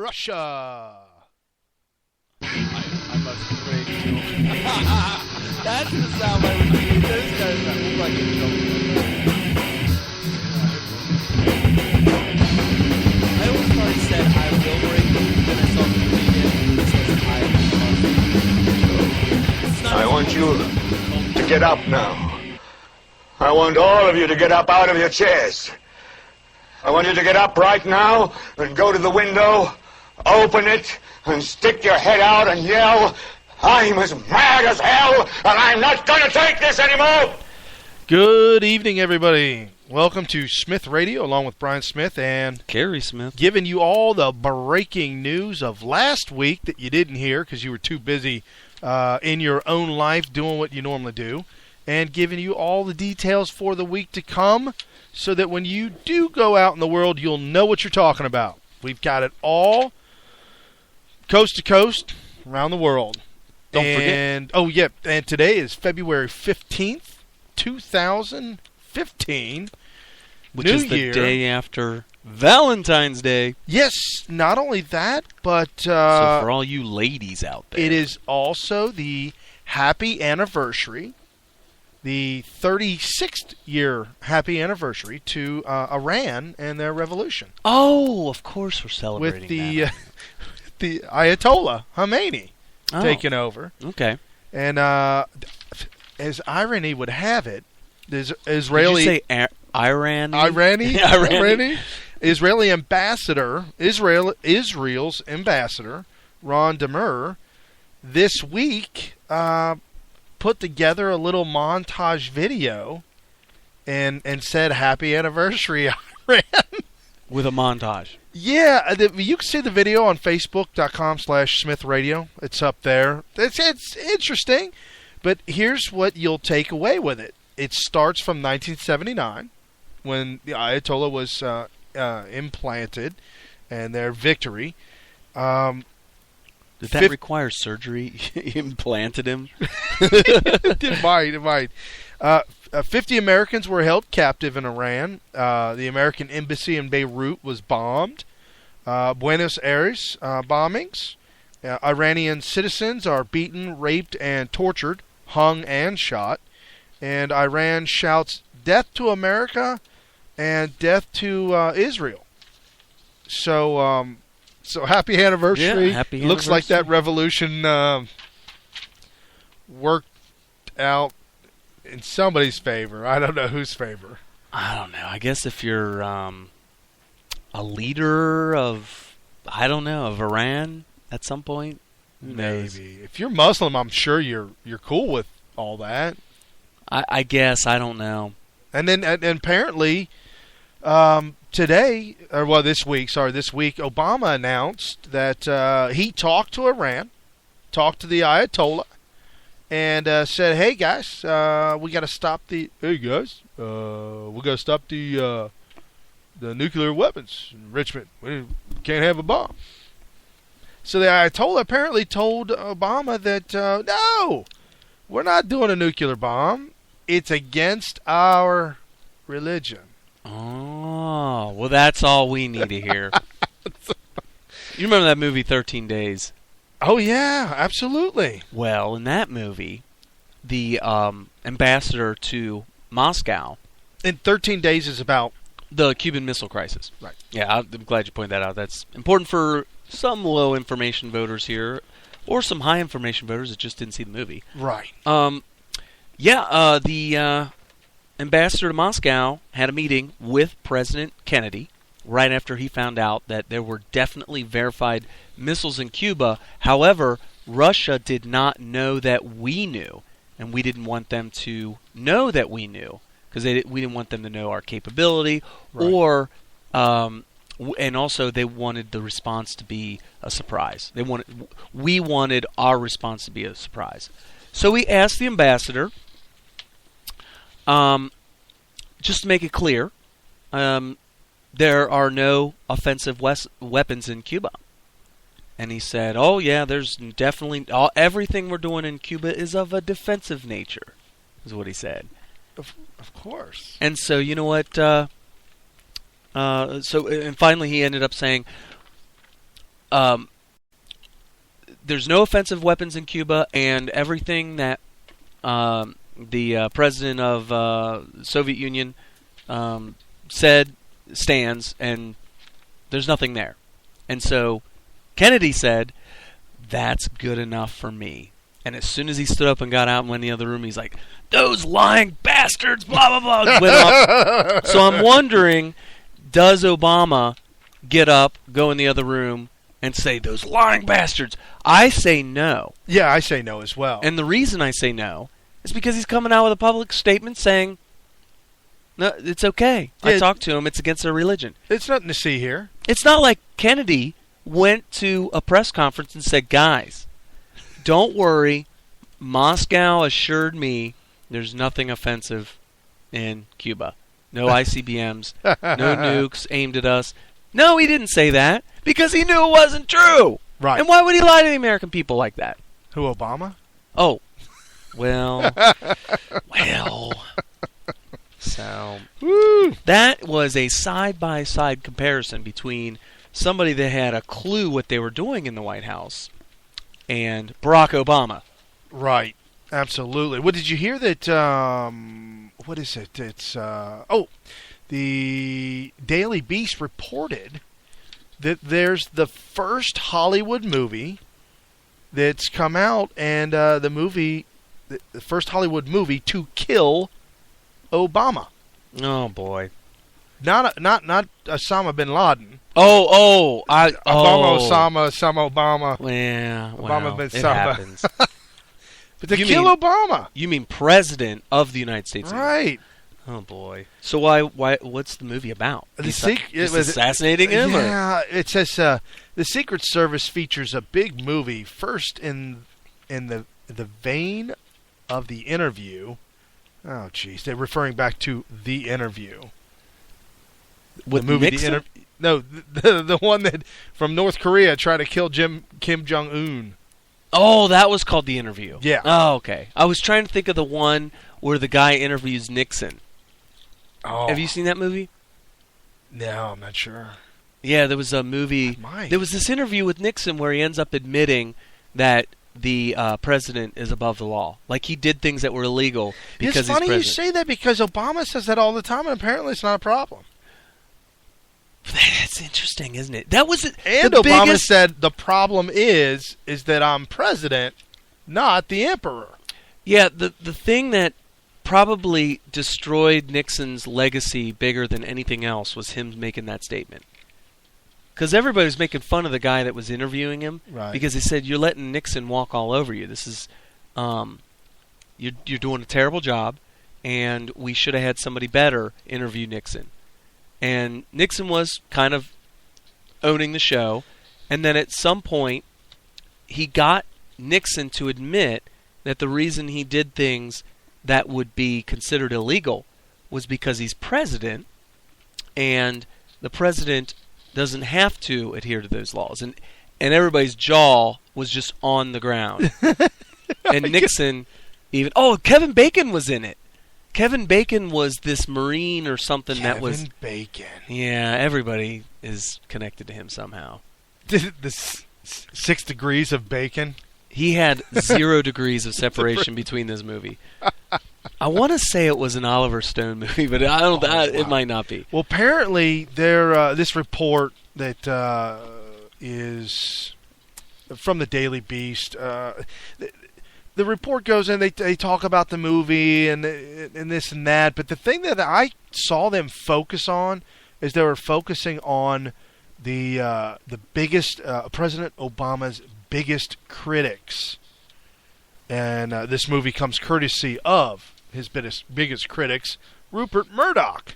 Russia. I must break you. That's the sound I would use. Those guys that look like a I always thought it said, I will break you. Then I saw the movie it says, I want you to get up now. I want all of you to get up out of your chairs. I want you to get up right now and go to the window, open it, and stick your head out and yell, I'm as mad as hell, and I'm not going to take this anymore! Good evening, everybody. Welcome to Smith Radio, along with Brian Smith and Gary Smith, giving you all the breaking news of last week that you didn't hear because you were too busy in your own life doing what you normally do, and giving you all the details for the week to come so that when you do go out in the world, you'll know what you're talking about. We've got it all coast to coast around the world. Don't forget. Oh, yeah, and today is February 15th, 2015. which New is the Year. day after Valentine's Day. Yes, not only that, but So for all you ladies out there. it is also the happy anniversary, the 36th year happy anniversary to Iran and their revolution. Oh, of course we're celebrating With the that. the Ayatollah Khomeini Oh, taking over. okay. And as irony would have it, there's Israeli... Did you say Irani? Irani? Israeli ambassador, Israel's ambassador, Ron Demir, this week put together a little montage video and said, Happy Anniversary, Iran. With a montage. Yeah, you can see the video on Facebook.com/Smith Radio. It's up there. It's interesting, but here's what you'll take away with it. It starts from 1979, when the Ayatollah was implanted, and their victory. Did that require surgery? Implanted him? It might. 50 Americans were held captive in Iran. The American embassy in Beirut was bombed. Buenos Aires bombings. Iranian citizens are beaten, raped, and tortured, hung, and shot. And Iran shouts death to America and death to Israel. So happy anniversary. Yeah, happy It looks like that anniversary. revolution worked out in somebody's favor. I don't know whose favor. I don't know. I guess if you're a leader of, of Iran at some point, who knows? Maybe. If you're Muslim, I'm sure you're cool with all that. I guess. I don't know. And then and apparently this week, Obama announced that he talked to Iran, talked to the Ayatollah, and said, "Hey guys, we got to stop the nuclear weapons enrichment. We can't have a bomb." So the Ayatollah apparently told Obama that no, we're not doing a nuclear bomb. It's against our religion. Oh, well, that's all we need to hear. You remember that movie 13 Days? Oh, yeah, absolutely. Well, in that movie, the ambassador to Moscow... In 13 Days is about... The Cuban Missile Crisis. Right. Yeah, I'm glad you pointed that out. That's important for some low-information voters here, or some high-information voters that just didn't see the movie. Right. The ambassador to Moscow had a meeting with President Kennedy right after he found out that there were definitely verified missiles in Cuba. However, Russia did not know that we knew, and we didn't want them to know that we knew, because we didn't want them to know our capability, Right. or and also they wanted the response to be a surprise. We wanted our response to be a surprise. So we asked the ambassador, just to make it clear, there are no offensive weapons in Cuba. And he said, oh yeah, there's definitely, everything we're doing in Cuba is of a defensive nature, is what he said. Of course. And so, you know what, and finally he ended up saying, there's no offensive weapons in Cuba, and everything that the president of the Soviet Union said stands, and there's nothing there. And so Kennedy said, that's good enough for me. And as soon as he stood up and got out and went in the other room, he's like, those lying bastards, blah, blah, blah, went off. So I'm wondering, does Obama get up, go in the other room, and say, those lying bastards? I say no. Yeah, I say no as well. And the reason I say no is because he's coming out with a public statement saying, no, it's okay. Yeah, I talked to him. It's against their religion. It's nothing to see here. It's not like Kennedy went to a press conference and said, guys, don't worry. Moscow assured me there's nothing offensive in Cuba. No ICBMs, no nukes aimed at us. No, he didn't say that because he knew it wasn't true. Right. And why would he lie to the American people like that? Who, Obama? Oh, well. So, Woo! that was a side-by-side comparison between somebody that had a clue what they were doing in the White House and Barack Obama. Right. Absolutely. What did you hear that, what is it? It's, the Daily Beast reported that there's the first Hollywood movie that's come out, and the first Hollywood movie to kill Obama. Oh boy! Not Osama bin Laden. Osama, Obama. Yeah, Obama bin it Saba. happens. But to kill Obama. You mean President of the United States? Right. Oh boy! So why? What's the movie about? Just Assassinating him? Yeah, it says the Secret Service features a big movie first in the vein of The Interview. Oh, jeez, they're referring back to The Interview. With the movie Nixon? the one that from North Korea tried to kill Kim Jong Un. Oh, that was called The Interview. Yeah. Oh, okay. I was trying to think of the one where the guy interviews Nixon. Oh. Have you seen that movie? No, I'm not sure. Yeah, there was a movie. There was this interview with Nixon where he ends up admitting that the president is above the law. Like he did things that were illegal because it's funny he's you president. say that because Obama says that all the time, and apparently it's not a problem. That's interesting, isn't it? That was and the Obama biggest... said the problem is that I'm president, not the emperor. Yeah, the thing that probably destroyed Nixon's legacy bigger than anything else was him making that statement. Because everybody was making fun of the guy that was interviewing him, right? Because they said you're letting Nixon walk all over you. This is, you're doing a terrible job, and we should have had somebody better interview Nixon. And Nixon was kind of owning the show, and then at some point, he got Nixon to admit that the reason he did things that would be considered illegal was because he's president, and the president doesn't have to adhere to those laws. And everybody's jaw was just on the ground. And Nixon even... Oh, Kevin Bacon was in it. Kevin Bacon was this Marine or something that was... Kevin Bacon. Yeah, everybody is connected to him somehow. The 6 degrees of bacon? He had 0 degrees of separation between this movie. I want to say it was an Oliver Stone movie, but I don't. It might not be. Well, apparently, this report that is from the Daily Beast. The report goes in. They talk about the movie and this and that. But the thing that I saw them focus on is they were focusing on the biggest President Obama's biggest critics. And this movie comes courtesy of his biggest critics, Rupert Murdoch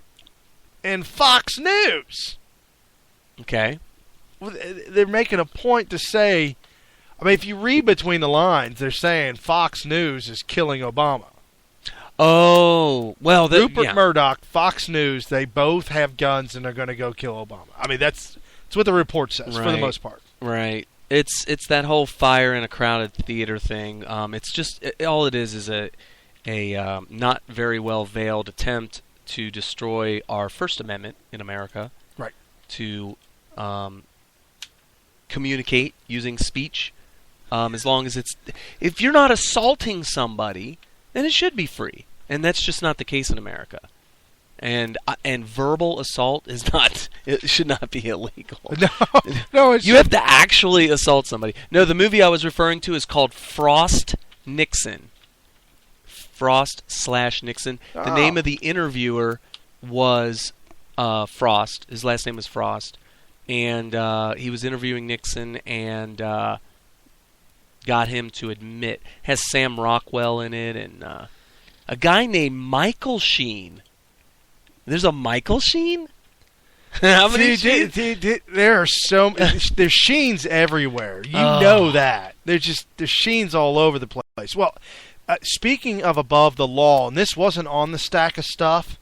and Fox News. Okay. They're making a point to say, I mean, if you read between the lines, they're saying Fox News is killing Obama. Oh, well, Rupert Murdoch, Fox News, they both have guns and they're going to go kill Obama. I mean, that's what the report says for the most part. Right. It's that whole fire in a crowded theater thing. It's just all it is a not very well veiled attempt to destroy our First Amendment in America. Right. To communicate using speech, as long as if you're not assaulting somebody, then it should be free, and that's just not the case in America. And verbal assault is not. It should not be illegal. No, you have to actually assault somebody. No, the movie I was referring to is called Frost Nixon. Frost/Nixon. The name of the interviewer was Frost. His last name was Frost, and he was interviewing Nixon and got him to admit. Has Sam Rockwell in it and a guy named Michael Sheen. There's a Michael Sheen? How many Sheens? There are there's Sheens everywhere. You know that. There's Sheens all over the place. Well, speaking of above the law, and this wasn't on the stack of stuff,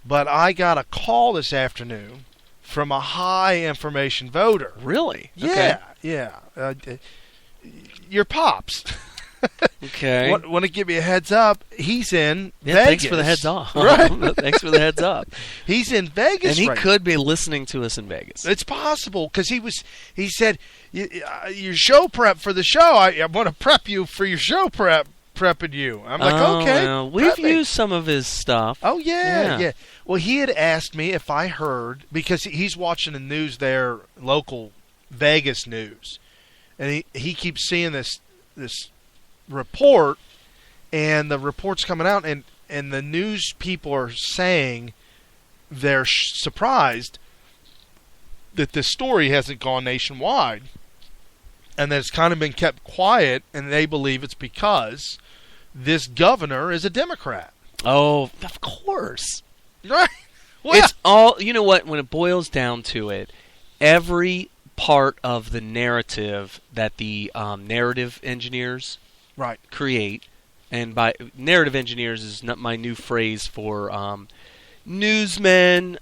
but I got a call this afternoon from a high information voter. Really? Yeah, yeah. Your pops. Okay. Want to give you a heads up? He's in Vegas. Thanks for the heads off. Right. Thanks for the heads up. He's in Vegas, and he could be listening to us in Vegas. It's possible because he said your show prep for the show. I want to prep you for your show prepping you. I'm like, okay. Well, we've used some of his stuff. Oh yeah. Well, he had asked me if I heard, because he's watching the news there, local Vegas news, and he keeps seeing this report, and the report's coming out, and the news people are saying they're surprised that this story hasn't gone nationwide, and that it's kind of been kept quiet, and they believe it's because this governor is a Democrat. Oh, of course. Right. Well, It's all, you know what, when it boils down to it, every part of the narrative that the narrative engineers create, and by narrative engineers is not my new phrase for newsmen.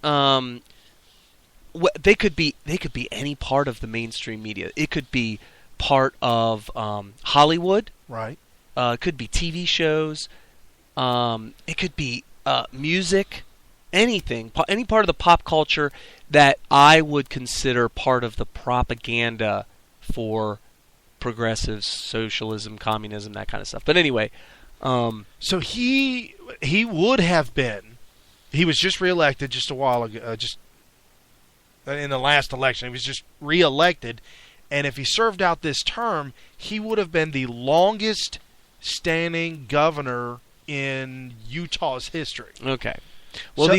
They could be any part of the mainstream media. It could be part of Hollywood. Right. It could be TV shows. It could be music. Anything, any part of the pop culture that I would consider part of the propaganda for progressives, socialism, communism, that kind of stuff. But anyway, so he would have been. He was just reelected just a while ago, just in the last election. He was just reelected, and if he served out this term, he would have been the longest standing governor in Utah's history. Okay. Well, So,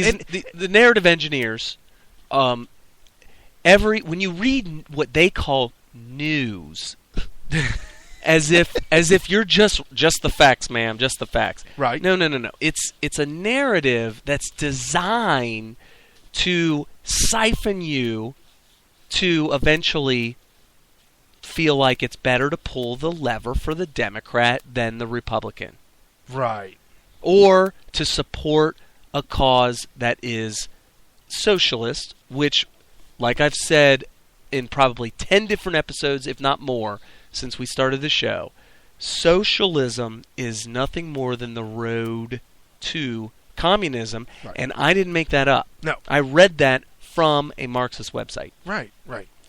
the narrative engineers, when you read what they call news, as if you're just the facts, ma'am, just the facts. Right. No. It's a narrative that's designed to siphon you to eventually feel like it's better to pull the lever for the Democrat than the Republican. Right. Or to support a cause that is socialist, which, like I've said in probably 10 different episodes, if not more, since we started the show, socialism is nothing more than the road to communism, and I didn't make that up. No. I read that from a Marxist website. Right.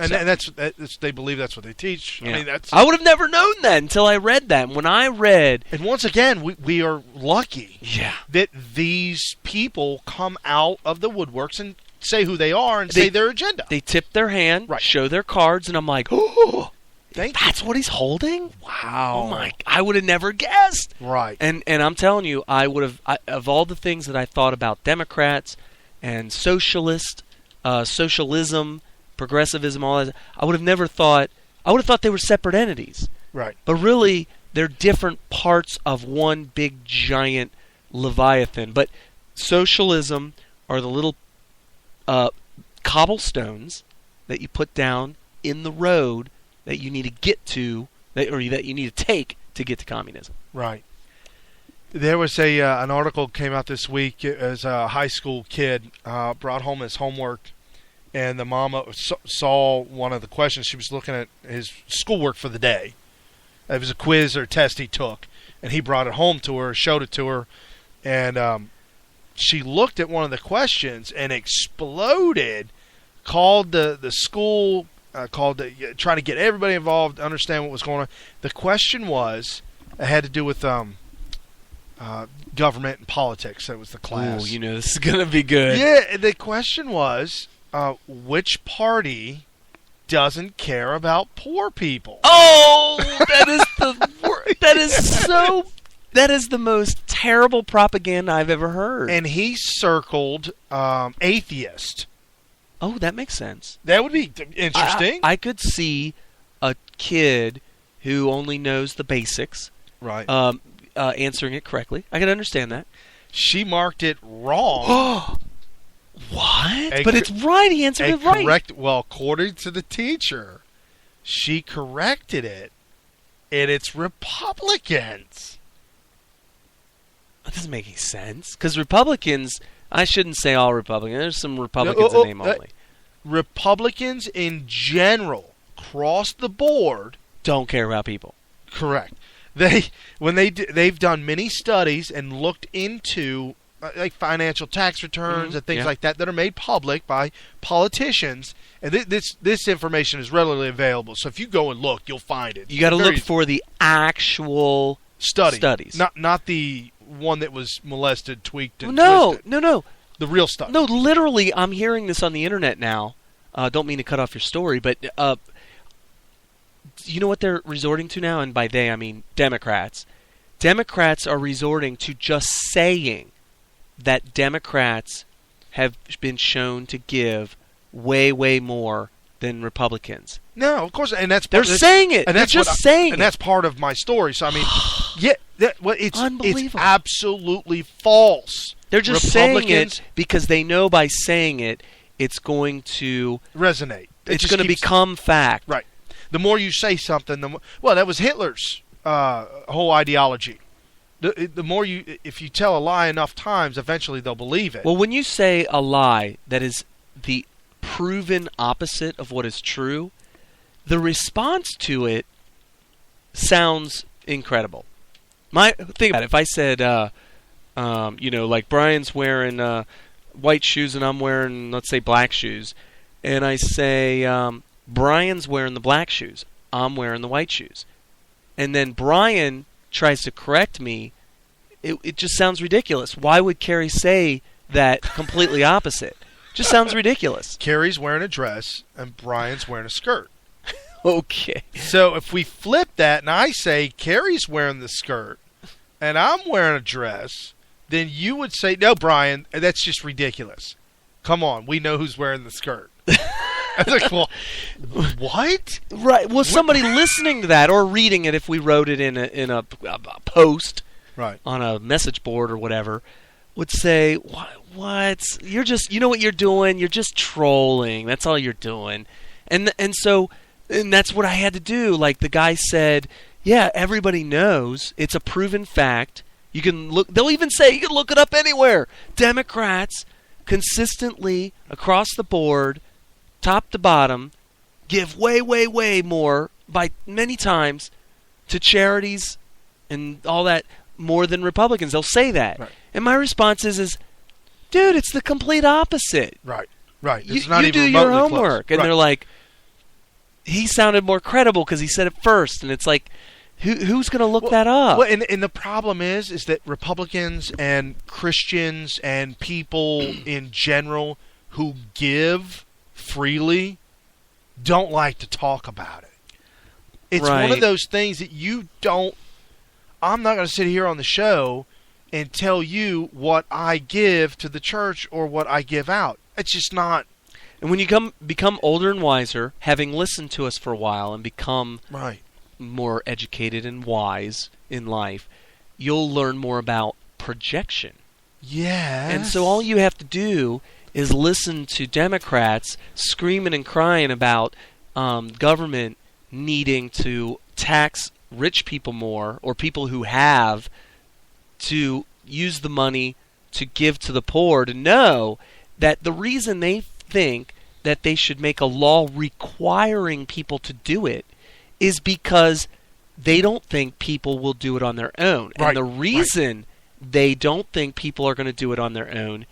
And that's they believe that's what they teach. Yeah. I mean, I would have never known that until I read that. When I read, and once again, we are lucky yeah, that these people come out of the woodworks and say who they are and say their agenda. They tip their hand, Right. show their cards, and I'm like, oh, that's what he's holding? Wow. Oh my! I would have never guessed. Right. And I'm telling you, I would have of all the things that I thought about Democrats and socialism, progressivism, all that, I would have never thought. I would have thought they were separate entities. Right. But really, they're different parts of one big giant leviathan. But socialism are the little cobblestones that you put down in the road that you need to get to, that you need to take to get to communism. Right. There was an article came out this week as a high school kid brought home his homework, and the mama saw one of the questions. She was looking at his schoolwork for the day. It was a quiz or test he took, and he brought it home to her, showed it to her, and she looked at one of the questions and exploded, called the school called to try to get everybody involved, understand what was going on. The question was, it had to do with government and politics. That was the class. Ooh, this is gonna be good. Yeah, the question was, which party doesn't care about poor people? Oh, that is the that is the most terrible propaganda I've ever heard. And he circled atheist. Oh, that makes sense. That would be interesting. I could see a kid who only knows the basics, right? Answering it correctly. I can understand that. She marked it wrong. What? But it's right. He answered it right. Well, according to the teacher, she corrected it, and it's Republicans. That doesn't make any sense. Because Republicans, I shouldn't say all Republicans. There's some Republicans in name only. Republicans in general, across the board, don't care about people. Correct. They've done many studies and looked into like financial tax returns and things like that are made public by politicians, and this information is readily available. So if you go and look, you'll find it. You got to look for the actual studies, not the one that was molested, tweaked, and twisted. No. The real stuff. No, literally, I'm hearing this on the internet now. Don't mean to cut off your story, but you know what they're resorting to now? And by they, I mean Democrats. Democrats are resorting to just saying that Democrats have been shown to give way, way more than Republicans. No, of course, and they're saying it. And they're just saying it. And that's part of my story. So I mean, it's absolutely false. They're just saying it because they know by saying it, it's going to resonate. It's going to become fact. Right. The more you say something, the more. Well, that was Hitler's whole ideology. The more if you tell a lie enough times, eventually they'll believe it. Well, when you say a lie that is the proven opposite of what is true, the response to it sounds incredible. Think about it. If I said, like Brian's wearing white shoes and I'm wearing, let's say, black shoes, and I say Brian's wearing the black shoes, I'm wearing the white shoes, and then Brian tries to correct me, it just sounds ridiculous. Why would Carrie say that completely opposite? Just sounds ridiculous. Carrie's wearing a dress and Brian's wearing a skirt. Okay. So if we flip that and I say Carrie's wearing the skirt and I'm wearing a dress, then you would say, no, Brian, that's just ridiculous. Come on, we know who's wearing the skirt. I was like, well, what? Right. Well, somebody listening to that or reading it, if we wrote it in a post, right, on a message board or whatever, would say, what? You're just, you know what you're doing? You're just trolling. That's all you're doing. And that's what I had to do. Like the guy said, yeah, everybody knows. It's a proven fact. You can look. They'll even say you can look it up anywhere. Democrats consistently across the board, top to bottom, give way, way, way more by many times to charities and all that more than Republicans. They'll say that. Right. And my response is, dude, it's the complete opposite. Right. It's not even do your homework. Close. And they're like, he sounded more credible because he said it first. And it's like, who's going to look that up? Well, and the problem is that Republicans and Christians and people in general who give freely don't like to talk about it. It's one of those things that you don't. I'm not going to sit here on the show and tell you what I give to the church or what I give out. It's just not. And when you become older and wiser, having listened to us for a while and become more educated and wise in life, you'll learn more about projection. Yes. And so all you have to do is listen to Democrats screaming and crying about government needing to tax rich people more, or people who have, to use the money to give to the poor, to know that the reason they think that they should make a law requiring people to do it is because they don't think people will do it on their own. Right. And the reason they don't think people are going to do it on their own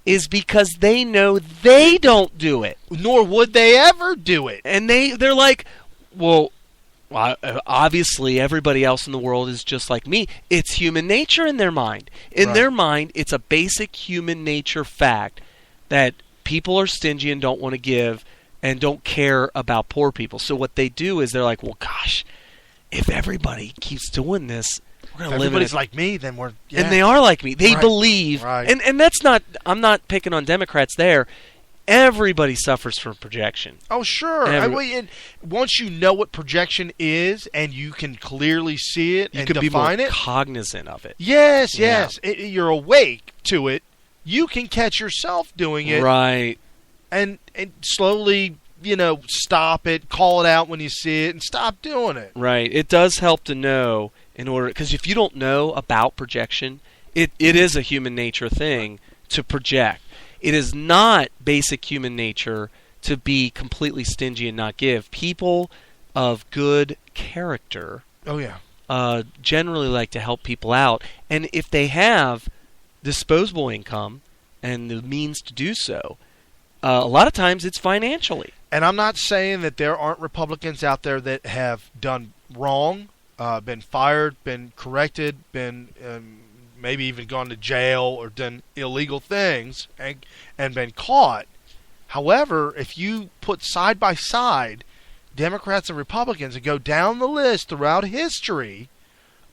is because they know they don't do it. Nor would they ever do it. And they're like, well, obviously everybody else in the world is just like me. It's human nature in their mind. In their mind, it's a basic human nature fact that people are stingy and don't want to give and don't care about poor people. So what they do is they're like, well, gosh, if everybody keeps doing this, we're going to live in Everybody's like me, then we're... Yeah. And they are like me. They Right. believe. Right. And that's not... I'm not picking on Democrats there. Everybody suffers from projection. Oh, sure. And once you know what projection is and you can clearly see it You and can be more define it... cognizant of it. Yes, Yeah. yes. You're awake to it. You can catch yourself doing it Right. and slowly, stop it, call it out when you see it, and stop doing it. Right. It does help to know in order... Because if you don't know about projection, it is a human nature thing to project. It is not basic human nature to be completely stingy and not give. People of good character Oh, yeah. generally like to help people out. And if they have disposable income and the means to do so, a lot of times it's financially. And I'm not saying that there aren't Republicans out there that have done wrong, been fired, been corrected, been maybe even gone to jail or done illegal things and been caught. However, if you put side by side Democrats and Republicans and go down the list throughout history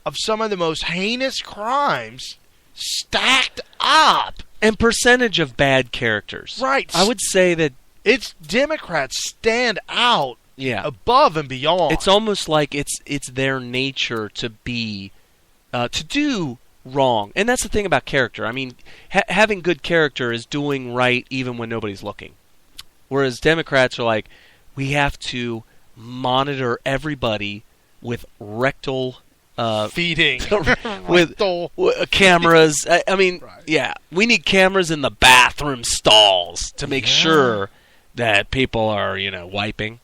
of some of the most heinous crimes stacked up. And percentage of bad characters. Right. I would say that, It's Democrats stand out yeah. above and beyond. It's almost like it's their nature to be, to do wrong. And that's the thing about character. I mean, having good character is doing right even when nobody's looking. Whereas Democrats are like, we have to monitor everybody with rectal... feeding with cameras. I mean, Right. yeah, we need cameras in the bathroom stalls to make sure that people are, wiping.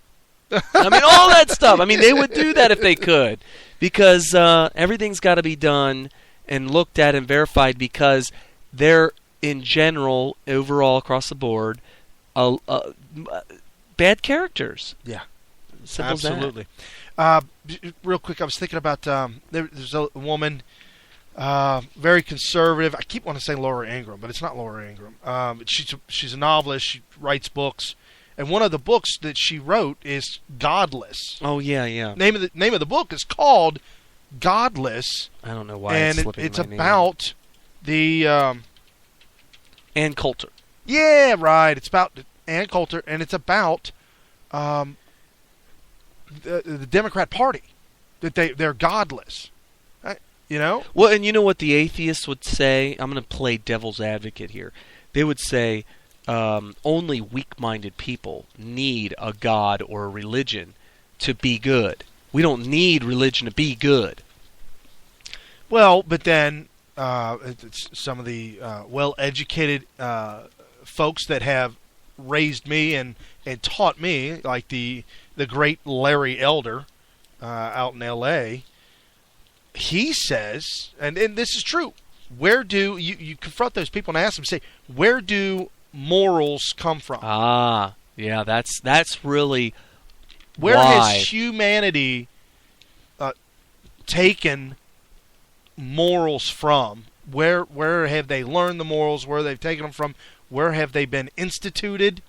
I mean, all that stuff. I mean, they would do that if they could, because everything's got to be done and looked at and verified, because they're, in general, overall across the board, bad characters. Yeah, Simple as that. absolutely. Real quick, I was thinking about there's a woman, very conservative. I keep wanting to say Laura Ingraham, but it's not Laura Ingraham. She's a novelist. She writes books, and one of the books that she wrote is Godless. Oh yeah, yeah. Name of the book is called Godless, I don't know why and it's slipping it's my name. about the Ann Coulter. yeah, right. It's about Ann Coulter, and it's about the Democrat Party, that they're godless. Well, and you know what the atheists would say? I'm going to play devil's advocate here. They would say only weak-minded people need a god or a religion to be good. We don't need religion to be good. Well, but then it's some of the well-educated folks that have raised me and taught me, like the great Larry Elder out in L.A., he says, and this is true, where do you confront those people and ask them, say, where do morals come from? Ah, yeah, that's really Where why. has humanity taken morals from? Where have they learned the morals? Where they've taken them from? Where have they been instituted?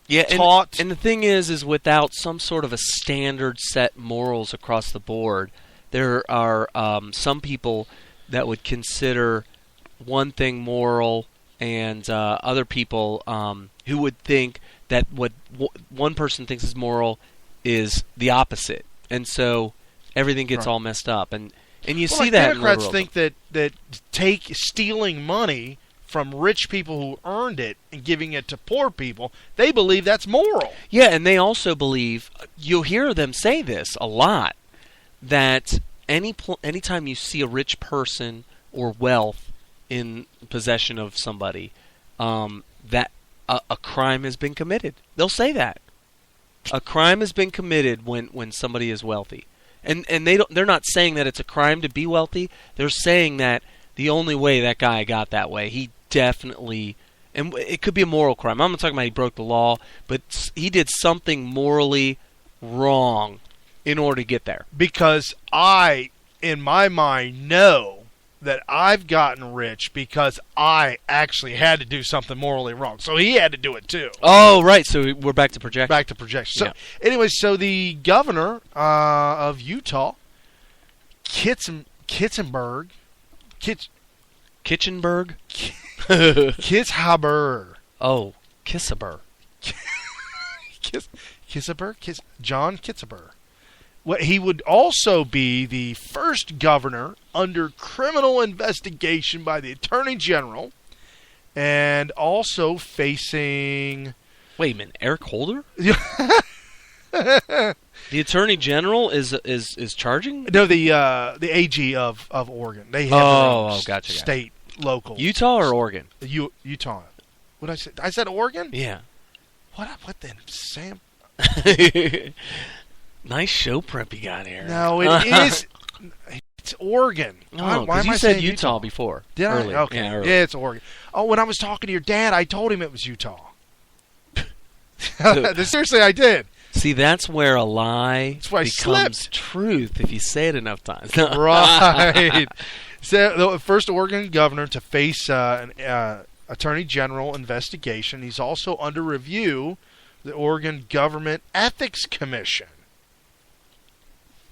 Yeah, taught? And the thing is without some sort of a standard set morals across the board, there are some people that would consider one thing moral, and other people who would think that what one person thinks is moral is the opposite, and so everything gets all messed up. And you see that Democrats in think that stealing money from rich people who earned it and giving it to poor people, they believe that's moral. Yeah, and they also believe, you'll hear them say this a lot, that anytime you see a rich person or wealth in possession of somebody, that a crime has been committed. They'll say that. A crime has been committed when somebody is wealthy. And they're not saying that it's a crime to be wealthy. They're saying that the only way that guy got that way, he definitely And it could be a moral crime. I'm not talking about he broke the law, but he did something morally wrong in order to get there. Because I, in my mind, know that I've gotten rich because I actually had to do something morally wrong. So he had to do it too. Oh, right. So we're back to projection. Back to projection. So, Yeah. anyway, so the governor of Utah, Kitzenberg, Kitchenberg? Kitzhaber, Oh, Kissaber. John Kitzhaber. Well, he would also be the first governor under criminal investigation by the Attorney General, and also facing. Wait a minute, Eric Holder? The Attorney General is charging? No, the AG of Oregon. They have their own gotcha. state, local. Utah or Oregon? Utah. What did I say? I said Oregon? Yeah. What then? Sam? Nice show prep you got here. No, it is. It's Oregon. Oh, why am you I said saying Utah before. Did earlier. I? Okay. Yeah, Yeah, earlier. it's Oregon. Oh, when I was talking to your dad, I told him it was Utah. Seriously, I did. See, that's where a lie That's why I becomes slipped. truth if you say it enough times. Right. So the first Oregon governor to face an Attorney General investigation. He's also under review the Oregon Government Ethics Commission.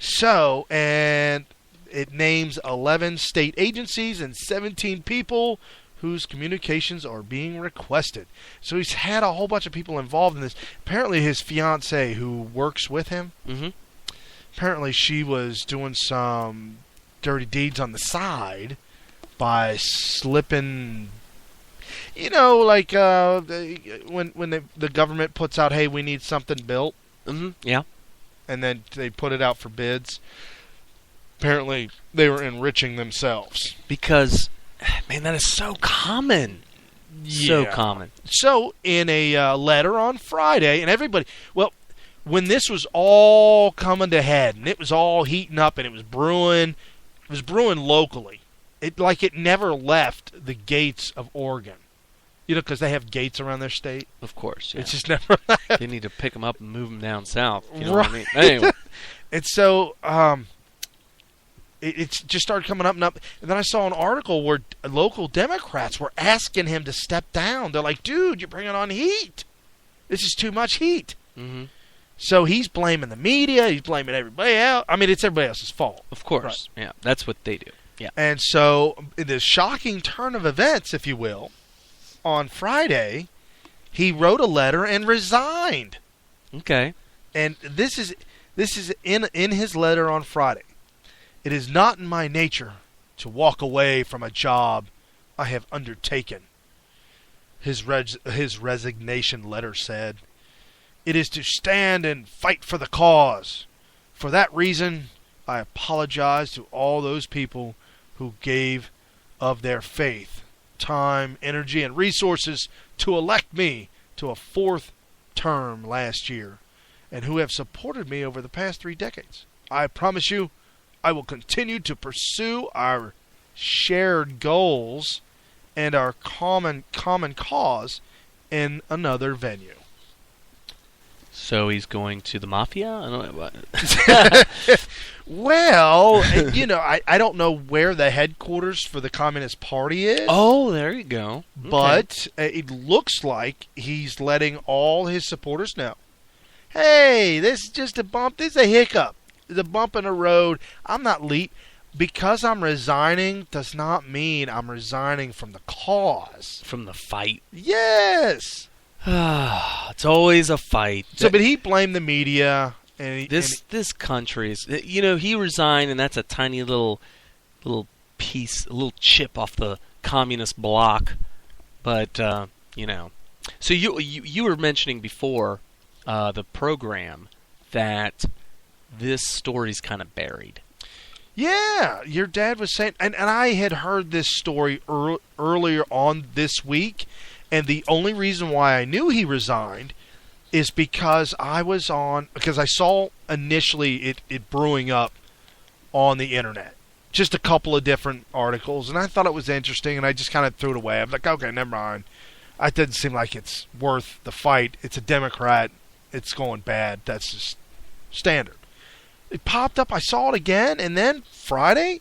So, and it names 11 state agencies and 17 people whose communications are being requested. So he's had a whole bunch of people involved in this. Apparently his fiancée, who works with him, apparently she was doing some dirty deeds on the side by slipping, like when the government puts out, hey, we need something built, Yeah. and then they put it out for bids. Apparently they were enriching themselves. Because, man, that is so common. So Yeah. common. So in a letter on Friday, and everybody, when this was all coming to head, and it was all heating up, and it was brewing locally. It never left the gates of Oregon. Because they have gates around their state. Of course. Yeah. It's just never left. They need to pick them up and move them down south. You know what I mean? Anyway. And so it just started coming up and up. And then I saw an article where local Democrats were asking him to step down. They're like, dude, you're bringing on heat. This is too much heat. Mm-hmm. So he's blaming the media. He's blaming everybody else. I mean, it's everybody else's fault. Of course. Right. Yeah, that's what they do. Yeah. And so in this shocking turn of events, if you will, on Friday, he wrote a letter and resigned. Okay. And this is in his letter on Friday. It is not in my nature to walk away from a job I have undertaken. His resignation letter said, "It is to stand and fight for the cause. For that reason, I apologize to all those people who gave of their faith, time, energy, and resources to elect me to a 4th term last year, and who have supported me over the past 3 decades. I promise you, I will continue to pursue our shared goals and our common cause in another venue." So he's going to the mafia? I don't know what. Well, I don't know where the headquarters for the Communist Party is. Oh, there you go. But it looks like he's letting all his supporters know, hey, this is just a bump. This is a hiccup. It's a bump in the road. I'm not because I'm resigning does not mean I'm resigning from the cause. From the fight. Yes. It's always a fight. So, but he blamed the media. And this country is, he resigned, and that's a tiny little piece, a little chip off the communist block. But so you were mentioning before the program that this story's kind of buried. Yeah, your dad was saying, and I had heard this story earlier on this week, and the only reason why I knew he resigned is because I saw initially it brewing up on the internet. Just a couple of different articles, and I thought it was interesting, and I just kind of threw it away. I was like, okay, never mind. It doesn't seem like it's worth the fight. It's a Democrat. It's going bad. That's just standard. It popped up. I saw it again, and then Friday,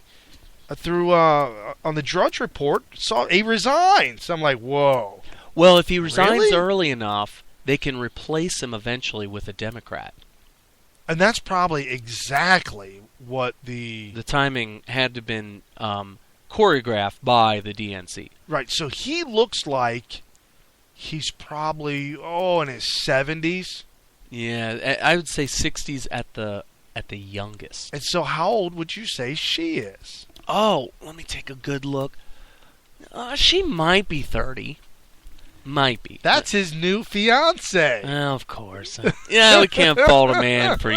through on the Drudge Report, saw he resigns. I'm like, whoa. Well, if he resigns Really? early enough, they can replace him eventually with a Democrat. And that's probably exactly what the timing had to have been choreographed by the DNC. right. So he looks like he's probably in his 70s. Yeah, I would say 60s at the youngest. And so, how old would you say she is? Oh, let me take a good look. She might be 30. Might be. That's his new fiance. Of course. Yeah, we can't fault a man for,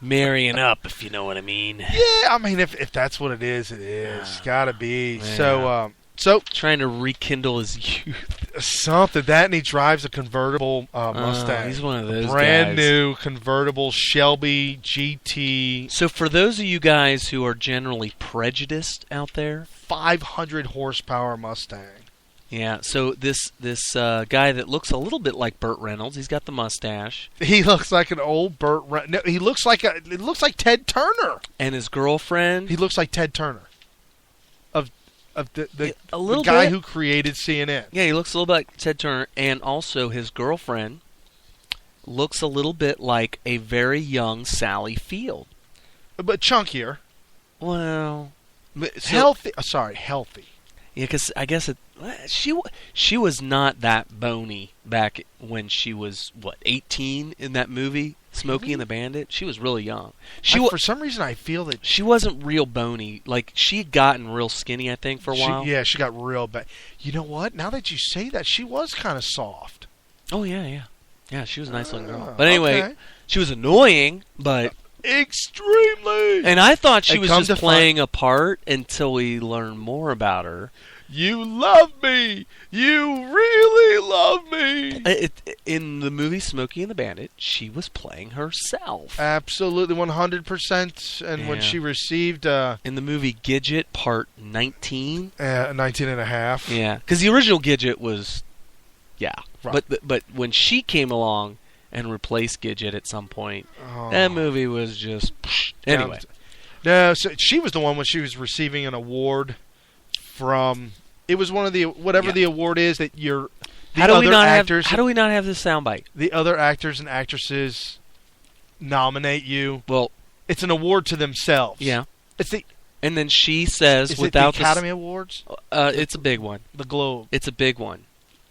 marrying up, if you know what I mean. Yeah, I mean, if that's what it is, it is. Gotta be. Yeah. So Trying to rekindle his youth. something that, and he drives a convertible Mustang. He's one of those brand guys. new convertible Shelby GT, So for those of you guys who are generally prejudiced out there, 500 horsepower Mustang. yeah. So this guy that looks a little bit like Burt Reynolds, he's got the mustache, He looks like an old No, he looks like it looks like Ted Turner. and his girlfriend. He looks like Ted Turner. Of the A little guy bit. who created CNN. Yeah, he looks a little bit like Ted Turner, and also his girlfriend looks a little bit like a very young Sally Field. But chunkier. Well, Healthy. Healthy. Yeah, because I guess she was not that bony back when she was 18 in that movie Smokey and the Bandit. She was really young. For some reason, I feel that She wasn't real bony. Like, she had gotten real skinny, I think, for a while. she got real bad. You know what? Now that you say that, she was kind of soft. Oh, yeah. Yeah, she was a nice looking girl. But anyway, okay. she was annoying, but... Extremely. And I thought she And was come just to playing a part until we learned more about her. You love me. You really love me. In the movie Smokey and the Bandit, she was playing herself. Absolutely, 100%. And when Yeah. she received In the movie Gidget, Part 19. 19 and a half. Yeah, because the original Gidget was, Right. But when she came along and replaced Gidget at some point, Oh. that movie was just anyway. No, so she was the one when she was receiving an award from. It was one of the whatever Yeah. the award is that you're. The How do we other not actors, have? How do we not have this soundbite? the other actors and actresses nominate you? Well, It's an award to themselves. yeah, It's the and then she says is it the without Academy Awards, it's a big one. the Globe. It's a big one.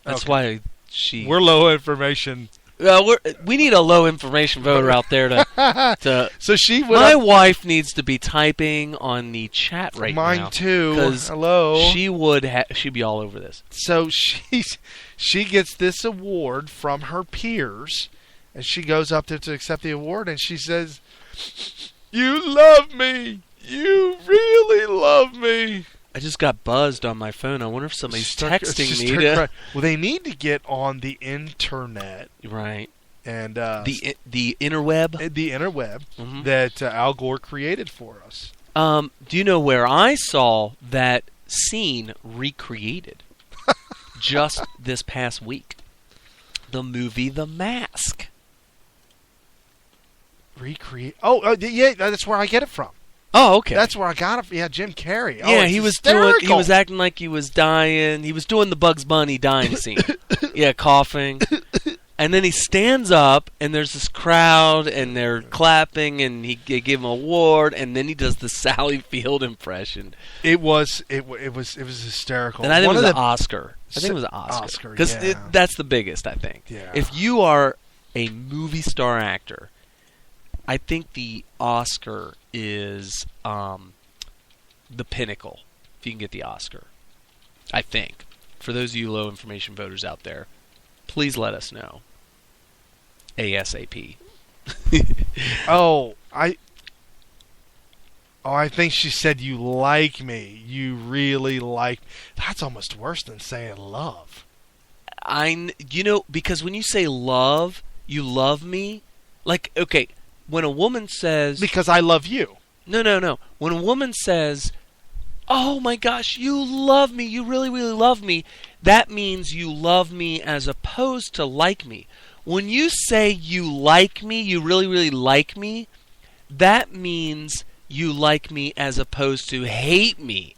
That's Okay. why she. We're low information. We need a low information voter out there to. So she went. My up, wife needs to be typing on the chat right mine now. too. 'Cause Hello. She'd be all over this. So she gets this award from her peers, and she goes up there to accept the award, and she says, "You love me. You really love me." I just got buzzed on my phone. I wonder if somebody's She start- texting she me. start To, crying. Well, they need to get on the internet right. and The interweb. the interweb Mhm. that Al Gore created for us. Do you know where I saw that scene recreated? Just this past week. The movie The Mask. Recreate? Oh, yeah, that's where I get it from. Oh, okay. That's where I got it. Yeah, Jim Carrey. Oh, Yeah, it's he was hysterical. he was acting like he was dying. He was doing the Bugs Bunny dying scene. Yeah, coughing. And then he stands up, and there's this crowd, and they're clapping, and they give him an award, and then he does the Sally Field impression. It was hysterical. And I think One it was of an the- Oscar. I think it was an Oscar. Oscar, Because yeah. that's the biggest, I think. Yeah. If you are a movie star actor, I think the Oscar is the pinnacle, if you can get the Oscar. I think. For those of you low information voters out there, please let us know. ASAP. I think she said you like me. You really like. That's almost worse than saying love. Because when you say love, you love me. Like, okay, when a woman says Because I love you. No. When a woman says, oh my gosh, you love me, you really, really love me, that means you love me as opposed to like me. When you say you like me, you really, really like me, that means you like me as opposed to hate me.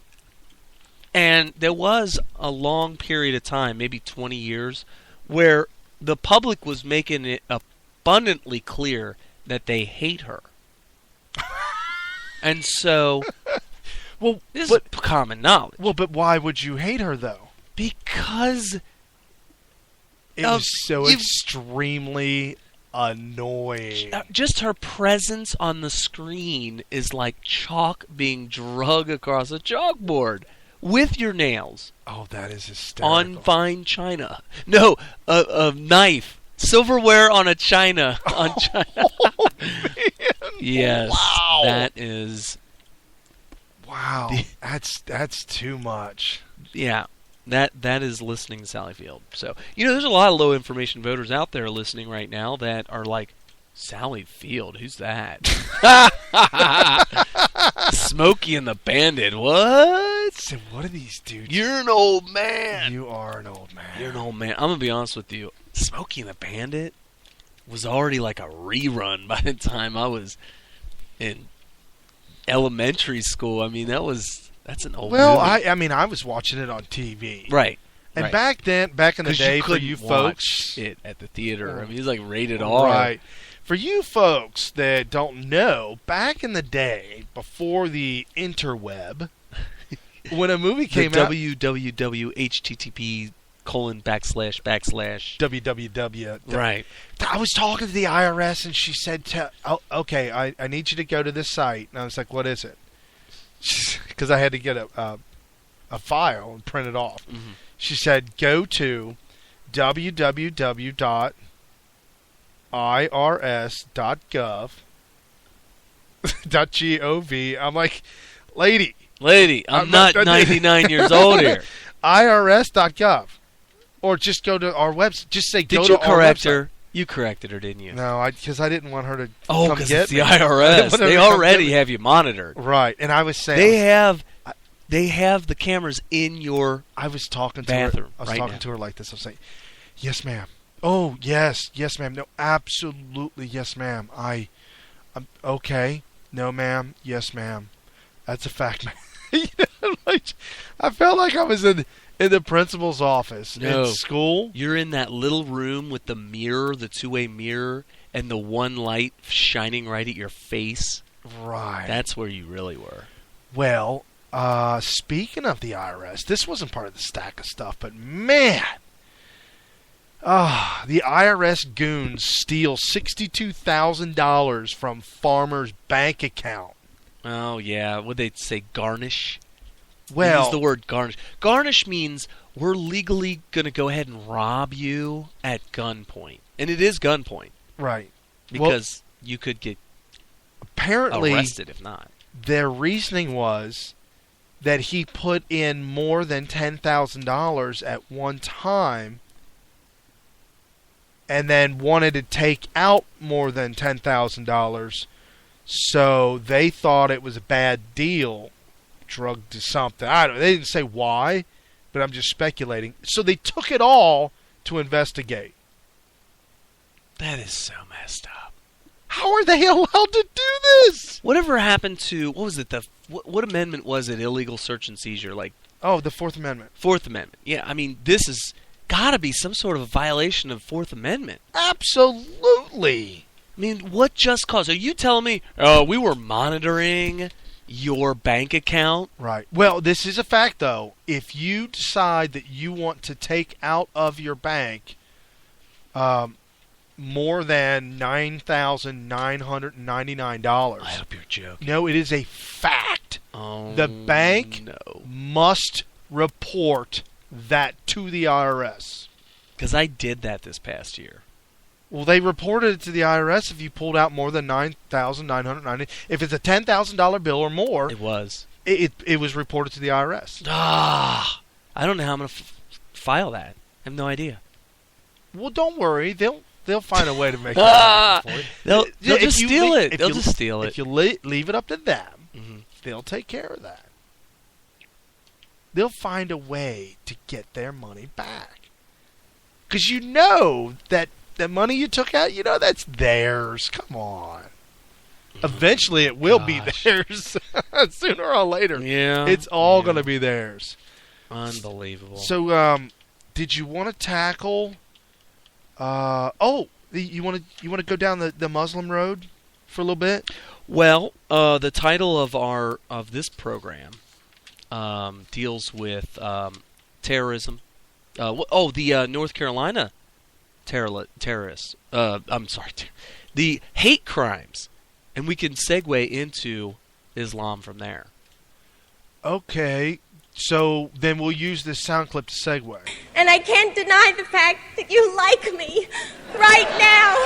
And there was a long period of time, maybe 20 years, where the public was making it abundantly clear that they hate her. And so, Well, this is common knowledge. well, but why would you hate her though? Because It Of- was so you- extremely annoying. just her presence on the screen is like chalk being drug across a chalkboard with your nails Oh, that is hysterical. on fine china. No, a knife. Silverware on a china. On china. Oh, man. Yes. Wow. That is... Wow. That's too much. Yeah. That is listening to Sally Field. So, there's a lot of low information voters out there listening right now that are like, Sally Field, who's that? Smokey and the Bandit, what? So what are these dudes? You're an old man. You are an old man. You're an old man. I'm going to be honest with you. Smokey and the Bandit was already like a rerun by the time I was in elementary school. I mean, that's an old Well, movie. I mean, I was watching it on TV. Right. And right. back in the 'Cause day, you for couldn't you watch folks, it at the theater. I mean, it's like rated R. right? For you folks that don't know, back in the day, before the interweb, when a movie The came out, www.http:// www. Right. I was talking to the IRS, and she said, "Oh, okay, I need you to go to this site." And I was like, "What is it?" Because I had to get a file and print it off. Mm-hmm. She said, "Go to www.irs.gov.gov." I'm like, "Lady, I'm not not- 99 years old here. irs.gov," or just go to our website. Just say, "Go Did to you our correct website." her? You corrected her, didn't you? No, because I didn't want her to Oh, come because get it's the me. IRS. Whatever, They come already get me. have you monitored. Right, and I was saying, They have the cameras in your... I was talking to bathroom her. I was right talking now. to her like this. I was saying, "Yes, ma'am. Oh, yes, ma'am. No, absolutely, yes, ma'am. I'm okay. No, ma'am. Yes, ma'am. That's a fact, ma'am." Like, I felt like I was in the principal's office No. in school. You're in that little room with the mirror, the two-way mirror, and the one light shining right at your face. Right. That's where you really were. Well, speaking of the IRS, this wasn't part of the stack of stuff, but man, the IRS goons steal $62,000 from farmers' bank account. Oh, yeah. Would they say garnish? They Well, use the word garnish. Garnish means we're legally going to go ahead and rob you at gunpoint. And it is gunpoint. right. Because you could get Apparently, arrested if not. their reasoning was that he put in more than $10,000 at one time and then wanted to take out more than $10,000, so they thought it was a bad deal, drugged to something. I don't. They didn't say why, but I'm just speculating. So they took it all to investigate. That is so messed up. How are they allowed to do this? Whatever happened to, what was it, what amendment was it, illegal search and seizure? Like, Oh, the Fourth Amendment. Fourth Amendment. Yeah, I mean, this has got to be some sort of a violation of Fourth Amendment. Absolutely. I mean, what just cause? Are you telling me we were monitoring your bank account? Right. Well, this is a fact, though. If you decide that you want to take out of your bank more than $9,999, I hope you're joking. no, it is a fact. Oh, The bank no. must report that to the IRS. Because I did that this past year. Well, they reported it to the IRS if you pulled out more than $9,990. If it's a $10,000 bill or more, It was. it was reported to the IRS. I don't know how I'm going to file that. I have no idea. Well, don't worry. They'll find a way to make it happen for you. They'll If just you steal lea- it. if They'll you- just steal it. If you leave it up to them, Mhm. they'll take care of that. they'll find a way to get their money back. Because you know that the money you took out, you know that's theirs. Come on. Eventually it will be theirs. Sooner or later. Yeah. It's all going to be theirs. Unbelievable. So, did you want to tackle... you want to go down the Muslim road for a little bit? Well, the title of this program deals with terrorism. The North Carolina terrorists. I'm sorry, the hate crimes, and we can segue into Islam from there. Okay, so then we'll use this sound clip to segue. And I can't deny the fact that you like me. Right now,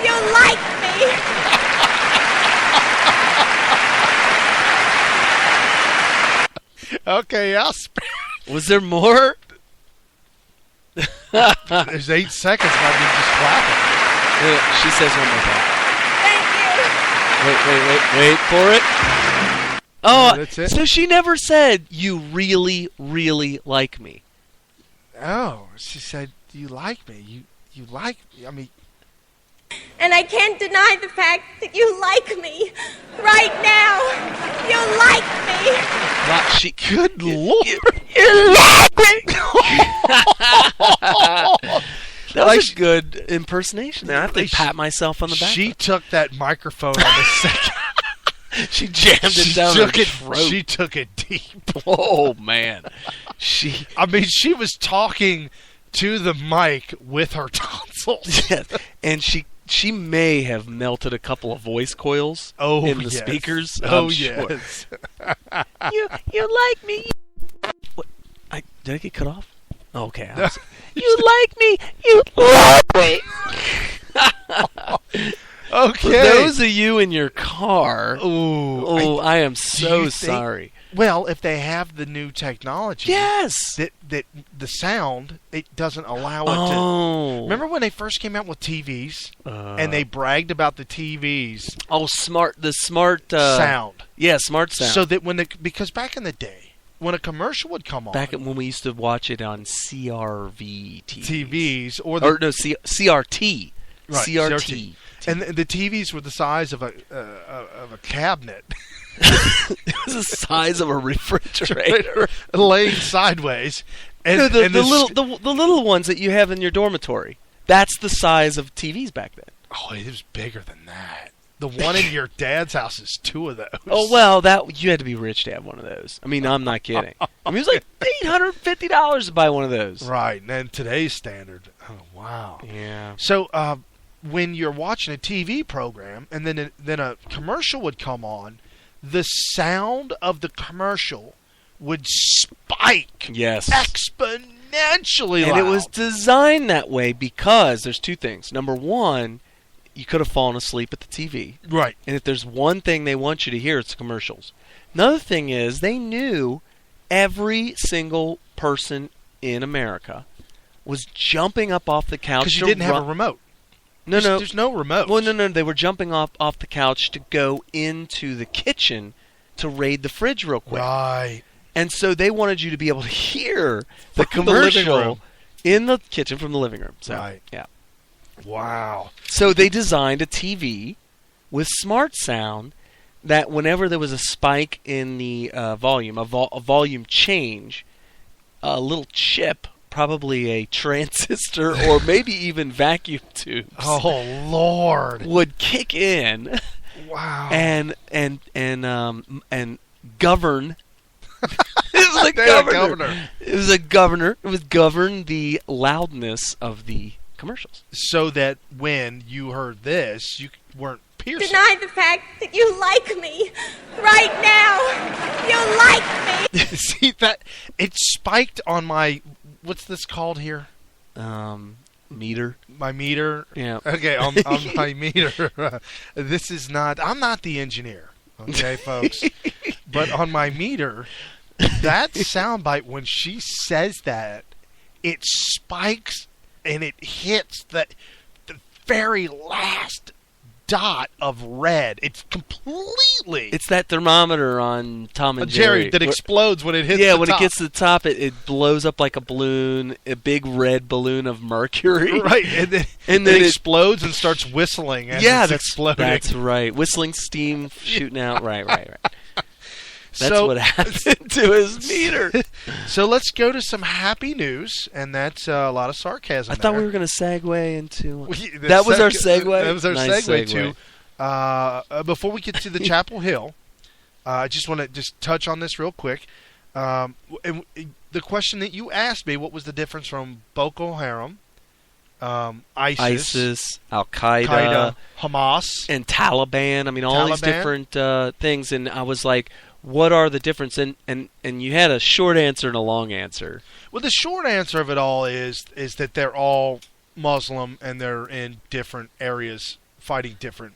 you like me. Okay, Was there more? There's 8 seconds of me just clapping. She says one more time. Thank you. Wait for it. Oh, that's it. So she never said, you really, really like me. Oh, she said, you like me. You like me. I mean... And I can't deny the fact that you like me. Right now, you like me. Good Lord. You like me. That was a good impersonation there. I have to pat myself on the back. She took that microphone on the second. She jammed it down her throat. She took it deep. Oh, man. She was talking to the mic with her tonsils. Yes. And she may have melted a couple of voice coils in the speakers. Oh, sure. yes. You like me. What? Did I get cut off? Okay. You like me. You like me. Okay. For those of you in your car, I am so Think, sorry. well, if they have the new technology, yes, that the sound, it doesn't allow it to. Remember when they first came out with TVs and they bragged about the TVs? Oh, the smart sound. Yeah, smart sound. So that because back in the day, when a commercial would come on, back when we used to watch it on CRV TVs CRT, right, CRT. And the TVs were the size of a cabinet. It was the size of a refrigerator, laying sideways. And, the little ones that you have in your dormitory. That's the size of TVs back then. Oh, it was bigger than that. The one in your dad's house is 2 of those. Oh well, you had to be rich to have one of those. I mean, I'm not kidding. I mean, it was like $850 to buy one of those. Right, and then today's standard. Oh wow. Yeah. So when you're watching a TV program and then a commercial would come on, the sound of the commercial would spike. Yes. Exponentially and loud. it was designed that way because there's 2 things. Number one, you could have fallen asleep at the TV. Right. And if there's one thing they want you to hear, it's the commercials. Another thing is they knew every single person in America was jumping up off the couch. Because you didn't have a remote. There's no remote. Well, no. They were jumping off the couch to go into the kitchen to raid the fridge real quick. Right. And so they wanted you to be able to hear the commercial in the kitchen from the living room. So, right. Yeah. Wow. So they designed a TV with smart sound that whenever there was a spike in the volume, a volume change, a little chip, probably a transistor or maybe even vacuum tubes. Oh Lord! Would kick in. Wow. And govern. It was a governor. It was a governor. It would govern the loudness of the commercials. So that when you heard this, you weren't pierced. Deny the fact that you like me. Right now, you like me. See that? It spiked on my, what's this called here? Meter. My meter? Yeah. Okay, on my meter. This is not, I'm not the engineer, okay, folks? But on my meter, that soundbite, when she says that, it spikes and it hits the very last dot of red. It's completely It's that thermometer on Tom and Jerry that explodes when it hits the when top. it gets to the top, it blows up like a balloon, a big red balloon of mercury. Right, and then And then it it- explodes and starts whistling as Yeah, it's that's exploding. That's right. Whistling steam shooting out. Right. That's So- what happened to his meter. So let's go to some happy news, and that's a lot of sarcasm. I thought there. we were going to segue into. The That was our seg- segue? That was our Nice segue to. Before we get to the Chapel Hill, I just want to just touch on this real quick. And the question that you asked me, what was the difference from Boko Haram, ISIS, Al-Qaeda, Qaeda, Hamas? and Taliban. I mean, all these Taliban? different things. And I was like, what are the difference? And you had a short answer and a long answer. Well, the short answer of it all is that they're all Muslim and they're in different areas fighting different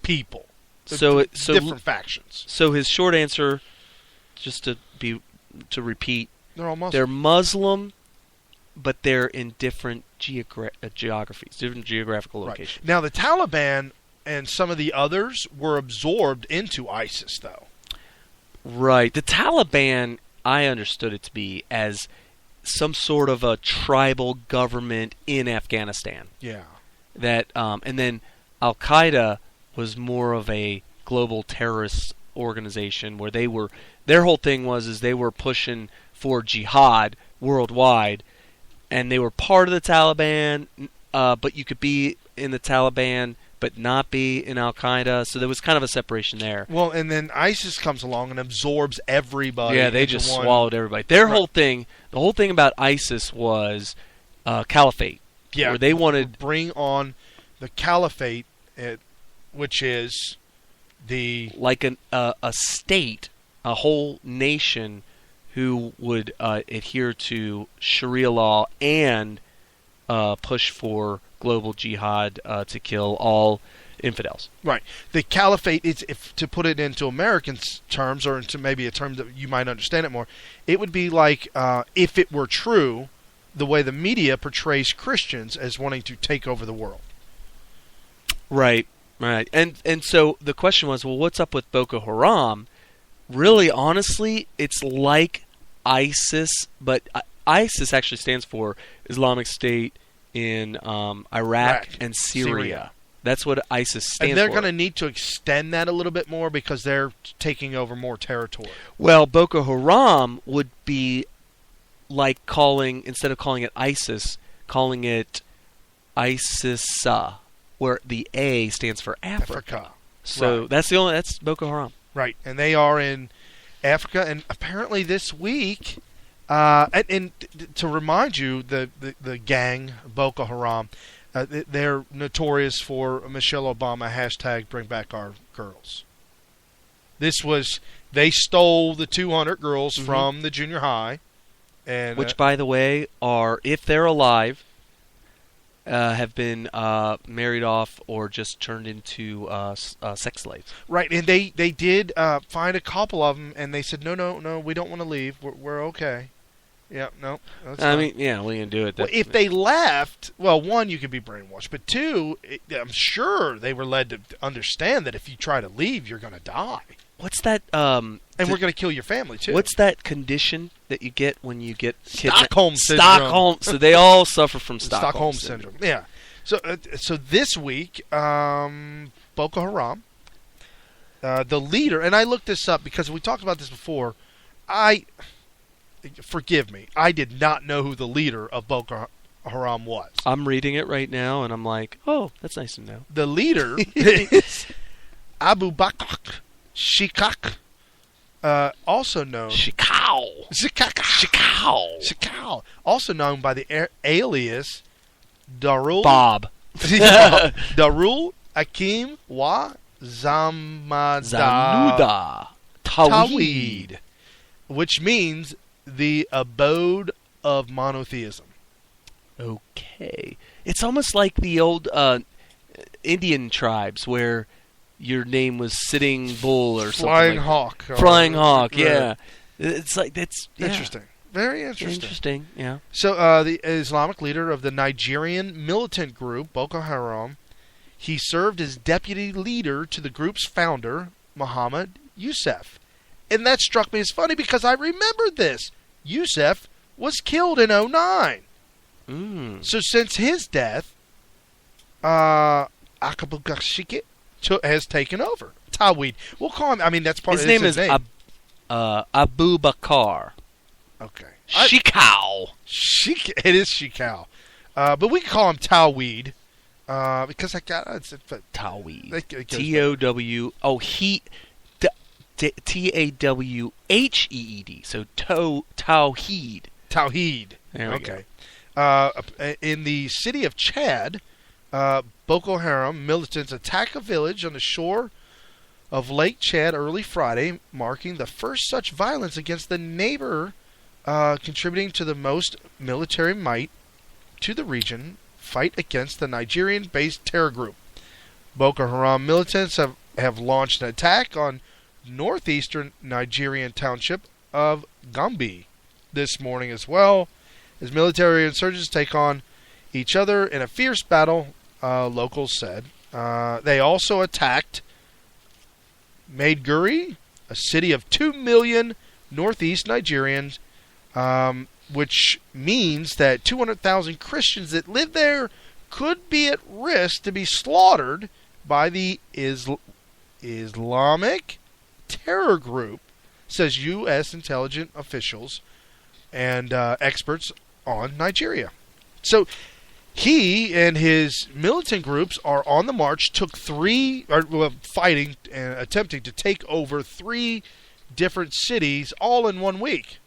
people. Different factions. So his short answer, just to repeat, They're all Muslim. they're Muslim, but they're in different geographies, different geographical locations. Now, the Taliban and some of the others were absorbed into ISIS, though. Right. The Taliban, I understood it to be as some sort of a tribal government in Afghanistan. Yeah. That and then Al Qaeda was more of a global terrorist organization where their whole thing was they were pushing for jihad worldwide, and they were part of the Taliban, but you could be in the Taliban but not be in Al Qaeda. So there was kind of a separation there. Well, and then ISIS comes along and absorbs everybody. Yeah, they into just one. swallowed everybody. Their Right. the whole thing about ISIS was caliphate. Yeah, where they wanted bring on the caliphate, which is like a state, a whole nation who would adhere to Sharia law and push for global jihad to kill all infidels. right. The caliphate is, if to put it into American terms, or into maybe a term that you might understand it more, it would be like if it were true, the way the media portrays Christians as wanting to take over the world. Right. And so the question was, well, what's up with Boko Haram? Really, honestly, it's like ISIS, but ISIS actually stands for Islamic State in Iraq and Syria. That's what ISIS stands for. And they're going to need to extend that a little bit more because they're taking over more territory. Well, Boko Haram would be like instead of calling it ISIS, calling it ISISA, where the A stands for Africa. So Right. that's Boko Haram. Right, and they are in Africa, and apparently this week, and to remind you, the gang Boko Haram, they're notorious for Michelle Obama hashtag Bring Back Our Girls. They stole the 200 girls from the junior high, and Which, by the way, are, if they're alive, have been married off or just turned into sex slaves. right, and they did find a couple of them, and they said, no, we don't want to leave. We're okay. Yeah, no. That's I fine. mean, yeah, what are you going to do with Well, that? if they left, well, one, you could be brainwashed, but two, I'm sure they were led to understand that if you try to leave, you're going to die, What's that? and we're going to kill your family too. What's that condition that you get when you get Stockholm syndrome? Stockholm. So they all suffer from Stockholm syndrome? Yeah. So this week, Boko Haram, the leader, and I looked this up because we talked about this before. Forgive me, I did not know who the leader of Boko Haram was. I'm reading it right now, and I'm like, oh, that's nice to know. The leader is Abu Bakr Shikak, also known Shikau, also known by the alias Darul Bob. Darul Akim wa Zanuda. Tawhid, which means the abode of monotheism. Okay. It's almost like the old Indian tribes where your name was Sitting Bull or Flying something. Hawk. Flying Hawk, Right. yeah. It's like that's Interesting. Very interesting. Interesting, yeah. So the Islamic leader of the Nigerian militant group, Boko Haram, He served as deputy leader to the group's founder, Muhammad Yusuf. And that struck me as funny because I remembered this. Yusuf was killed in 2009. So since his death, Akabugashike has taken over. Tawhid. We'll call him, I mean, that's part His of name his is name. Abu Bakar. Okay. Shikau. It is Shikau. But we can call him Tawhid. Because I got it's Tawhid. T-O-W. Oh, T-A-W-H-E-E-D. So Tawhid. Tawhid. There we okay. In the city of Chad, Boko Haram militants attack a village on the shore of Lake Chad early Friday, marking the first such violence against the neighbor, contributing to the most military might to the region fight against the Nigerian-based terror group. Boko Haram militants have launched an attack on northeastern Nigerian township of Gombe this morning as well, as military insurgents take on each other in a fierce battle, locals said. They also attacked Maiduguri, a city of 2 million northeast Nigerians, which means that 200,000 Christians that live there could be at risk to be slaughtered by the Islamic terror group, says U.S. intelligence officials and experts on Nigeria. So he and his militant groups are on the march, fighting and attempting to take over 3 different cities all in 1 week.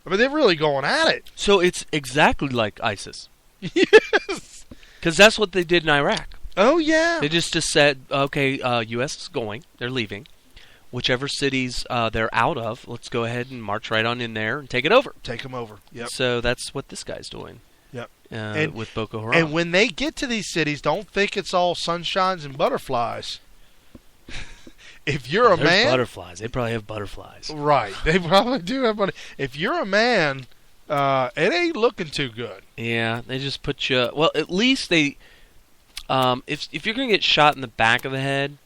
I mean, they're really going at it. So it's exactly like ISIS. Yes. Because that's what they did in Iraq. Oh, yeah. They just said, okay, U.S. is going. They're leaving. Whichever cities they're out of, let's go ahead and march right on in there and take it over. Take them over. Yep. So that's what this guy's doing. Yep. With Boko Haram. And when they get to these cities, don't think it's all sunshines and butterflies. If you're a There's man, butterflies. They probably have butterflies. Right. They probably do have butterflies. If you're a man, it ain't looking too good. Yeah, they just put you. Well, at least they. If you're gonna get shot in the back of the head,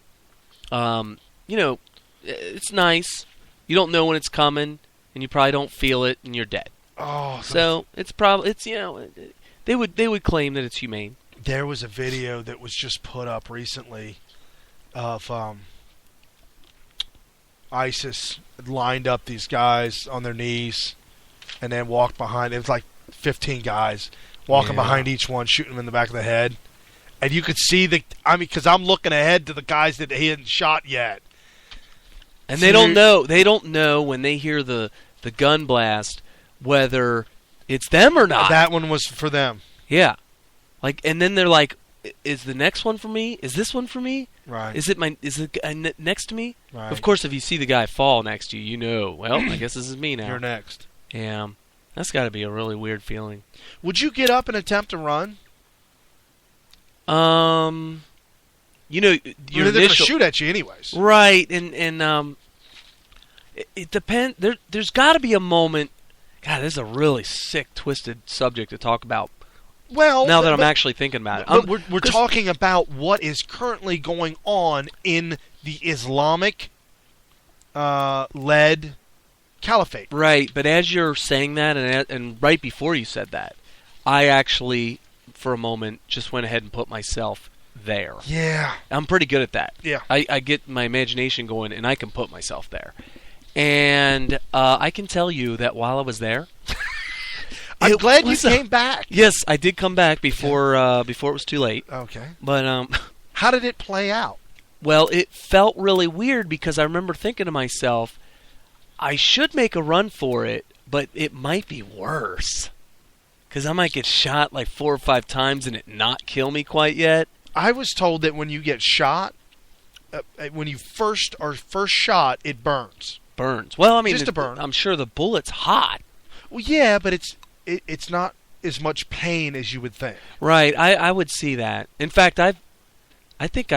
it's nice. You don't know when it's coming, and you probably don't feel it, and you're dead. Oh, so it's probably they would claim that it's humane. There was a video that was just put up recently of ISIS lined up these guys on their knees and then walked behind. It was like 15 guys walking behind each one, shooting them in the back of the head. And you could see because I'm looking ahead to the guys that he hadn't shot yet. And they don't know. They don't know when they hear the gun blast whether it's them or not. That one was for them. Yeah. And then they're like, is the next one for me? Is this one for me? Right. Is the guy next to me? Right. Of course, if you see the guy fall next to you, well, I guess this is me now. You're next. Yeah. That's got to be a really weird feeling. Would you get up and attempt to run? Your they're going to shoot at you anyways. Right, and it depends. There's got to be a moment. God, this is a really sick, twisted subject to talk about. Well, now that I'm actually thinking about it, but we're talking about what is currently going on in the Islamic led caliphate. Right, but as you're saying that, and right before you said that, I actually, for a moment, just went ahead and put myself there. Yeah. I'm pretty good at that. Yeah. I get my imagination going, and I can put myself there. And I can tell you that while I was there... I'm glad you came back. Yes, I did come back before it was too late. Okay. But how did it play out? Well, it felt really weird because I remember thinking to myself, I should make a run for it, but it might be worse. Because I might get shot like 4 or 5 times and it not kill me quite yet. I was told that when you get shot, when you first shot, it burns. Burns. Well, I mean, just a burn. I'm sure the bullet's hot. Well, yeah, but it's not as much pain as you would think. Right. I would see that. In fact, I think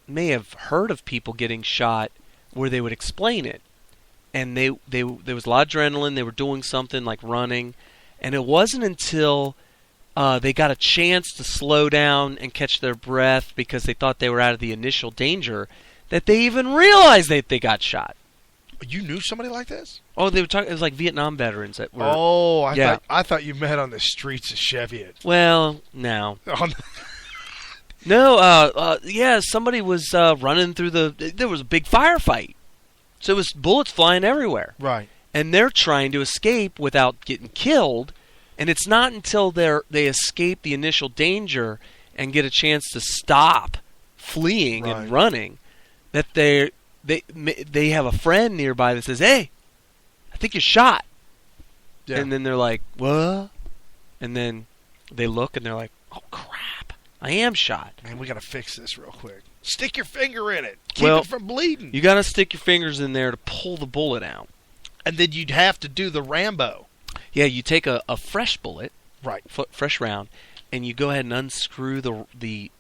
may have heard of people getting shot where they would explain it, and there was a lot of adrenaline. They were doing something like running, and it wasn't until they got a chance to slow down and catch their breath because they thought they were out of the initial danger, that they even realized that they got shot. You knew somebody like this? Oh, they were talking. It was like Vietnam veterans that were. Oh, Yeah. I thought you met on the streets of Cheviot. Well, no. On- No, yeah, somebody was running through there was a big firefight. So it was bullets flying everywhere. Right. And they're trying to escape without getting killed. And it's not until they escape the initial danger and get a chance to stop fleeing Right. and running that they have a friend nearby that says, "Hey, I think you're shot." Yeah. And then they're like, "What?" And then they look and they're like, "Oh crap, I am shot." Man, we got to fix this real quick. Stick your finger in it. Keep Well, it from bleeding. You got to stick your fingers in there to pull the bullet out. And then you'd have to do the Rambo. Yeah, you take a fresh bullet, Right. fresh round, and you go ahead and unscrew the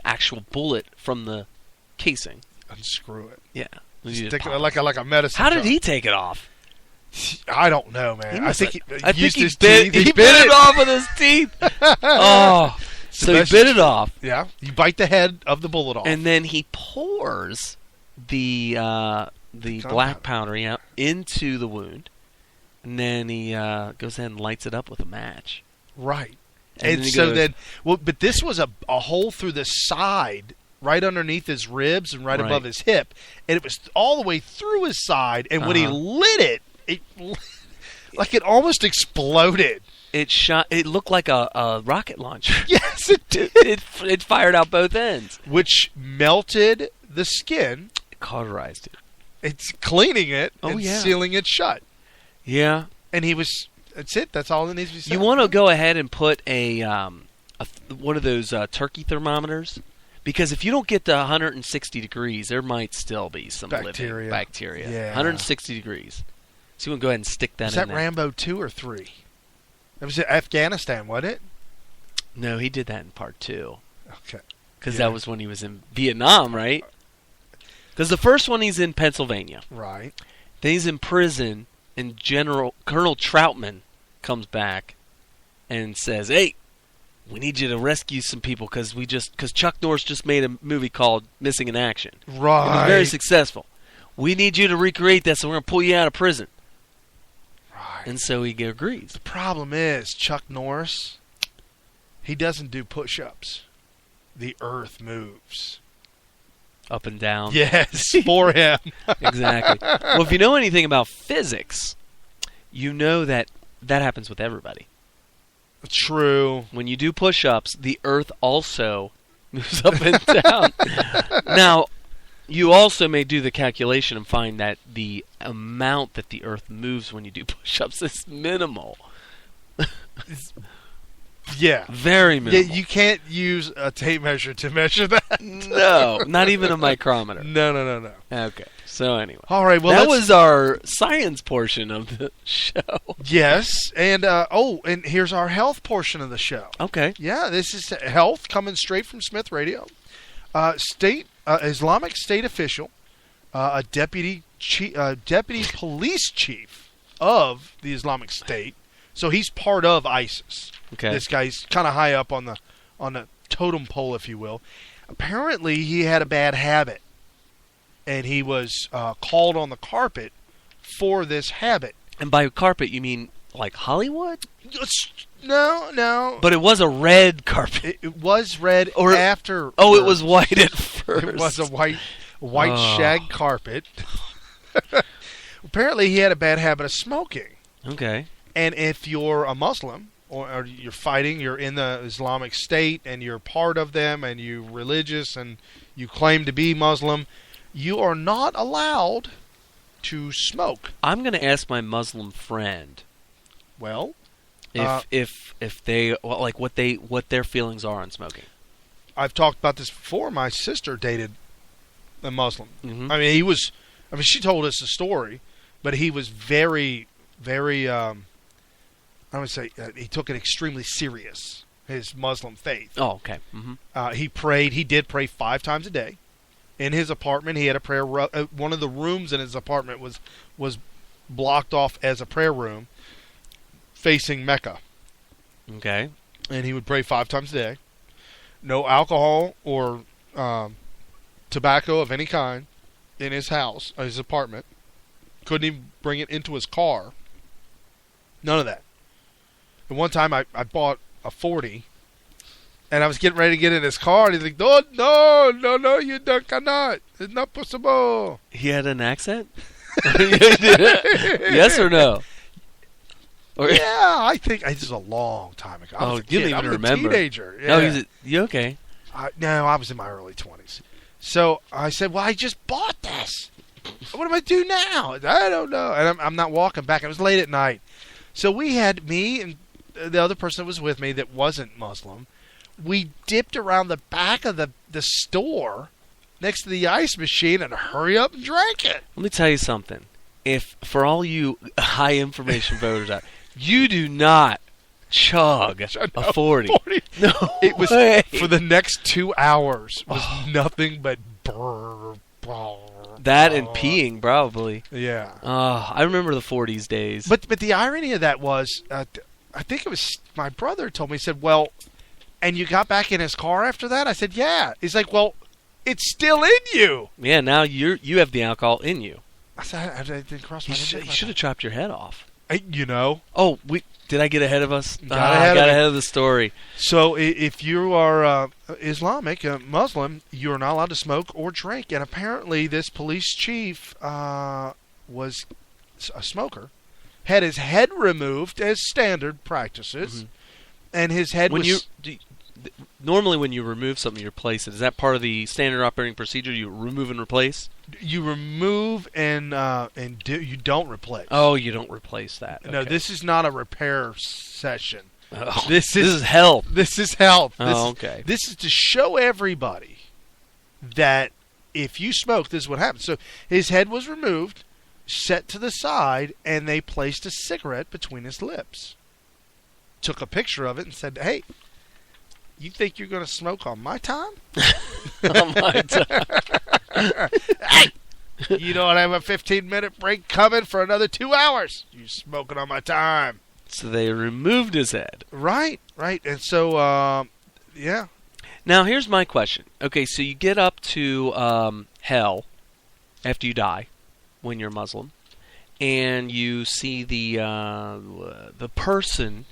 actual bullet from the casing. Unscrew it. Yeah. Stick it like a medicine. How did jar. he take it off? I don't know, man. I think I he used think he his bit, teeth. he bit it off with his teeth. Oh, so he best- bit it off, Yeah. You bite the head of the bullet off. and then he pours the black powder into the wound, and then he goes ahead and lights it up with a match. right. And And then he so goes- then, but this was a hole through the side, right underneath his ribs and right above his hip, and it was all the way through his side. And when he lit it like it almost exploded. It shot. It looked like a rocket launcher. Yes, it did. it fired out both ends. Which melted the skin. It cauterized it. It's cleaning it Oh, and yeah. sealing it shut. Yeah. And he was. That's it. That's all that needs to be said. You want to go ahead and put one of those turkey thermometers, because if you don't get to 160 degrees, there might still be some Bacteria. living bacteria. Yeah. 160 degrees. So you want to go ahead and stick that Was in that there. Rambo 2 or 3? That was Afghanistan, wasn't it? No, he did that in part 2. Okay. Because Yeah. that was when he was in Vietnam, right? Because the first one he's in Pennsylvania. Right. Then he's in prison, and Colonel Troutman comes back and says, "Hey, we need you to rescue some people because Chuck Norris just made a movie called Missing in Action. It was Right. very successful. We need you to recreate that, so we're going to pull you out of prison." Right. And so he agrees. The problem is, Chuck Norris, he doesn't do push-ups. The earth moves. Up and down. Yes, for him. Exactly. Well, if you know anything about physics, you know that happens with everybody. True. When you do push-ups, the earth also moves up and down. Now, you also may do the calculation and find that the amount that the earth moves when you do push-ups is minimal. Yeah. Very Yeah, minimal. you can't use a tape measure to measure that. No, not even a micrometer. No. Okay, so anyway. All right, well, that let's- was our science portion of the show. Yes, and and here's our health portion of the show. Okay. Yeah, this is health coming straight from Smith Radio. Islamic State official, a deputy police chief of the Islamic State. So he's part of ISIS. Okay. This guy's kind of high up on the totem pole, if you will. Apparently, he had a bad habit, and he was called on the carpet for this habit. And by carpet, you mean like Hollywood? No. But it was a red carpet. It was red Or- after. Oh, it was white at first. It was a white Oh. shag carpet. Apparently, he had a bad habit of smoking. Okay. And if you're a Muslim or you're fighting, you're in the Islamic State and you're part of them and you're religious and you claim to be Muslim, you are not allowed to smoke. I'm going to ask my Muslim friend Well, if they like what their feelings are on smoking. I've talked about this before. My sister dated a Muslim. Mhm. I mean, she told us a story, but he was very, very, I would say, he took it extremely serious, his Muslim faith. Oh, okay. Mm-hmm. He did pray 5 times a day. In his apartment, he had a prayer, one of the rooms in his apartment was blocked off as a prayer room facing Mecca. Okay. and he would pray 5 times a day. No alcohol or tobacco of any kind in his house, his apartment. Couldn't even bring it into his car. None of that. And one time I bought a 40, and I was getting ready to get in his car, and he's like, no, you cannot. It's not possible. He had an accent? Yes or no? Yeah, I think this is a long time ago. I was a kid. You don't even I was remember. a teenager. Yeah. No, you okay? No, I was in my early 20s. So I said, well, I just bought this. What do I do now? I don't know. And I'm not walking back. It was late at night. So we had me and the other person that was with me that wasn't Muslim. We dipped around the back of the store next to the ice machine and hurry up and drank it. Let me tell you something. If, for all you high information voters out, you do not chug a 40. No, it was way. For the next 2 hours was nothing but brr. That and peeing, probably. Yeah. I remember the 40s days. But the irony of that was, I think it was my brother told me, he said, well, and you got back in his car after that? I said, yeah. He's like, well, it's still in you. Yeah, now you have the alcohol in you. I said, I didn't cross my mind. You should have chopped your head off. You know. Oh, did I get ahead of us? Got ahead of the story. So if you are Islamic, Muslim, you're not allowed to smoke or drink. And apparently this police chief was a smoker, had his head removed as standard practices, and his head normally when you remove something, you replace it. Is that part of the standard operating procedure? You remove and replace? You remove and you don't replace. Oh, you don't replace that. Okay. No, this is not a repair session. Oh, this is health. This is health. Okay. This is to show everybody that if you smoke, this is what happens. So his head was removed, set to the side, and they placed a cigarette between his lips. Took a picture of it and said, hey, you think you're going to smoke on my time? On my time. Hey, you don't have a 15-minute break coming for another 2 hours. You're smoking on my time. So they removed his head. Right. And so, yeah. Now, here's my question. Okay, so you get up to hell after you die when you're Muslim, and you see the person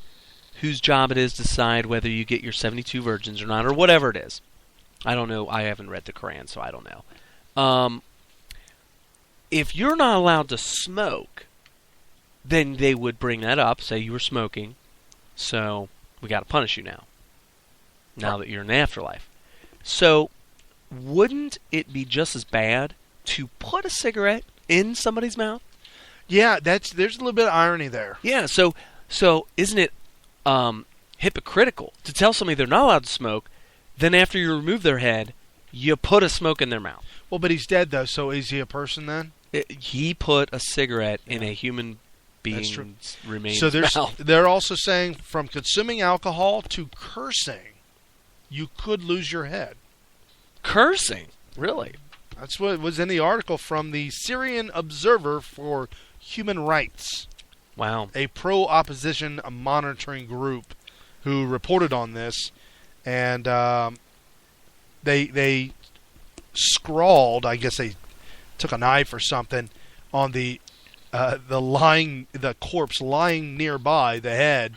whose job it is to decide whether you get your 72 virgins or not, or whatever it is. I don't know. I haven't read the Quran, so I don't know. If you're not allowed to smoke, then they would bring that up, say you were smoking, so we got to punish you now that you're in the afterlife. So wouldn't it be just as bad to put a cigarette in somebody's mouth? Yeah, there's a little bit of irony there. Yeah, so isn't it hypocritical to tell somebody they're not allowed to smoke, then after you remove their head, you put a smoke in their mouth? Well, but he's dead, though, so is he a person then? He put a cigarette in a human being's remains mouth. They're also saying from consuming alcohol to cursing, you could lose your head. Cursing? Really? That's what was in the article from the Syrian Observer for Human Rights. Wow. A pro-opposition monitoring group who reported on this, and they scrawled, I guess they took a knife or something, on the corpse lying nearby the head,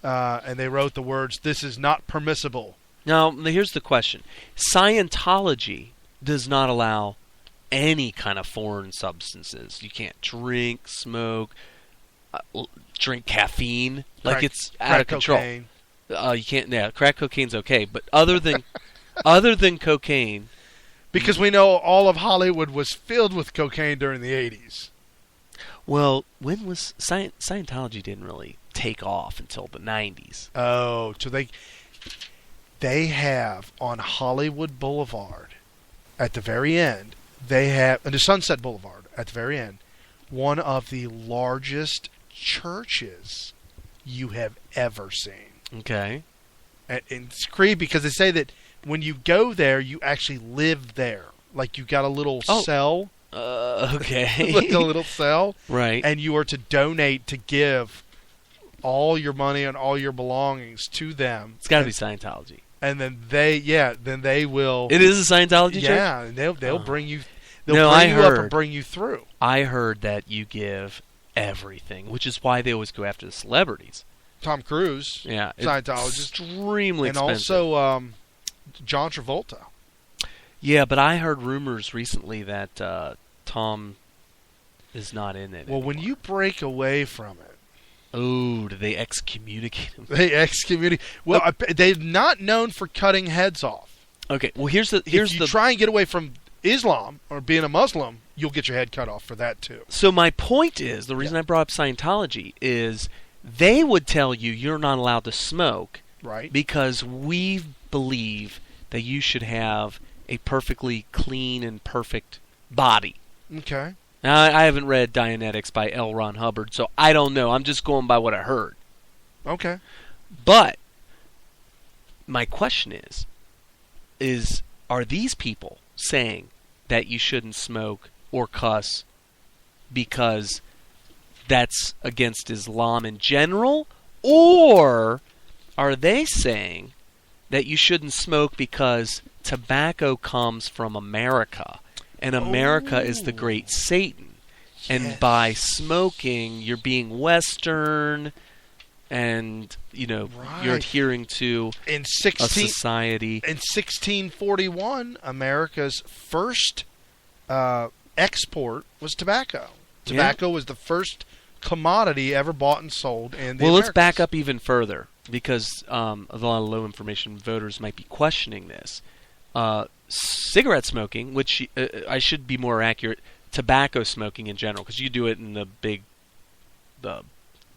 and they wrote the words, "This is not permissible." Now, here's the question. Scientology does not allow any kind of foreign substances. You can't drink, smoke, drink caffeine. It's out of control. Cocaine. You can't. Yeah, crack cocaine's okay, but other than cocaine, because we know all of Hollywood was filled with cocaine during the 80s. Well, when was Scientology didn't really take off until the 90s. Oh, so they have on Hollywood Boulevard at the very end, they have, and the Sunset Boulevard at the very end, one of the largest churches you have ever seen. Okay. And it's creepy because they say that when you go there, you actually live there. Like you got a little cell. Okay. Like a little cell. Right. And you are to donate to give all your money and all your belongings to them. It's got to be Scientology. And then they will. It is a Scientology church? Yeah, and they'll bring you. They'll No, bring I you up heard. and bring you through. I heard that you give everything, which is why they always go after the celebrities. Tom Cruise, Yeah, it's Scientologist, extremely and expensive. also John Travolta. Yeah, but I heard rumors recently that Tom is not in it. Well, when you break away from it, Oh, do they excommunicate him? they excommunicate. Well, they're not known for cutting heads off. Okay, well here's If you the try and get away from Islam or being a Muslim, you'll get your head cut off for that too. So my point is, the reason I brought up Scientology is they would tell you you're not allowed to smoke Right. because we believe that you should have a perfectly clean and perfect body. Okay. Now, I haven't read Dianetics by L. Ron Hubbard, so I don't know. I'm just going by what I heard. Okay. But my question is are these people saying that you shouldn't smoke or cuss because that's against Islam in general? Or are they saying that you shouldn't smoke because tobacco comes from America and America is the great Satan? And by smoking, you're being Western and, you're Right. adhering to In a 16 society. in 1641, America's first export was tobacco. Tobacco was the first commodity ever bought and sold in the Well, let's back Americas. up even further because a lot of low information voters might be questioning this. Cigarette smoking, which I should be more accurate, tobacco smoking in general, because you do it in the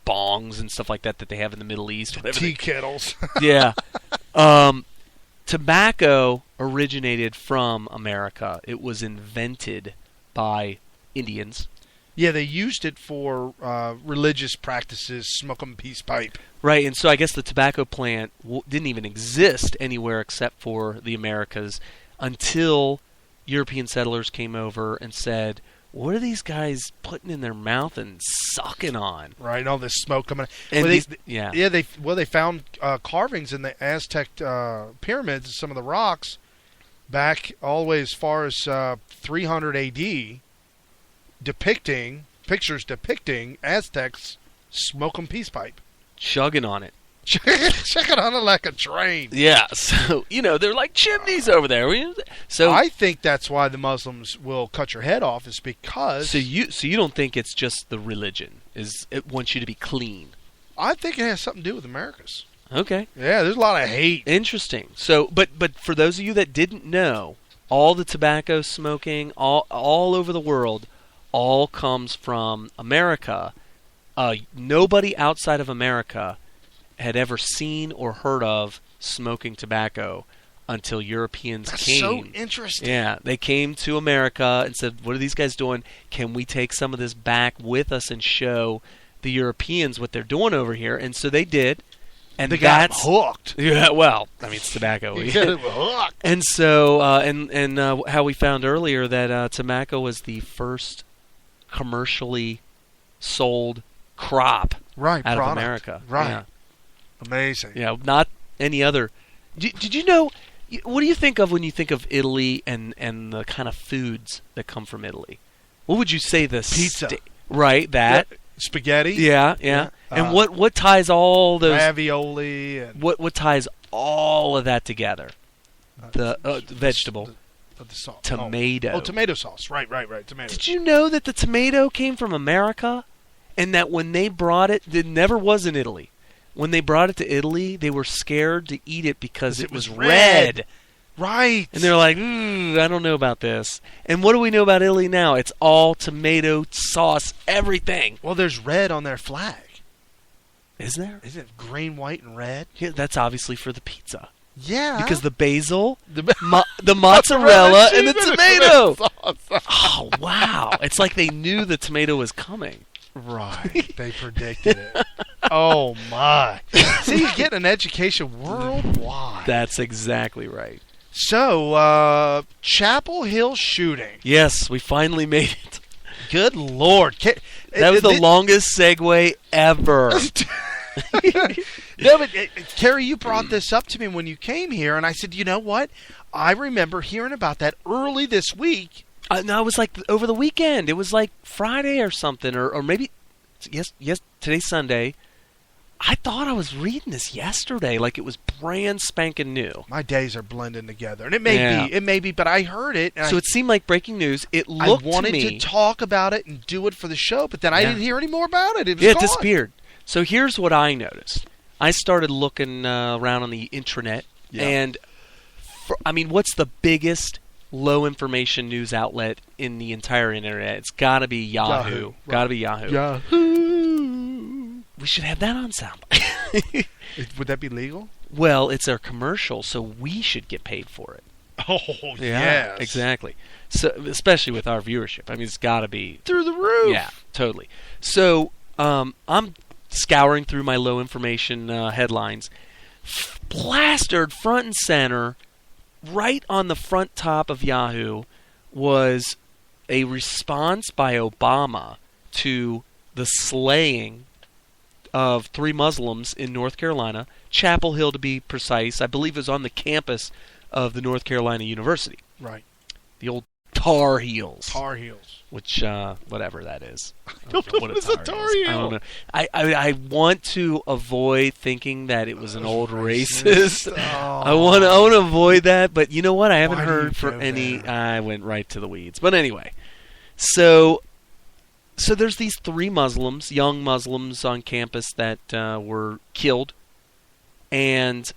bongs and stuff like that they have in the Middle East. Whatever Tea kettles. Yeah. Tobacco originated from America. It was invented by Indians. Yeah, they used it for religious practices, smoking peace pipe. Right, and so I guess the tobacco plant didn't even exist anywhere except for the Americas until European settlers came over and said, what are these guys putting in their mouth and sucking on? Right, and all this smoke coming out. And Well, these- they found carvings in the Aztec pyramids and some of the rocks back all the way as far as 300 AD, pictures depicting Aztecs smoking peace pipe. chugging on it. Check it on it like a train. Yeah, so, they're like chimneys over there. So I think that's why the Muslims will cut your head off, is because so you don't think it's just the religion, it wants you to be clean. I think it has something to do with Americas. Okay. Yeah, there's a lot of hate. Interesting. So, but for those of you that didn't know, all the tobacco smoking all over the world all comes from America. Nobody outside of America had ever seen or heard of smoking tobacco until Europeans That's came. so interesting. Yeah, they came to America and said, "What are these guys doing? Can we take some of this back with us and show the Europeans what they're doing over here?" And so they did. And They got that's hooked. Yeah, well, I mean, it's tobacco. You get hooked. And so, how we found earlier that tobacco was the first commercially sold crop Right, out product. of America. Right. Yeah. Amazing. Yeah, not any other. Did you know? What do you think of when you think of Italy and the kind of foods that come from Italy? What would you say the Pizza. Right, that. Spaghetti. Yeah. Yeah. And what ties all those? Ravioli. And What ties all of that together? The vegetable. the sauce. Tomato. Oh, tomato sauce. Right. Tomato. Did you know that the tomato came from America? And that when they brought it never was in Italy. When they brought it to Italy, they were scared to eat it because it was red. Right. And they're like, I don't know about this. And what do we know about Italy now? It's all tomato sauce, everything. Well, there's red on their flag. Is there? Isn't it green, white, and red? Yeah, that's obviously for the pizza. Yeah. Because the basil, the the mozzarella, and the cheese tomato. sauce. Oh, wow. It's like they knew the tomato was coming. Right. They predicted it. Oh, my. See, you get an education worldwide. That's exactly right. So, Chapel Hill shooting. Yes, we finally made it. Good Lord. That was the longest segue ever. No, but Terry, you brought this up to me when you came here, and I said, you know what? I remember hearing about that early this week. No, it was like over the weekend. It was like Friday or something, or maybe yes. Today's Sunday. I thought I was reading this yesterday, like it was brand spanking new. My days are blending together, and it may be, but I heard it. And it seemed like breaking news. It looked I wanted to me, to talk about it and do it for the show, but then I didn't hear any more about it. It was it gone. disappeared. So here's what I noticed. I started looking around on the intranet, and what's the biggest low information news outlet in the entire internet? It's got to be Yahoo. Got to be Yahoo. Yahoo. We should have that on soundbite. Would that be legal? Well, it's our commercial, so we should get paid for it. Oh, yeah, yes. Exactly. So, especially with our viewership. I mean, it's got to be through the roof. Yeah, totally. So, I'm scouring through my low information headlines. Plastered front and center, right on the front top of Yahoo, was a response by Obama to the slaying of 3 Muslims in North Carolina, Chapel Hill to be precise. I believe it was on the campus of the North Carolina University. Right. The old Tar Heels. Tar Heels. Which, whatever that is. I don't know what is a Tar Heel. I don't know. I want to avoid thinking that it was an old racist. Oh. I want to avoid that, but you know what? I haven't heard for any... there? I went right to the weeds. But anyway, so there's these 3 Muslims, young Muslims on campus that were killed, and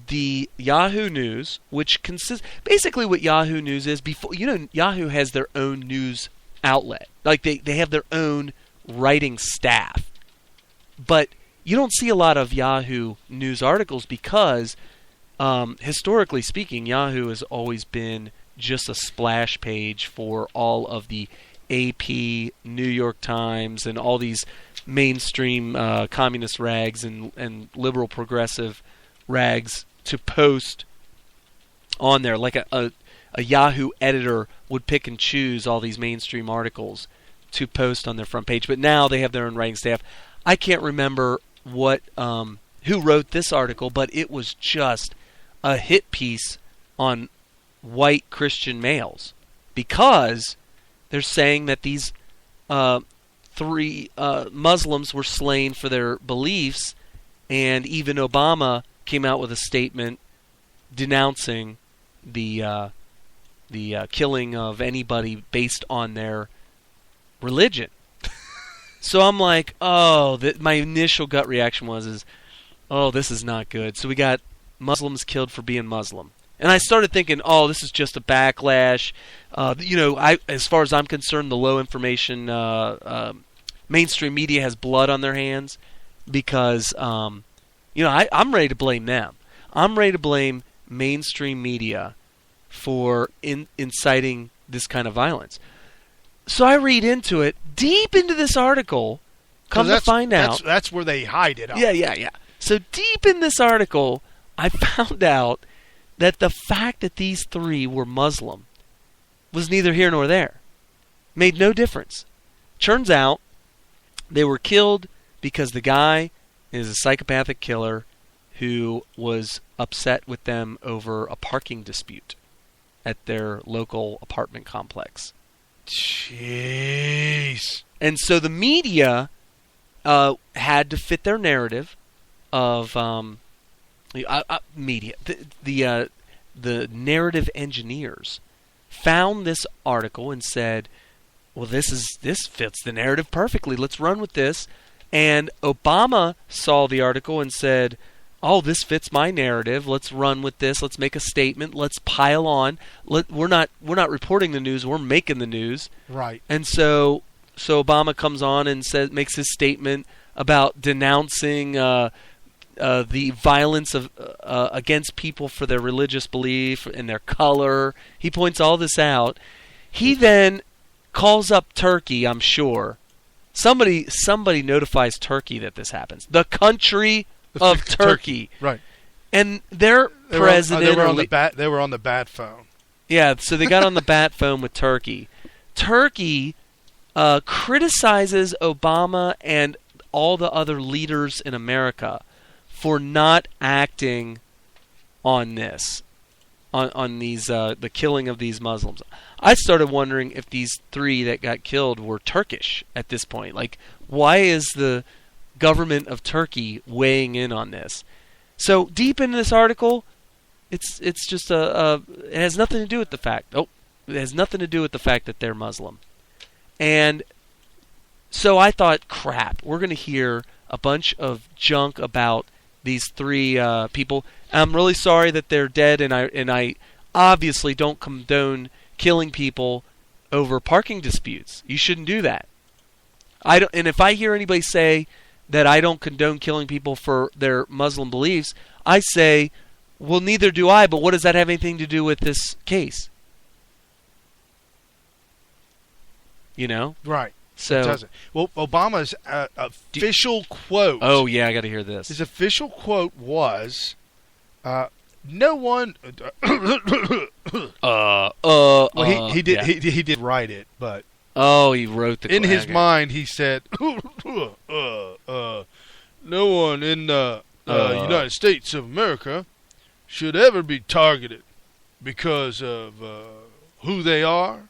the Yahoo News, which consists... Basically what Yahoo News is, Yahoo has their own news outlet. Like, they have their own writing staff. But you don't see a lot of Yahoo News articles because, historically speaking, Yahoo has always been just a splash page for all of the AP, New York Times, and all these mainstream communist rags and liberal progressive rags to post on there. Like a Yahoo editor would pick and choose all these mainstream articles to post on their front page. But now they have their own writing staff. I can't remember who wrote this article, but it was just a hit piece on white Christian males because they're saying that these 3 Muslims were slain for their beliefs, and even Obama came out with a statement denouncing the killing of anybody based on their religion. So I'm like, my initial gut reaction was, this is not good. So we got Muslims killed for being Muslim. And I started thinking, this is just a backlash. As far as I'm concerned, the low information mainstream media has blood on their hands because, I'm ready to blame them. I'm ready to blame mainstream media for inciting this kind of violence. So I read into it, deep into this article, come to find out... That's where they hide it. Yeah. So deep in this article, I found out that the fact that these 3 were Muslim was neither here nor there. Made no difference. Turns out they were killed because the guy is a psychopathic killer who was upset with them over a parking dispute at their local apartment complex. Jeez. And so the media had to fit their narrative of media. The narrative engineers found this article and said, well, this fits the narrative perfectly. Let's run with this. And Obama saw the article and said, this fits my narrative. Let's run with this. Let's make a statement. Let's pile on. We're not reporting the news. We're making the news. Right. And so Obama comes on and makes his statement about denouncing the violence of against people for their religious belief and their color. He points all this out. He then calls up Turkey, I'm sure. Somebody notifies Turkey that this happens. The country of Turkey. Right. And their president... They were on the bat phone. Yeah, so they got on the bat phone with Turkey. Turkey criticizes Obama and all the other leaders in America for not acting on this, on these the killing of these Muslims. I started wondering if these 3 that got killed were Turkish at this point. Like, why is the government of Turkey weighing in on this? So deep into this article, it's just it has nothing to do with the fact. It has nothing to do with the fact that they're Muslim. And so I thought, crap, we're going to hear a bunch of junk about these 3 people. I'm really sorry that they're dead, and I obviously don't condone killing people over parking disputes. You shouldn't do that. And if I hear anybody say that I don't condone killing people for their Muslim beliefs, I say, well, neither do I, but what does that have anything to do with this case? You know? Right. So, it doesn't. Well, Obama's official quote. Oh, yeah, I got to hear this. His official quote was, "No one." He did. Yeah. He did write it, but he wrote the. In his mind, he said, "No one in the United States of America should ever be targeted because of who they are,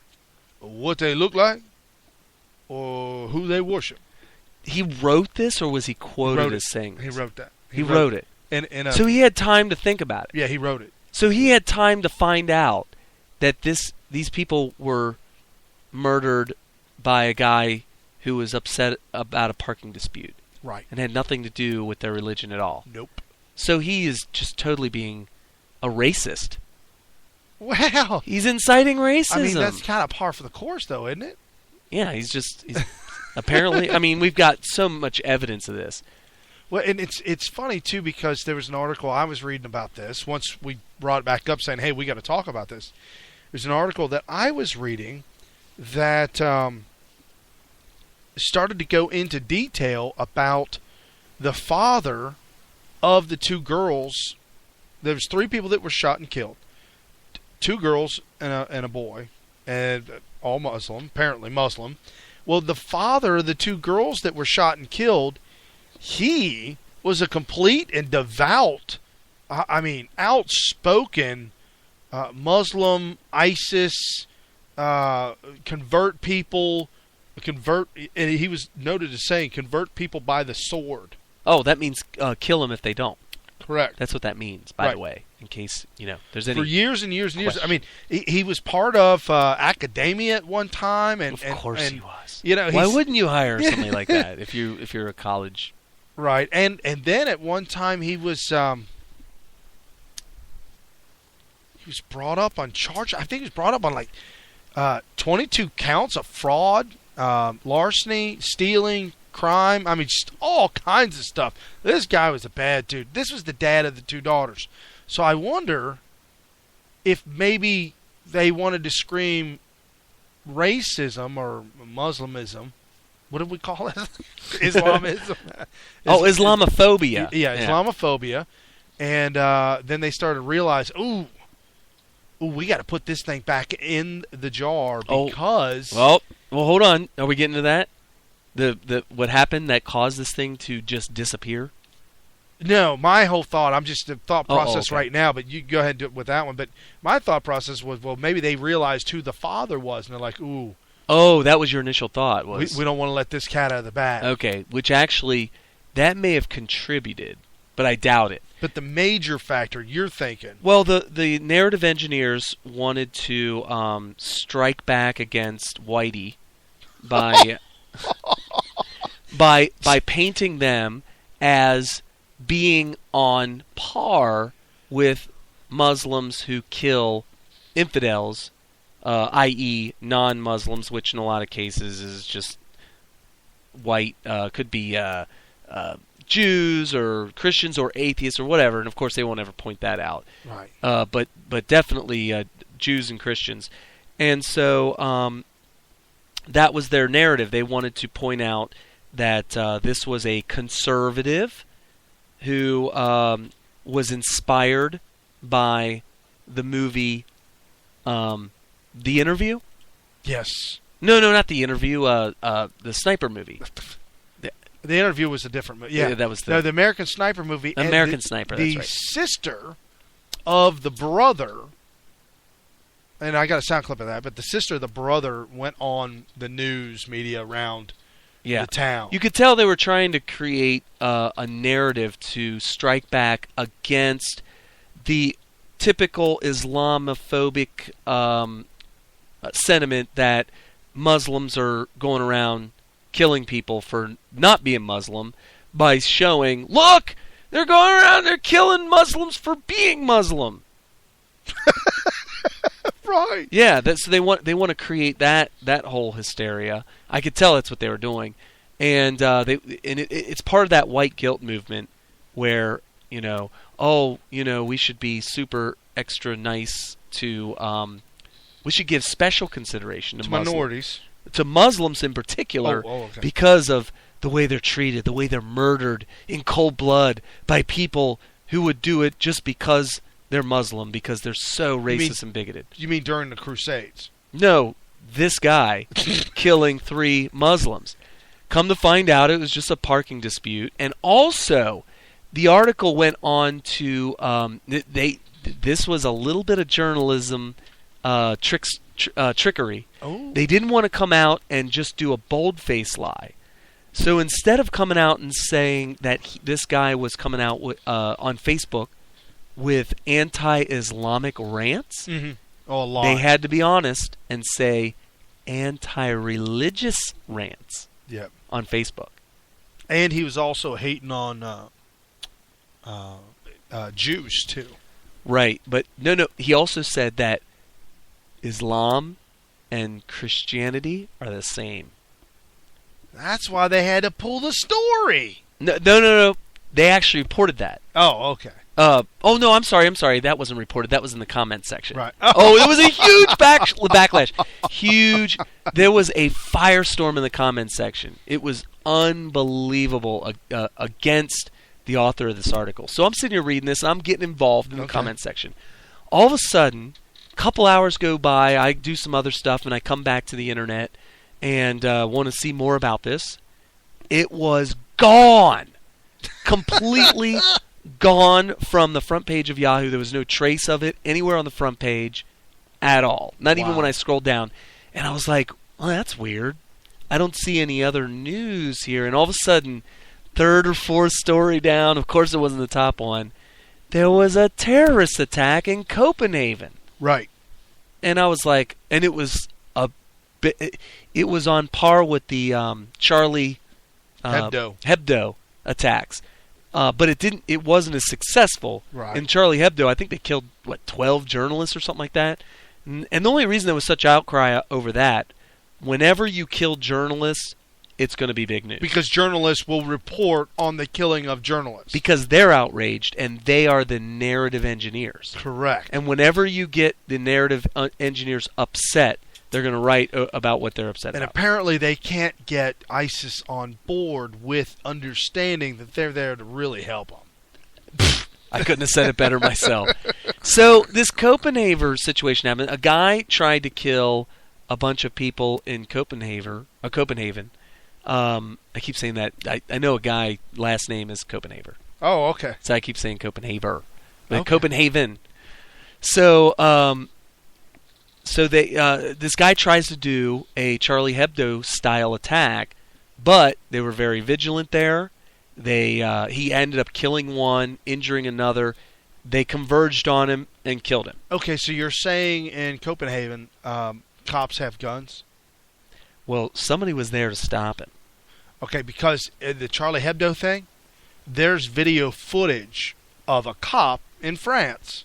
or what they look like, or who they worship." He wrote this, or was he quoted as saying this? He wrote that. He wrote it. So he had time to think about it. Yeah, he wrote it. So he had time to find out that these people were murdered by a guy who was upset about a parking dispute. Right. And had nothing to do with their religion at all. Nope. So he is just totally being a racist. Well, he's inciting racism. I mean, that's kind of par for the course, though, isn't it? Yeah, he's apparently. I mean, we've got so much evidence of this. Well, and it's funny too, because there was an article I was reading about this. Once we brought it back up, saying, "Hey, we got to talk about this." There's an article that I was reading that started to go into detail about the father of the 2 girls. There was 3 people that were shot and killed. 2 girls and a boy, and all Muslim, apparently Muslim. Well, the father of the 2 girls that were shot and killed, he was a complete and devout, outspoken Muslim, ISIS, convert people, and he was noted as saying, convert people by the sword. Oh, that means kill them if they don't. Correct. That's what that means, by the way, in case, there's any... For years and years and years. I mean, he was part of academia at one time. And of course he was. Why wouldn't you hire somebody like that if you're a college... Right. And then at one time he was brought up on charge. I think he was brought up on 22 counts of fraud, larceny, stealing, crime. I mean, just all kinds of stuff. This guy was a bad dude. This was the dad of the 2 daughters. So I wonder if maybe they wanted to scream racism or Muslimism. What did we call it? Islamism. Islamophobia. Yeah, Islamophobia. And then they started to realize, ooh, we got to put this thing back in the jar because... Well, hold on. Are we getting to that? The what happened that caused this thing to just disappear? No, my whole thought, I'm just the thought process okay. right now, but you go ahead and do it with that one. But my thought process was, well, maybe they realized who the father was, and they're like, ooh. Oh, that was your initial thought. We don't want to let this cat out of the bag. Okay, which actually, that may have contributed, but I doubt it. But the major factor, you're thinking... Well, the narrative engineers wanted to strike back against Whitey by by painting them as being on par with Muslims who kill infidels, i.e. non-Muslims, which in a lot of cases is just white, could be Jews or Christians or atheists or whatever, and of course they won't ever point that out. Right. But definitely Jews and Christians. And so that was their narrative. They wanted to point out that this was a conservative who was inspired by the movie The Interview. Yes. No, not The Interview. The sniper movie. The Interview was a different movie. Yeah, that was the American Sniper movie. American Sniper. The that's right. sister of the brother, and I got a sound clip of that. But the sister of the brother went on the news media around the town. You could tell they were trying to create a narrative to strike back against the typical Islamophobic sentiment that Muslims are going around killing people for not being Muslim by showing, look, they're going around, they're killing Muslims for being Muslim. Right. Yeah, so they want to create that whole hysteria. I could tell that's what they were doing, and it's part of that white guilt movement where we should be super extra nice to we should give special consideration to minorities, to Muslims in particular, okay. because of the way they're treated, the way they're murdered in cold blood by people who would do it just because they're Muslim, because they're so racist and bigoted. You mean during the Crusades? No, this guy killing 3 Muslims. Come to find out, it was just a parking dispute. And also, the article went on to this was a little bit of journalism trickery. Oh. They didn't want to come out and just do a bold-faced lie. So instead of coming out and saying that this guy was coming out on Facebook with anti-Islamic rants, a lot. They had to be honest and say anti-religious rants on Facebook. And he was also hating on Jews, too. Right, but no, he also said that Islam and Christianity are the same. That's why they had to pull the story. No. They actually reported that. Oh, okay. No, I'm sorry. That wasn't reported. That was in the comment section. Right. Oh, it was a huge backlash. Huge. There was a firestorm in the comment section. It was unbelievable against the author of this article. So I'm sitting here reading this, and I'm getting involved in the comment section. All of a sudden, a couple hours go by, I do some other stuff, and I come back to the internet and want to see more about this. It was gone. Completely gone from the front page of Yahoo. There was no trace of it anywhere on the front page at all. Not even when I scrolled down. And I was like, well, that's weird. I don't see any other news here. And all of a sudden, third or fourth story down, of course it wasn't the top one, there was a terrorist attack in Copenhagen. Right. And I was like, and it was it was on par with the Charlie Hebdo attacks. But it wasn't as successful. Right. In Charlie Hebdo, I think they killed 12 journalists or something like that. And the only reason there was such outcry over that, whenever you kill journalists, it's going to be big news. Because journalists will report on the killing of journalists. Because they're outraged, and they are the narrative engineers. Correct. And whenever you get the narrative engineers upset, they're going to write about what they're upset about. And apparently they can't get ISIS on board with understanding that they're there to really help them. I couldn't have said it better myself. So this Copenhagen situation happened. A guy tried to kill a bunch of people in Copenhagen. I keep saying that. I know a guy, last name is Copenhagen. Oh, okay. So I keep saying Copenhagen. But Okay. Copenhagen. So this guy tries to do a Charlie Hebdo style attack, but they were very vigilant there. He ended up killing one, injuring another. They converged on him and killed him. Okay, so you're saying in Copenhagen, cops have guns? Well, somebody was there to stop him. Okay, because the Charlie Hebdo thing, there's video footage of a cop in France.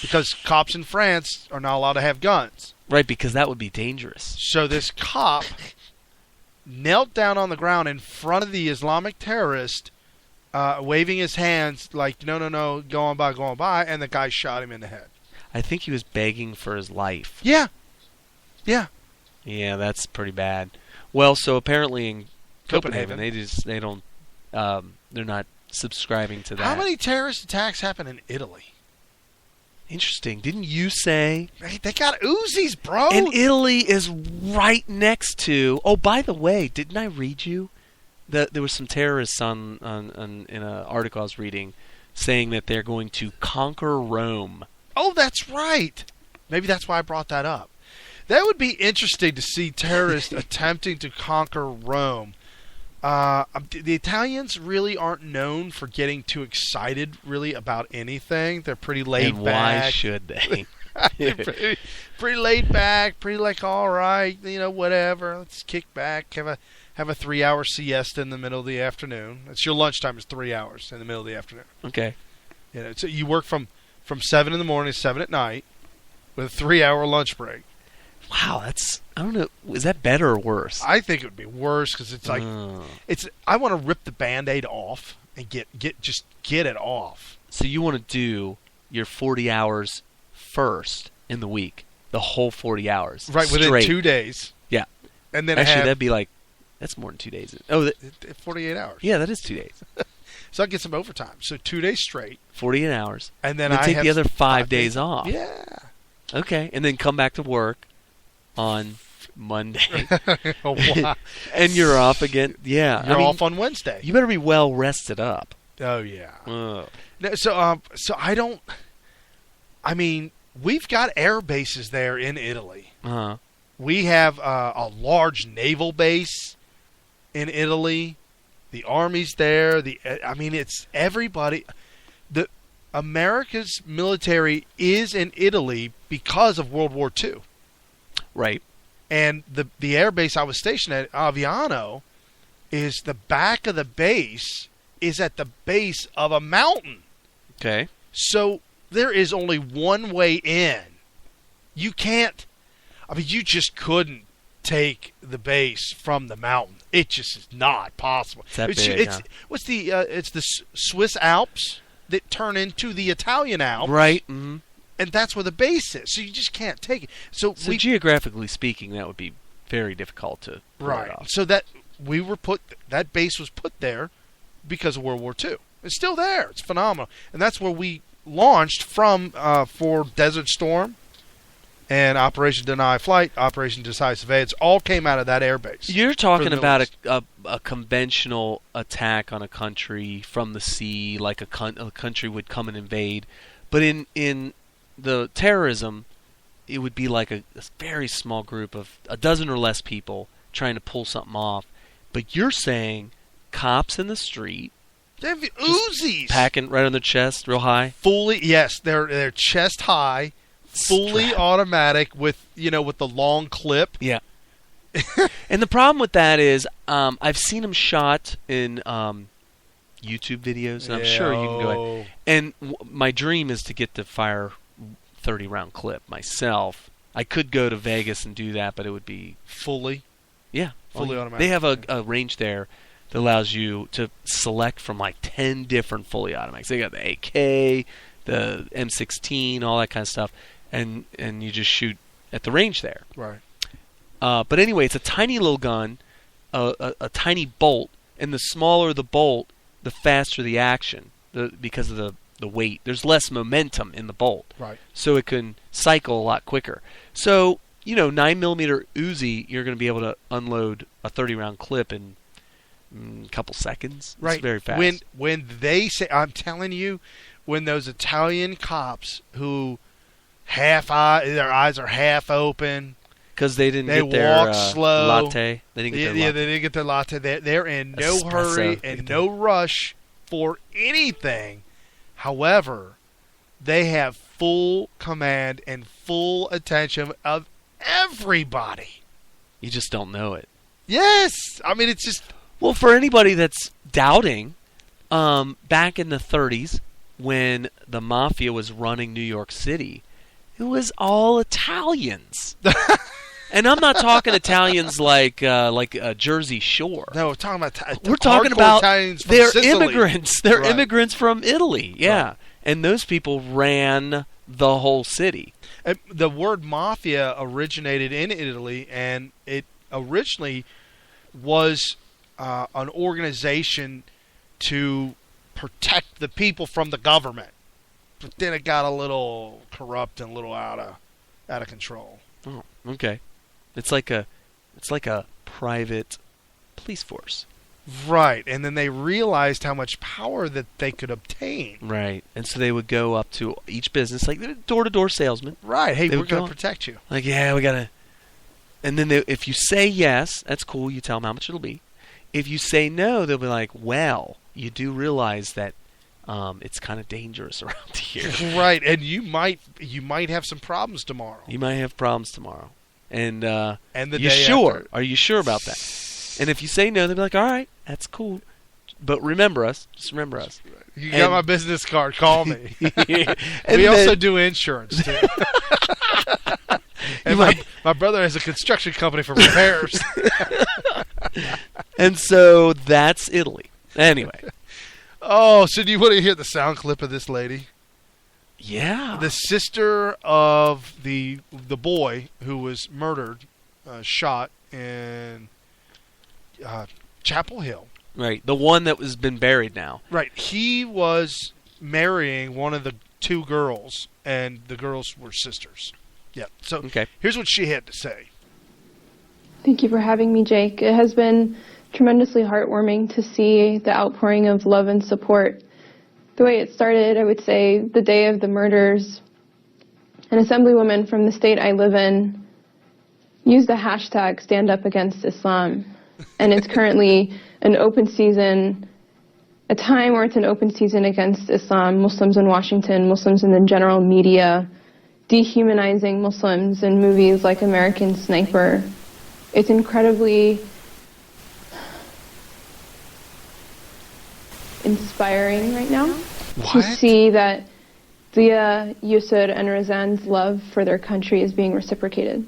Because cops in France are not allowed to have guns. Right, because that would be dangerous. So this cop knelt down on the ground in front of the Islamic terrorist, waving his hands like, no, go on by, and the guy shot him in the head. I think he was begging for his life. Yeah. Yeah, that's pretty bad. Well, so apparently in Copenhagen, Copenhagen. they're not subscribing to that. How many terrorist attacks happen in Italy? Interesting. Didn't you say? They got Uzis, bro. And Italy is right next to... Oh, by the way, didn't I read you there was some terrorists in an article I was reading saying that they're going to conquer Rome. Oh, that's right. Maybe that's why I brought that up. That would be interesting to see terrorists attempting to conquer Rome. The Italians really aren't known for getting too excited, really, about anything. They're pretty laid And back. why should they? They're pretty laid back, pretty like, all right, whatever. Let's kick back, have a 3-hour siesta in the middle of the afternoon. It's your lunchtime is 3 hours in the middle of the afternoon. Okay. So you work from 7 in the morning to 7 at night with a 3-hour lunch break. Wow, I don't know. Is that better or worse? I think it would be worse because it's like I want to rip the Band-Aid off and get it off. So you want to do your 40 hours first in the week, the whole 40 hours, right, within straight. 2 days. Yeah, and then actually that'd be like that's more than 2 days. Oh, 48 hours. Yeah, that is 2 days. So I get some overtime. So 2 days straight, 48 hours, and then I I take have the other 5 days off. Yeah. Okay, and then come back to work on Monday, Oh, wow. and you're off again. Yeah, You're off on Wednesday. You better be well rested up. Oh yeah. Ugh. No, so I don't. I mean, we've got air bases there in Italy. Uh-huh. We have a large naval base in Italy. The army's there. It's everybody. The America's military is in Italy because of World War II. Right. And the air base I was stationed at, Aviano, is the back of the base is at the base of a mountain. Okay. So there is only one way in. You can't. You just couldn't take the base from the mountain. It just is not possible. It's that big, huh? What's the? It's the Swiss Alps that turn into the Italian Alps, Right. Mm-hmm. and that's where the base is. So you just can't take it. So geographically speaking, that would be very difficult to pull it off. So that base was put there because of World War II. It's still there. It's phenomenal, and that's where we launched from for Desert Storm and Operation Deny Flight, Operation Decisive Aids. All came out of that air base. You're talking about a conventional attack on a country from the sea, like a country would come and invade, but in the terrorism, it would be like a very small group of a dozen or less people trying to pull something off. But you're saying cops in the street, They have Uzis packing right on their chest, real high. fully. Yes, they're chest high, fully Strapped. automatic with the long clip. Yeah. And the problem with that is, I've seen them shot in YouTube videos, and I'm sure you can go ahead. And my dream is to get to fire 30-round clip myself. I could go to Vegas and do that, but it would be fully fully automatic. They have a range there that allows you to select from like 10 different fully automatics. They got the AK, the M16, all that kind of stuff, and you just shoot at the range there. Right. But anyway, it's a tiny little gun, a tiny bolt, and the smaller the bolt, the faster the action because of the weight. There's less momentum in the bolt. Right. So it can cycle a lot quicker. So, 9mm Uzi, you're going to be able to unload a 30-round clip in a couple seconds. Right. It's very fast. When they say, I'm telling you, when those Italian cops who their eyes are half open, because they didn't they get their walk slow. latte. They didn't get their latte. they didn't get their latte. They're in no Espresso. hurry They and get no rush for anything. However, they have full command and full attention of everybody. You just don't know it. Yes, it's just Well, for anybody that's doubting, back in the 30s, when the mafia was running New York City, it was all Italians. And I'm not talking Italians like Jersey Shore. no. We're talking about We're talking hardcore about Italians from they're Sicily. immigrants. They're Right. immigrants from Italy. Yeah, Right. and those people ran the whole city. And the word mafia originated in Italy, and it originally was an organization to protect the people from the government. But then it got a little corrupt and a little out of control. Oh, okay. It's like a private police force. Right, and then they realized how much power that they could obtain. Right. And so they would go up to each business, like they're door-to-door salesmen. Right, hey, They we're would going go- to protect you. Like, yeah, we got to... And then if you say yes, that's cool. You tell them how much it'll be. If you say no, they'll be like, well, you do realize that it's kind of dangerous around here. Right, and you might have some problems tomorrow. You might have problems tomorrow. And the you day sure? after. Are you sure about that? And if you say no, they'll be like, all right, that's cool. But remember us. Just remember us. You And- got my business card. Call me. And We also then- do insurance too. You And might- my brother has a construction company for repairs. And so that's Italy. Anyway. Oh, so do you want to hear the sound clip of this lady? Yeah. The sister of the boy who was murdered, shot in Chapel Hill. Right. The one that was been buried now. Right. He was marrying one of the two girls, and the girls were sisters. Yeah. So Okay. here's what she had to say. Thank you for having me, Jake. It has been tremendously heartwarming to see the outpouring of love and support. The way it started, I would say, the day of the murders, an assemblywoman from the state I live in used the hashtag Stand Up Against Islam. And it's currently an open season, a time where it's an open season against Islam, Muslims in Washington, Muslims in the general media, dehumanizing Muslims in movies like American Sniper. It's incredibly inspiring right now to see that Dia, Yusur, and Razan's love for their country is being reciprocated.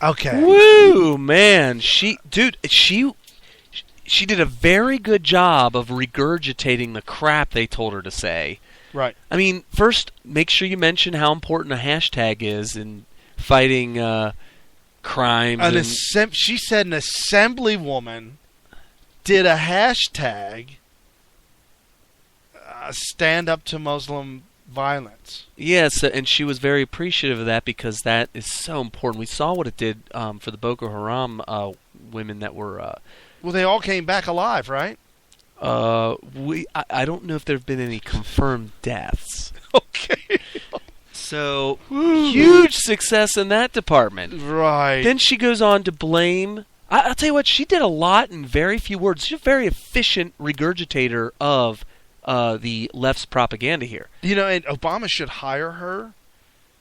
Okay. Woo, man. She did a very good job of regurgitating the crap they told her to say. Right. I mean, first, make sure you mention how important a hashtag is in fighting crimes. She said an assemblywoman did a hashtag stand up to Muslim violence. Yes, and she was very appreciative of that because that is so important. We saw what it did for the Boko Haram women that were... Well, they all came back alive, right? I don't know if there have been any confirmed deaths. Okay. So, huge success in that department. Right. Then she goes on to blame... I'll tell you what, she did a lot in very few words. She's a very efficient regurgitator of the left's propaganda here. You know, and Obama should hire her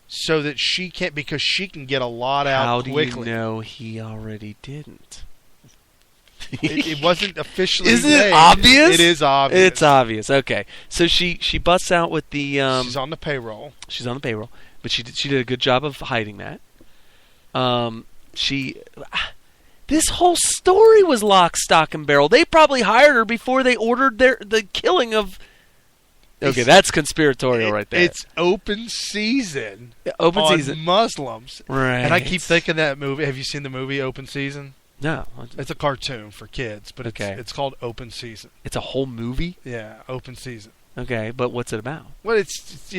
so that she can't, because she can get a lot out quickly. How do you know he already didn't? It wasn't officially Isn't made. it obvious? It is obvious. It's obvious. Okay, so she busts out with the. She's on the payroll. She's on the payroll, but she did a good job of hiding that. This whole story was lock, stock, and barrel. They probably hired her before they ordered the killing of. Okay, that's conspiratorial right there. It's open season. Open on season. Muslims. Right. And I keep thinking that movie. Have you seen the movie Open Season? No. It's a cartoon for kids, but Okay. it's called Open Season. It's a whole movie? Yeah, Open Season. Okay, but what's it about? Well, it's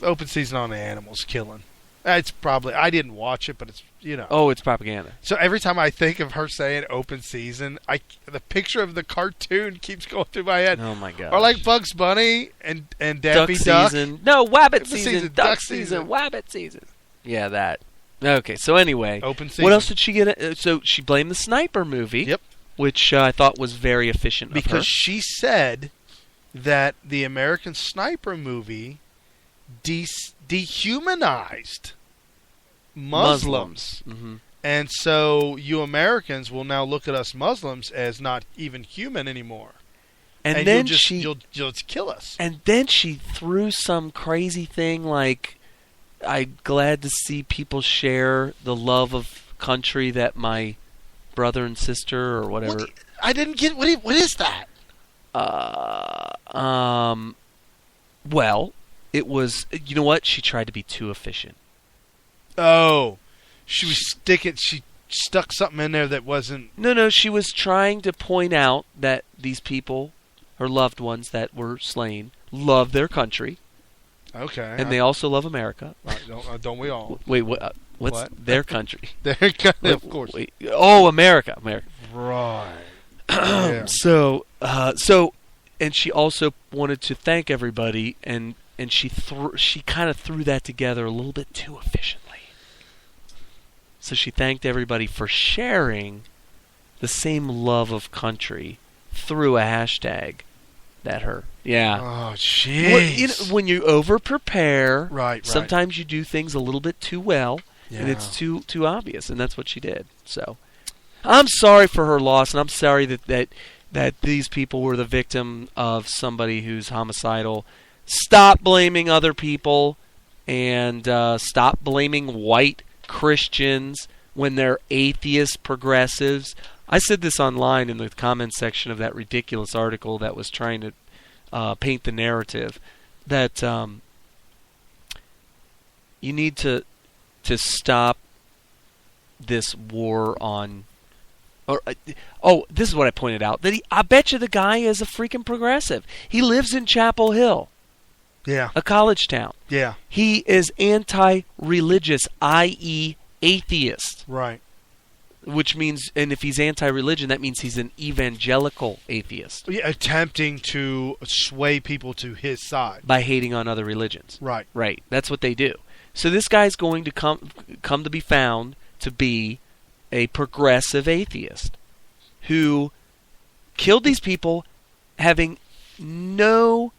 Open Season on the animals killing. It's probably, I didn't watch it, but it's, Oh, it's propaganda. So every time I think of her saying Open Season, the picture of the cartoon keeps going through my head. Oh my god. Or like Bugs Bunny and Duck Daffy Duck. season. No, Wabbit Duck season. season, Duck duck season. season. Wabbit season. Yeah, that. Okay, so anyway. Open Season. What else did she get? So she blamed the Sniper movie. Yep. Which I thought was very efficient of her. Because she said that the American Sniper movie dehumanized Muslims. Mm-hmm. And so you Americans will now look at us Muslims as not even human anymore. And then you'll just kill us. And then she threw some crazy thing like, I'm glad to see people share the love of country that my brother and sister or whatever. I didn't get what is that? Well, it was, you know what? She tried to be too efficient. Oh. She stuck something in there that wasn't. No, she was trying to point out that these people, her loved ones that were slain, love their country. Okay. And they also love America. Don't we all? Wait, what's what? their country? Their country, of course. Wait, America. Right. Yeah. So, and she also wanted to thank everybody, and she kind of threw that together a little bit too efficiently. So she thanked everybody for sharing the same love of country through a hashtag that her. Yeah. Oh, Well, jeez. when you over prepare, Right. sometimes you do things a little bit too well, and Yeah. it's too obvious, and that's what she did. So, I'm sorry for her loss, and I'm sorry that these people were the victim of somebody who's homicidal. Stop blaming other people, and stop blaming white Christians when they're atheist progressives. I said this online in the comments section of that ridiculous article that was trying to paint the narrative that you need to stop this war on. This is what I pointed out. I bet you the guy is a freaking progressive. He lives in Chapel Hill, Yeah. a college town. Yeah. He is anti-religious, i.e. atheist, Right. which means, and if he's anti-religion, that means he's an evangelical atheist Yeah, attempting to sway people to his side. by hating on other religions. Right. Right. That's what they do. So this guy's going to come to be found to be a progressive atheist who killed these people having no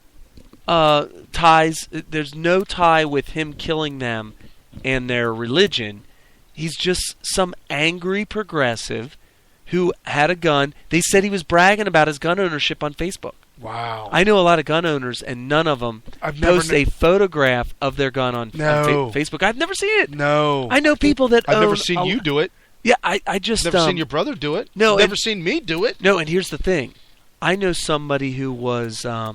ties. There's no tie with him killing them and their religion. He's just some angry progressive who had a gun. They said he was bragging about his gun ownership on Facebook. Wow. I know a lot of gun owners, and none of them I've never post a photograph of their gun on No. Facebook. I've never seen it. No. I know people that I've own never seen you do it. Yeah, I just Never seen your brother do it. no, Never and- seen me do it. No, and here's the thing. I know somebody who was I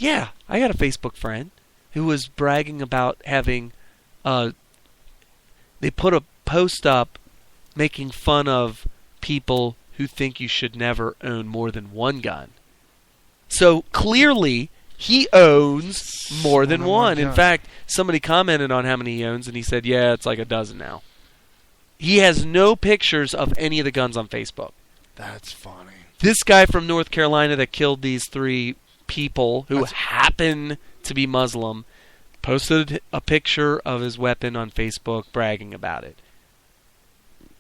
got a Facebook friend who was bragging about having they put a post up making fun of people who think you should never own more than one gun. So clearly he owns more than one. In gun. fact, somebody commented on how many he owns, and he said, yeah, it's like a dozen now. He has no pictures of any of the guns on Facebook. That's funny. This guy from North Carolina that killed these 3 people who happen to be Muslim posted a picture of his weapon on Facebook bragging about it.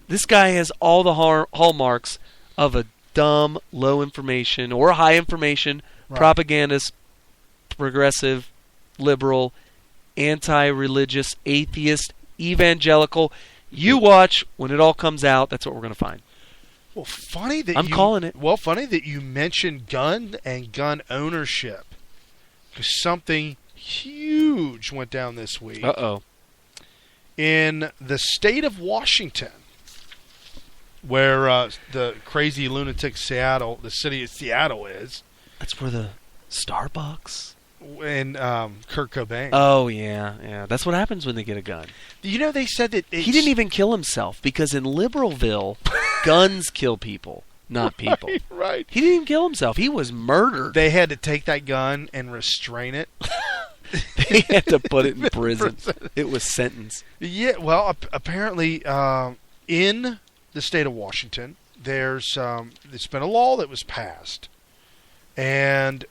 This guy has all the hallmarks of a dumb, low information or high information, Right. propagandist, progressive, liberal, anti-religious, atheist, evangelical. You watch when it all comes out. That's what we're going to find. Well, funny that I'm calling it. Well, funny that you mentioned gun and gun ownership, because something huge went down this week Uh-oh. in the state of Washington, where the crazy lunatic Seattle, the city of Seattle, is, That's where the Starbucks. and Kurt Cobain. Oh yeah. That's what happens when they get a gun. You know, they said that He didn't even kill himself because in Liberalville, guns kill people, not people. Right. He didn't even kill himself. He was murdered. They had to take that gun and restrain it. They had to put it in prison. It was sentence. Yeah, well, apparently in the state of Washington, there's been a law that was passed, and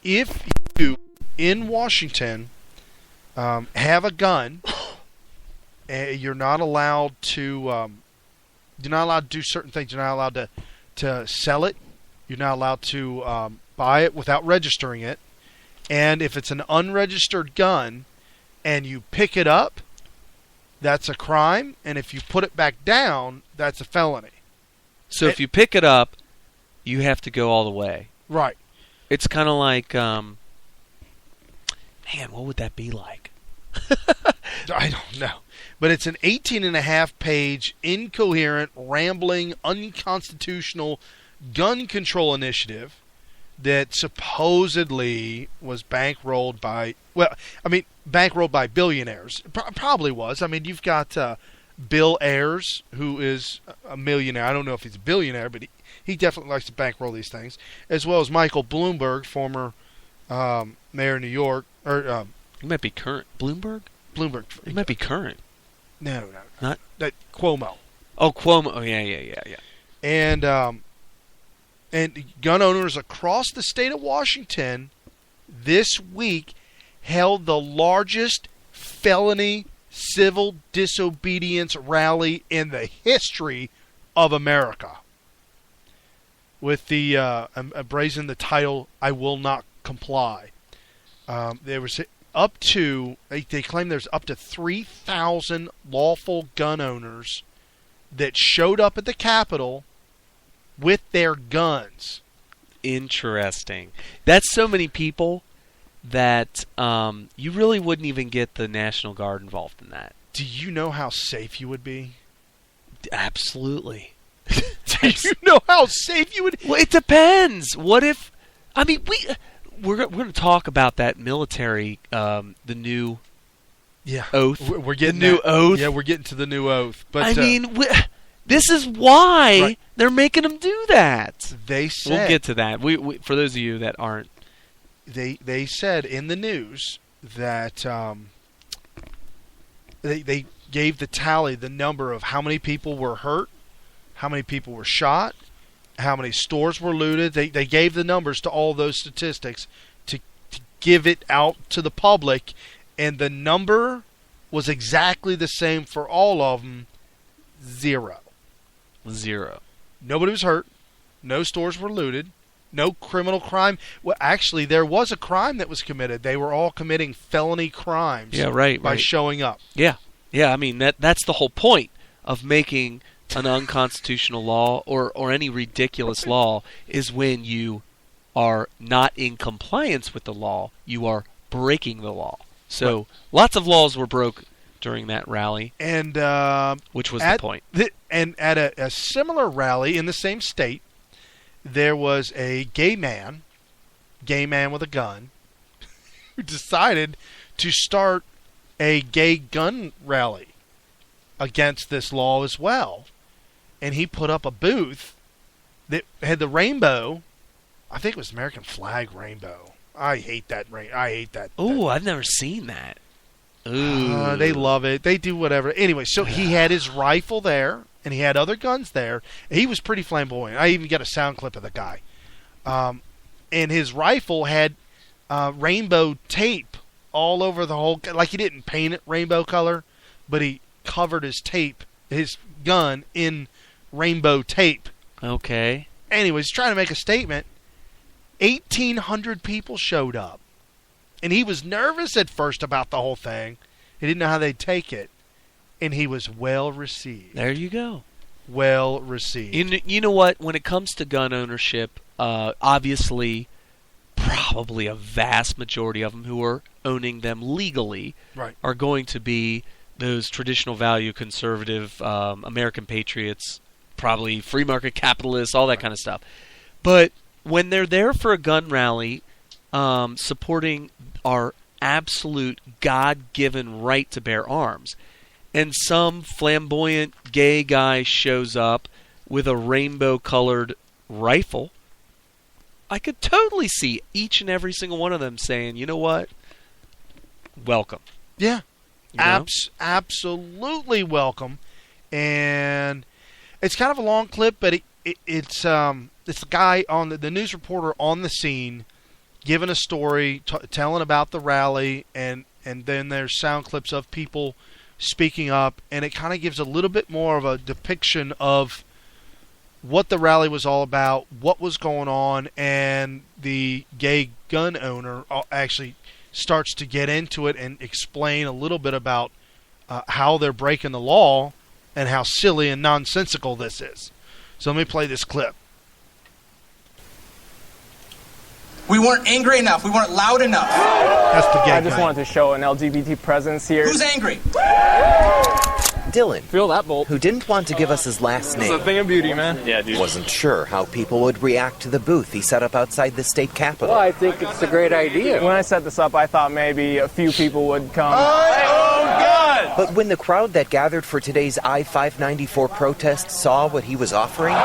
if you in Washington have a gun, you're not allowed to do certain things. You're not allowed to sell it. You're not allowed to buy it without registering it. And if it's an unregistered gun and you pick it up, that's a crime. And if you put it back down, that's a felony. So if you pick it up, you have to go all the way. Right. It's kind of like, man, what would that be like? I don't know. But it's an 18-and-a-half-page, incoherent, rambling, unconstitutional gun control initiative that supposedly was bankrolled by, bankrolled by billionaires. Probably was. I mean, you've got Bill Ayers, who is a millionaire. I don't know if he's a billionaire, but he definitely likes to bankroll these things, as well as Michael Bloomberg, former mayor of New York. Or It might be current. Bloomberg? Bloomberg. It might be current. No. Not? That Cuomo. Oh, Cuomo. Oh, yeah. And gun owners across the state of Washington this week held the largest felony civil disobedience rally in the history of America, with the embracing the title "I Will Not Comply." There was they claim there's up to 3,000 lawful gun owners that showed up at the Capitol with their guns. Interesting. That's so many people that you really wouldn't even get the National Guard involved in that. Do you know how safe you would be? Absolutely. Do you know how safe you would? Well, it depends. What if? I mean, we're going to talk about that military, the new oath. We're getting the new oath. Yeah, we're getting to the new oath. But I mean, this is why right. they're making them do that. They said we'll get to that. We for those of you that aren't. They said in the news that they gave the tally, the number of how many people were hurt, how many people were shot, how many stores were looted. They gave the numbers to all those statistics to give it out to the public, and the number was exactly the same for all of them. 0. Nobody was hurt. No stores were looted. No criminal crime. Well, actually, there was a crime that was committed. They were all committing felony crimes. Yeah, right. By showing up. Yeah. I mean, that's the whole point of making an unconstitutional law or any ridiculous law is when you are not in compliance with the law, you are breaking the law. So right. Lots of laws were broke during that rally, and which was the point. And at a similar rally in the same state, there was a gay man with a gun, who decided to start a gay gun rally against this law as well. And he put up a booth that had the rainbow. I think it was American flag rainbow. I hate that. I hate that. Oh, I've never seen that. Ooh. They love it. They do whatever. Anyway, so he had his rifle there, and he had other guns there. He was pretty flamboyant. I even got a sound clip of the guy. And his rifle had rainbow tape all over the whole. Like, he didn't paint it rainbow color, but he covered his gun in rainbow tape. Okay. Anyways, trying to make a statement. 1,800 people showed up. And he was nervous at first about the whole thing. He didn't know how they'd take it. And he was well received. There you go. Well received. You know what? When it comes to gun ownership, obviously, probably a vast majority of them who are owning them legally right. are going to be those traditional value conservative American patriots, probably free market capitalists, all that kind of stuff. But when they're there for a gun rally, supporting our absolute God-given right to bear arms, and some flamboyant gay guy shows up with a rainbow-colored rifle, I could totally see each and every single one of them saying, you know what? Welcome. Yeah. You know? Absolutely welcome. And it's kind of a long clip, but it's the guy on the news reporter on the scene giving a story, telling about the rally, and then there's sound clips of people speaking up, and it kind of gives a little bit more of a depiction of what the rally was all about, what was going on, and the gay gun owner actually starts to get into it and explain a little bit about how they're breaking the law and how silly and nonsensical this is. So let me play this clip. We weren't angry enough. We weren't loud enough. That's the gay guy. I just wanted to show an LGBT presence here. Who's angry? Dylan. Feel that bolt. Who didn't want to give us his last name. It's a thing of beauty, man. Yeah, dude. Wasn't sure how people would react to the booth he set up outside the state capitol. Well, I think it's a great idea. When I set this up, I thought maybe a few people would come. Oh, God! But when the crowd that gathered for today's I-594 protest saw what he was offering...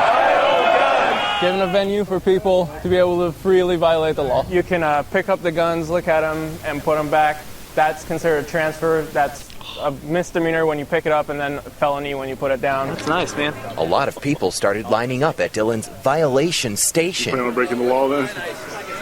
Given a venue for people to be able to freely violate the law. You can pick up the guns, look at them, and put them back. That's considered a transfer. That's a misdemeanor when you pick it up and then a felony when you put it down. That's nice, man. A lot of people started lining up at Dylan's violation station. Plan on breaking the law then?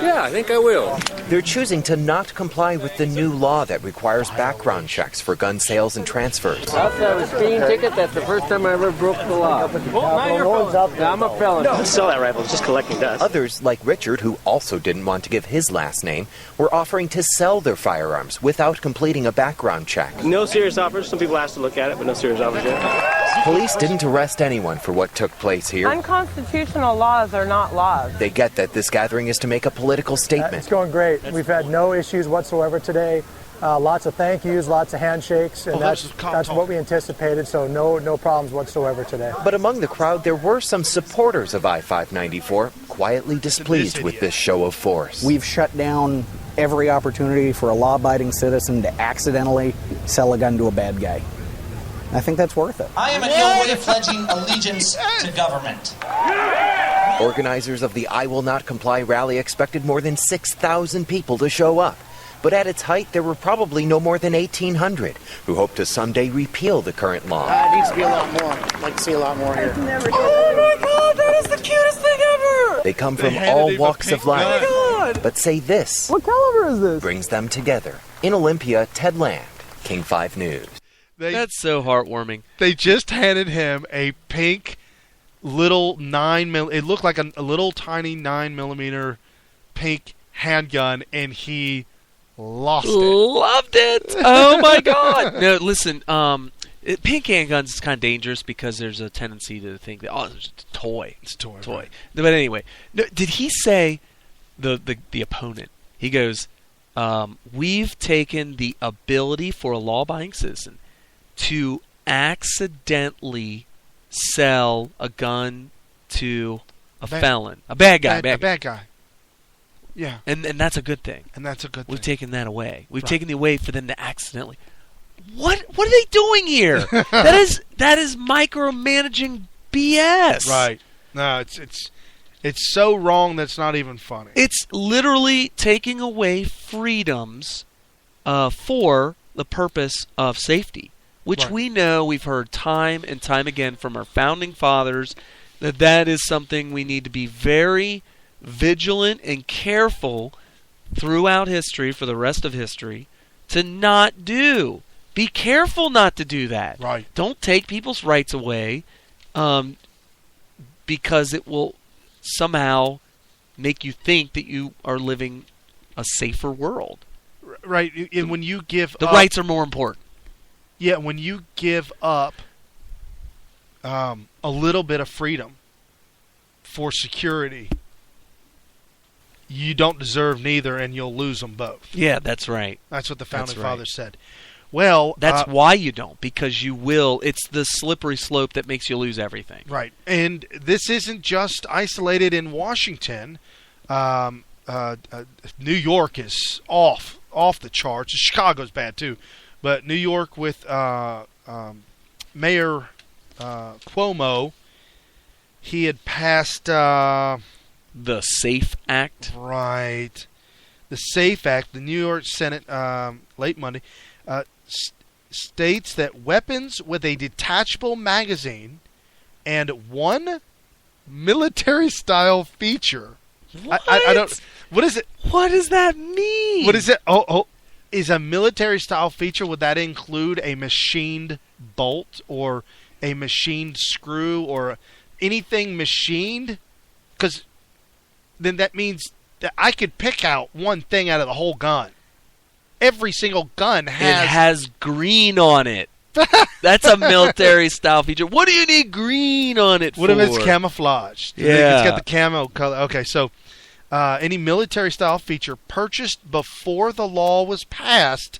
Yeah, I think I will. They're choosing to not comply with the new law that requires background checks for gun sales and transfers. I'll have a speeding ticket. That's the first time I ever broke the law. I'm a felon. No, sell that rifle. It's just collecting dust. Others, like Richard, who also didn't want to give his last name, were offering to sell their firearms without completing a background check. No serious offers. Some people asked to look at it, but no serious offers yet. Police didn't arrest anyone for what took place here. Unconstitutional laws are not laws. They get that this gathering is to make a political statement. It's going great. We've had no issues whatsoever today. Lots of thank yous, lots of handshakes, and that's what we anticipated, so no problems whatsoever today. But among the crowd, there were some supporters of I-594 quietly displeased with this show of force. We've shut down every opportunity for a law-abiding citizen to accidentally sell a gun to a bad guy. I think that's worth it. I am in no way pledging allegiance to government. Organizers of the I Will Not Comply rally expected more than 6,000 people to show up. But at its height, there were probably no more than 1,800 who hope to someday repeal the current law. It needs to be a lot more. I'd like to see a lot more here. Oh my God, that is the cutest thing ever! They come from all walks of life, but say this. What caliber is this? Brings them together. In Olympia, Ted Land, King 5 News. That's so heartwarming. They just handed him a pink little 9mm. It looked like a little tiny 9mm pink handgun, and he lost it. Loved it. Oh my God. No, listen. Pink handguns is kind of dangerous because there's a tendency to think that it's just a toy. It's a toy. Right. But anyway, no, did he say the opponent? He goes, "We've taken the ability for a law-abiding citizen to accidentally sell a gun to a felon, a bad guy, a bad guy. Yeah, and that's a good thing. We've taken that away. We've taken the away for them to accidentally. What are they doing here? that is micromanaging BS. Right. No, it's so wrong that's not even funny. It's literally taking away freedoms for the purpose of safety. Which we know, we've heard time and time again from our founding fathers, that is something we need to be very vigilant and careful throughout history, for the rest of history, to not do. Be careful not to do that. Right. Don't take people's rights away because it will somehow make you think that you are living a safer world. Right. And when you give the rights are more important. Yeah, when you give up a little bit of freedom for security, you don't deserve neither, and you'll lose them both. Yeah, that's right. That's what the founding fathers said. Well, that's why you don't, because you will. It's the slippery slope that makes you lose everything. Right, and this isn't just isolated in Washington. New York is off the charts. Chicago's bad too. But New York with Mayor Cuomo, he had passed the SAFE Act. Right. The SAFE Act, the New York Senate, late Monday, states that weapons with a detachable magazine and one military-style feature. What? I don't. What is it? What does that mean? What is it? Oh. Is a military-style feature, would that include a machined bolt or a machined screw or anything machined? Because then that means that I could pick out one thing out of the whole gun. Every single gun has green on it. That's a military-style feature. What do you need green on it for? What if it's camouflaged? Yeah. It's got the camo color. Okay, so any military-style feature purchased before the law was passed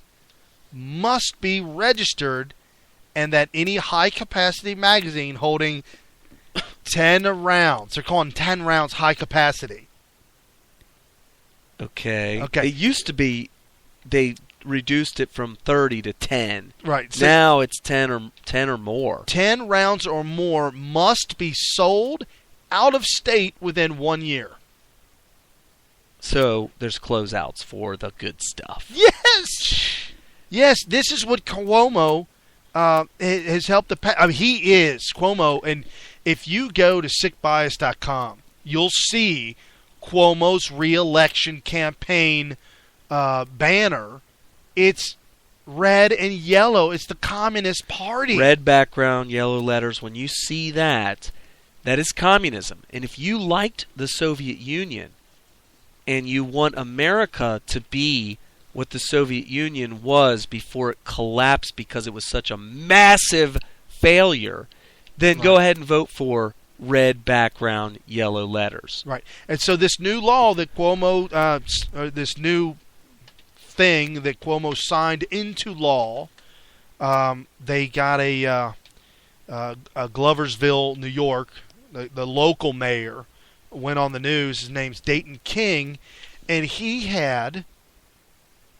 must be registered, and that any high-capacity magazine holding 10 rounds, they're calling 10 rounds high capacity. Okay. It used to be, they reduced it from 30 to 10. Right. So now it's 10 or more. 10 rounds or more must be sold out of state within 1 year. So there's closeouts for the good stuff. Yes! Yes, this is what Cuomo has helped he is Cuomo, and if you go to sickbias.com, you'll see Cuomo's re-election campaign banner. It's red and yellow. It's the Communist Party. Red background, yellow letters. When you see that, that is communism. And if you liked the Soviet Union and you want America to be what the Soviet Union was before it collapsed because it was such a massive failure, then go ahead and vote for red background, yellow letters. Right. And so this new law that Cuomo, this new thing that Cuomo signed into law, they got a Gloversville, New York, the local mayor went on the news. His name's Dayton King, and he had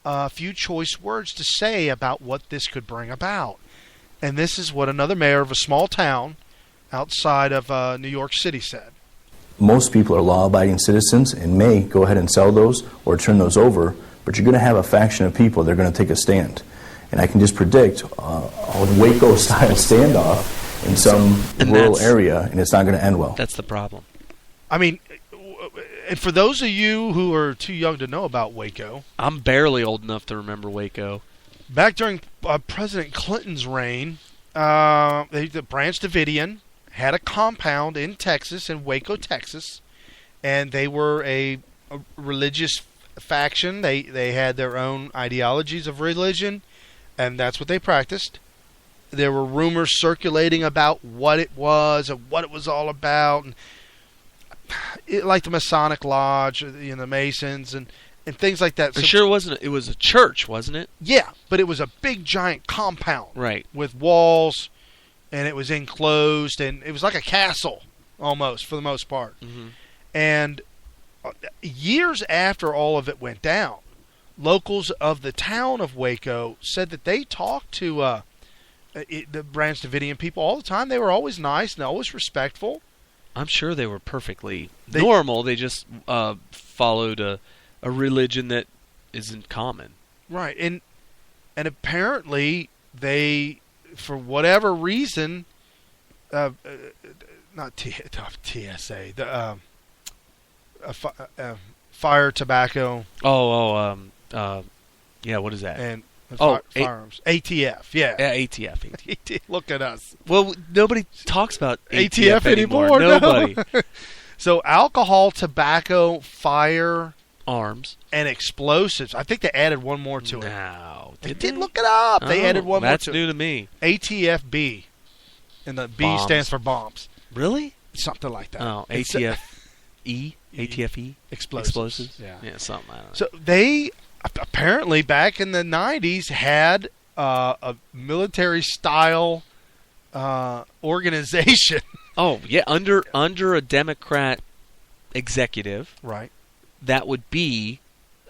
a few choice words to say about what this could bring about. And this is what another mayor of a small town outside of New York City said. Most people are law-abiding citizens and may go ahead and sell those or turn those over, but you're going to have a faction of people that are going to take a stand. And I can just predict a Waco-style standoff in some rural area, and it's not going to end well. That's the problem. I mean, and for those of you who are too young to know about Waco, I'm barely old enough to remember Waco. Back during President Clinton's reign, the Branch Davidian had a compound in Texas, in Waco, Texas, and they were a religious faction. They had their own ideologies of religion, and that's what they practiced. There were rumors circulating about what it was and what it was all about, and like the Masonic Lodge, the Masons, and things like that. For sure, it was a church, wasn't it? Yeah, but it was a big, giant compound, right, with walls, and it was enclosed, and it was like a castle almost for the most part. Mm-hmm. And years after all of it went down, locals of the town of Waco said that they talked to the Branch Davidian people all the time. They were always nice and always respectful. I'm sure they were perfectly normal. They just followed a religion that isn't common. Right. And apparently they, for whatever reason, not TSA, the fire, tobacco. Yeah, what is that? And firearms. ATF, yeah. Yeah, ATF. Look at us. Well, nobody talks about ATF anymore. Nobody. No. So alcohol, tobacco, fire, arms, and explosives. I think they added one more to it. No. They did look it up. They added one more to it. That's new to me. ATF-B. And the B stands for bombs. Really? Something like that. Oh, ATF-E? ATF-E? Explosives. Yeah, something. I don't know. So they apparently back in the 90s had a military-style organization. Oh, yeah, under a Democrat executive. Right. That would be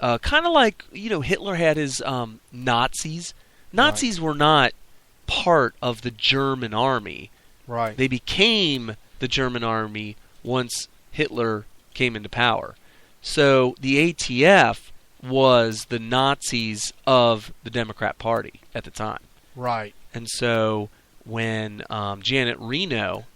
kind of like, Hitler had his Nazis. Nazis were not part of the German army. Right. They became the German army once Hitler came into power. So the ATF was the Nazis of the Democrat Party at the time. Right. And so when Janet Reno,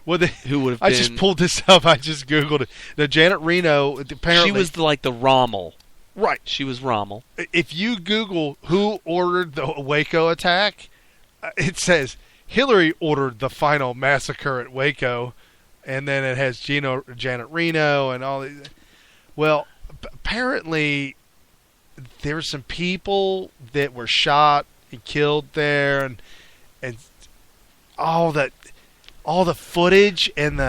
who would have been... I just pulled this up. I just Googled it. The Janet Reno, apparently... She was like the Rommel. Right. She was Rommel. If you Google who ordered the Waco attack, it says Hillary ordered the final massacre at Waco, and then it has Janet Reno and all these. Well, apparently there were some people that were shot and killed there, and all the footage and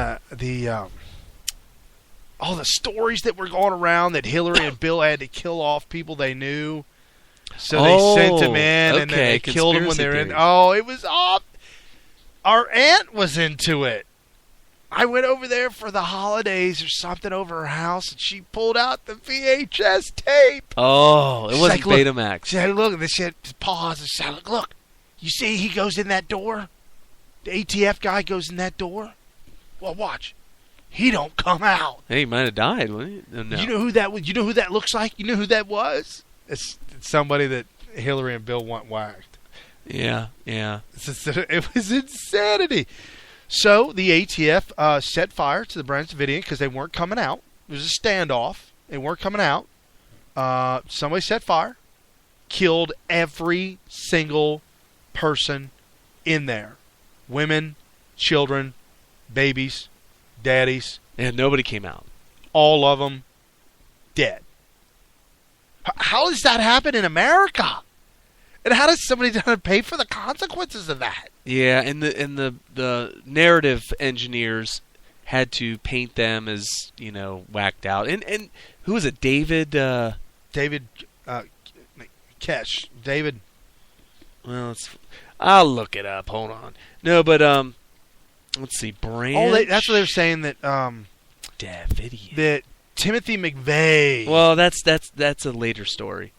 all the stories that were going around that Hillary and Bill had to kill off people they knew. So they sent them in, and then they killed them when they were in. Oh, it was off. Our aunt was into it. I went over there for the holidays or something over her house, and she pulled out the VHS tape. Oh, it wasn't Betamax. She said, look, she had pause and said, look, you see he goes in that door? The ATF guy goes in that door? Well, watch. He don't come out. Hey, he might have died, wouldn't he? No. You know who that was? You know who that looks like? You know who that was? It's somebody that Hillary and Bill want whacked. Yeah. It was insanity. So the ATF set fire to the Branch Davidian because they weren't coming out. It was a standoff. They weren't coming out. Somebody set fire, killed every single person in there. Women, children, babies, daddies. And nobody came out. All of them dead. How does that happen in America? And how does somebody pay for the consequences of that? Yeah, and the narrative engineers had to paint them as, whacked out. And who was it? David Kesh. David. Well, I'll look it up. Hold on. No, but let's see. Branch. Oh, that's what they were saying that Davidian. That Timothy McVeigh. Well, that's a later story.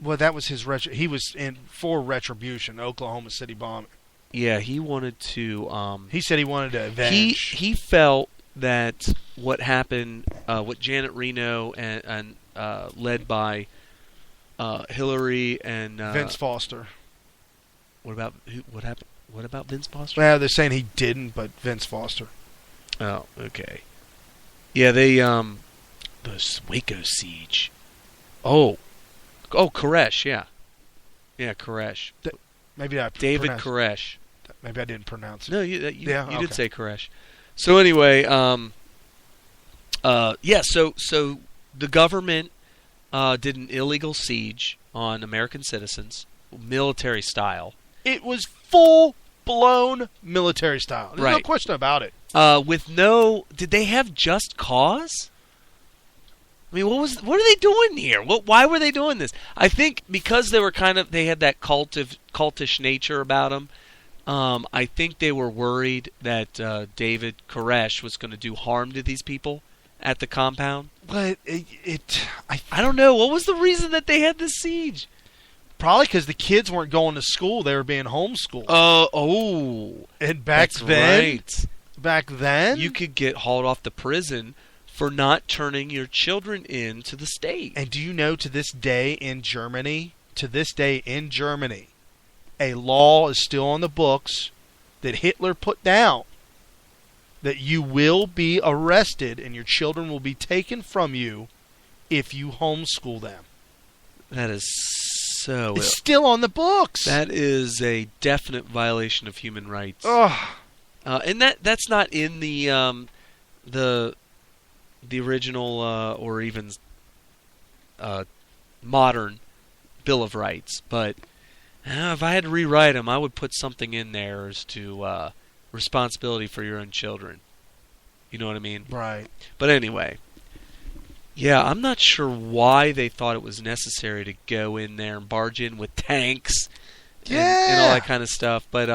Well, that was his he was for retribution, Oklahoma City bombing. Yeah, he wanted to. He said he wanted to avenge. He felt that what happened, what Janet Reno and led by Hillary and Vince Foster. What about what happened? What about Vince Foster? Well, they're saying he didn't, but Vince Foster. Oh, okay. Yeah, they the Waco siege. Oh, Koresh. Yeah, Koresh. Maybe I David Koresh. Maybe I didn't pronounce it. No, you did say Koresh. So anyway, So the government did an illegal siege on American citizens, military style. It was full-blown military style. There's no Right. question about it. Did they have just cause? I mean, what are they doing here? Why were they doing this? I think because they had that cultish nature about them. I think they were worried that David Koresh was going to do harm to these people at the compound. But I don't know. What was the reason that they had this siege? Probably because the kids weren't going to school; they were being homeschooled. And back then, you could get hauled off to prison for not turning your children in to the state. And do you know, to this day in Germany, a law is still on the books that Hitler put down that you will be arrested and your children will be taken from you if you homeschool them. That is so... It's still on the books. That is a definite violation of human rights. Ugh. And that's not in the original or even modern Bill of Rights, but if I had to rewrite them, I would put something in there as to responsibility for your own children. You know what I mean? Right. But anyway, yeah, I'm not sure why they thought it was necessary to go in there and barge in with tanks and all that kind of stuff. But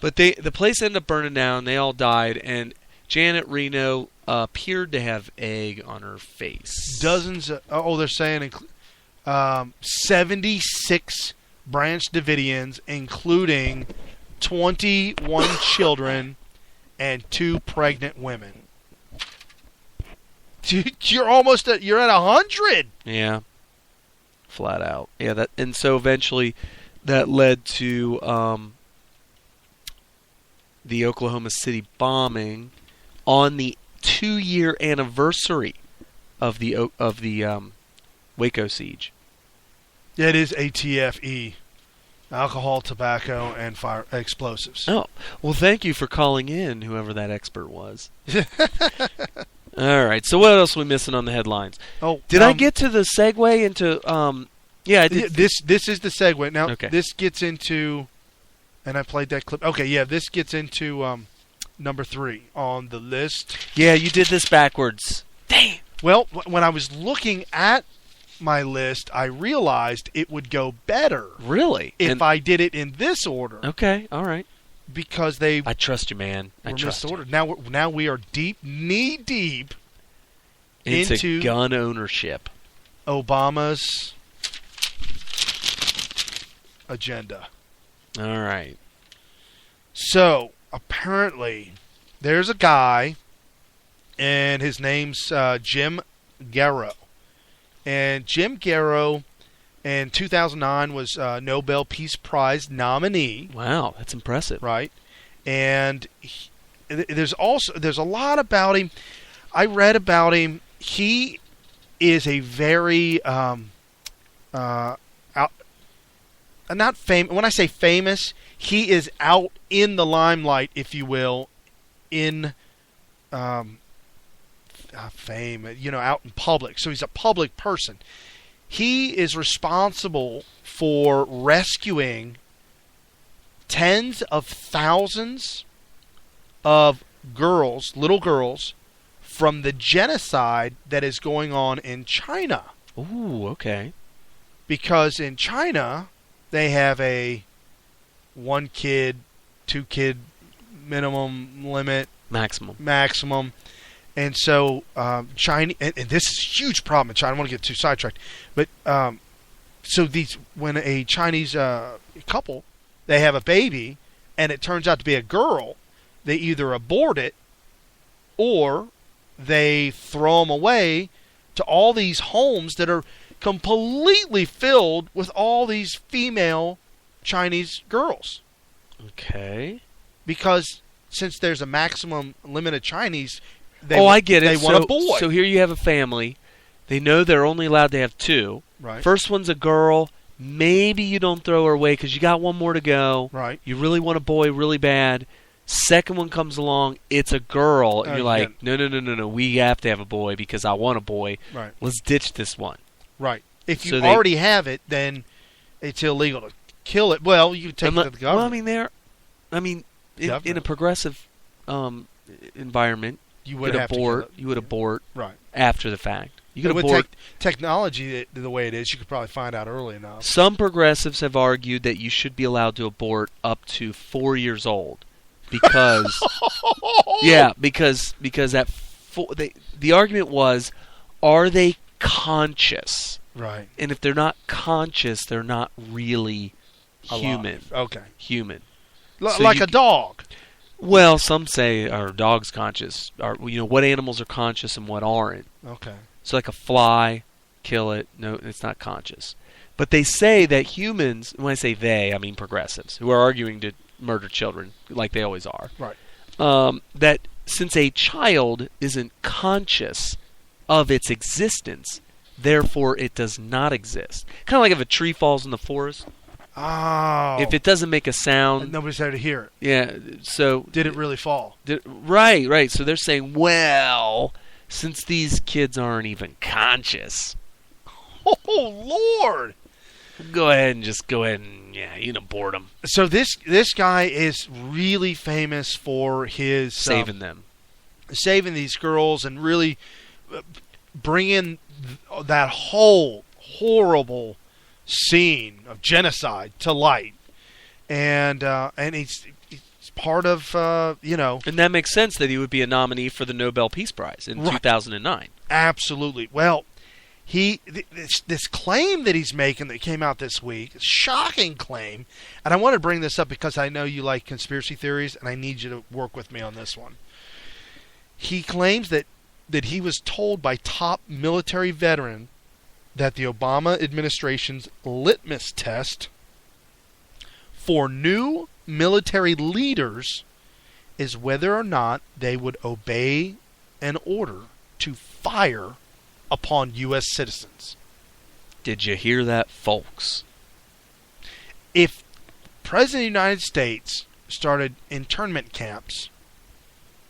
the place ended up burning down. They all died, and Janet Reno appeared to have egg on her face. Dozens of, they're saying 76 Branch Davidians, including 21 children and 2 pregnant women. Dude, you're at 100. Yeah, flat out. Yeah, and so eventually that led to the Oklahoma City bombing on the 2-year anniversary of the Waco siege. It is ATFE. Alcohol, tobacco, and fire explosives. Oh, well, thank you for calling in, whoever that expert was. All right, so what else are we missing on the headlines? Did I get to the segue into... yeah, I did. This is the segue. Now, okay. This gets into... And I played that clip. Okay, yeah, this gets into number 3 on the list. Yeah, you did this backwards. Damn. Well, when I was looking at my list, I realized it would go better. Really? If I did it in this order. Okay, all right. Because they... I trust you, man. I trust you. Now we are knee-deep into gun ownership. Obama's agenda. All right. So, apparently, there's a guy, and his name's Jim Garrow. And Jim Garrow In 2009 was Nobel Peace Prize nominee. Wow, that's impressive. Right. And there's a lot about him. I read about him. He is a very not famous. When I say famous, he is out in the limelight, if you will, in fame. Out in public. So he's a public person. He is responsible for rescuing tens of thousands of little girls, from the genocide that is going on in China. Ooh, okay. Because in China, they have a 1 kid, 2 kid minimum limit. Maximum. And so China, and this is a huge problem in China. I don't want to get too sidetracked, but when a Chinese couple, they have a baby, and it turns out to be a girl, they either abort it or they throw them away to all these homes that are completely filled with all these female Chinese girls. Okay. Because since there's a maximum limit of Chinese, I get it. They want a boy. So here you have a family. They know they're only allowed to have 2. Right. First one's a girl. Maybe you don't throw her away because you got 1 more to go. Right. You really want a boy really bad. Second one comes along, it's a girl, and you're like, no, we have to have a boy because I want a boy. Right. Let's ditch this one. Right. If you already have it, then it's illegal to kill it. Well, you take it to the government. Well, in a progressive environment, you would abort right after the fact. You could with abort. Technology the way it is, you could probably find out early enough. Some progressives have argued that you should be allowed to abort up to 4 years old. Because, because at the argument was, are they conscious? Right. And if they're not conscious, they're not really human. Okay. Human. Like a dog. Well, some say are dogs conscious? What animals are conscious and what aren't? Okay. So like a fly, kill it. No, it's not conscious. But they say that humans, when I say they, I mean progressives, who are arguing to murder children like they always are. Right. That since a child isn't conscious of its existence, therefore it does not exist. Kind of like if a tree falls in the forest. Oh. If it doesn't make a sound, and nobody's there to hear it. Yeah. So did it really fall? Right. So they're saying, well, since these kids aren't even conscious, oh Lord. Go ahead and abort them. So this guy is really famous for his saving these girls, and really bringing that whole horrible scene of genocide to light, and he's part of and that makes sense that he would be a nominee for the Nobel Peace Prize in 2009. Absolutely. Well, this claim that he's making that came out this week, a shocking claim, and I want to bring this up because I know you like conspiracy theories, and I need you to work with me on this one. He claims that he was told by top military veteran that the Obama administration's litmus test for new military leaders is whether or not they would obey an order to fire upon U.S. citizens. Did you hear that, folks? If President of the United States started internment camps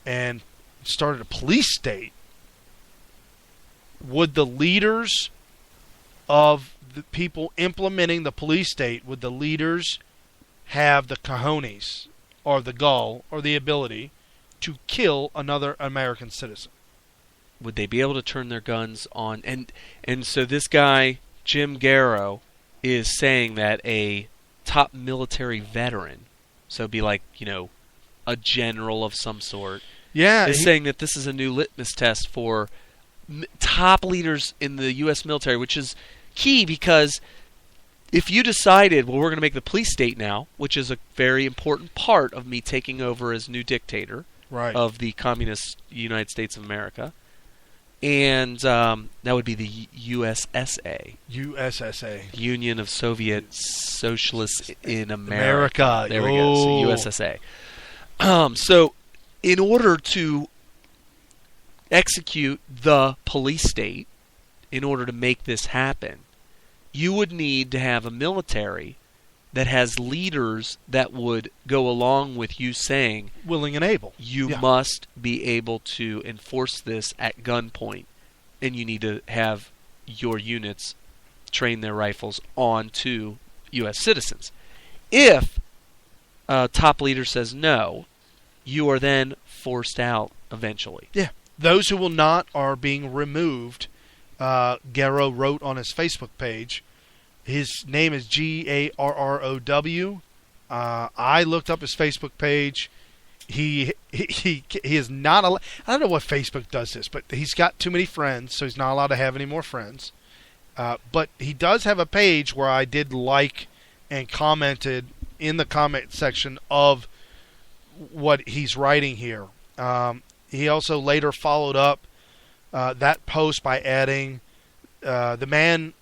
and started a police state, would the leaders of the people implementing the police state, would the leaders have the cojones or the gall or the ability to kill another American citizen? Would they be able to turn their guns on? And so this guy, Jim Garrow, is saying that a top military veteran, so it'd be like, a general of some sort, is saying that this is a new litmus test for top leaders in the U.S. military, which is key because if you decided, well, we're going to make the police state now, which is a very important part of me taking over as new dictator of the communist United States of America, And that would be the USSA. USSA. Union of Soviet Socialists in America. America. There we go. So USSA. So in order to execute the police state, in order to make this happen, you would need to have a military that has leaders that would go along with you saying, willing and able. You must be able to enforce this at gunpoint, and you need to have your units train their rifles onto U.S. citizens. If a top leader says no, you are then forced out eventually. Yeah. Those who will not are being removed. Garrow wrote on his Facebook page. His name is Garrow. I looked up his Facebook page. He is not allowed. I don't know what Facebook does this, but he's got too many friends, so he's not allowed to have any more friends. But he does have a page where I did like and commented in the comment section of what he's writing here. He also later followed up that post by adding, the man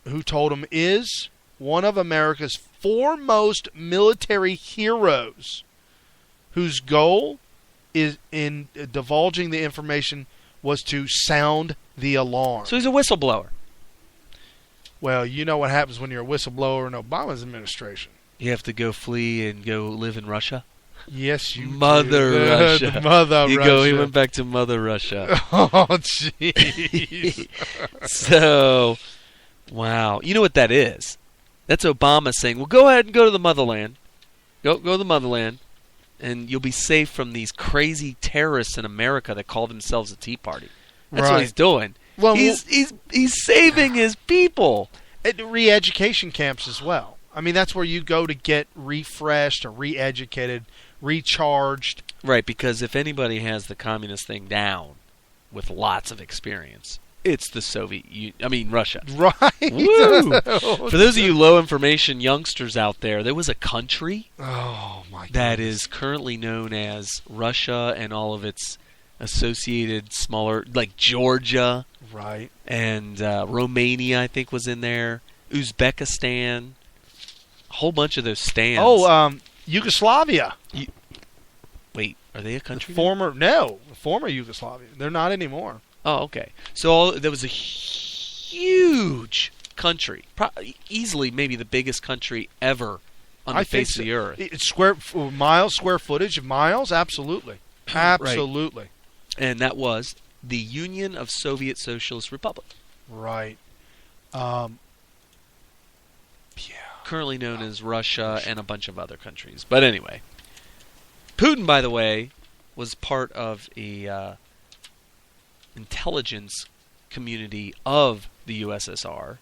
who told him is one of America's foremost military heroes, whose goal is in divulging the information was to sound the alarm. So he's a whistleblower. Well, you know what happens when you're a whistleblower in Obama's administration. You have to go flee and go live in Russia? Yes, you Mother do. Russia. Mother Russia. He went back to Mother Russia. Oh, jeez. So, wow. You know what that is? That's Obama saying, well, go ahead and go to the motherland. Go to the motherland, and you'll be safe from these crazy terrorists in America that call themselves a Tea Party. That's what he's doing. Well, he's saving his people. At re-education camps as well. I mean, that's where you go to get refreshed or re-educated, recharged. Right, because if anybody has the communist thing down with lots of experience, it's the Russia. Right. Woo! For those of you low information youngsters out there, there was a country that is currently known as Russia and all of its associated smaller, like Georgia. Right. And Romania, I think, was in there. Uzbekistan. A whole bunch of those stands. Oh, Yugoslavia. Wait, are they a country? Former Yugoslavia. They're not anymore. Oh, okay. So there was a huge country, easily maybe the biggest country ever on the face of the earth. Square footage of miles, absolutely, absolutely. Right. And that was the Union of Soviet Socialist Republic. Right. Currently known as Russia and a bunch of other countries. But anyway, Putin, by the way, was part of a intelligence community of the USSR,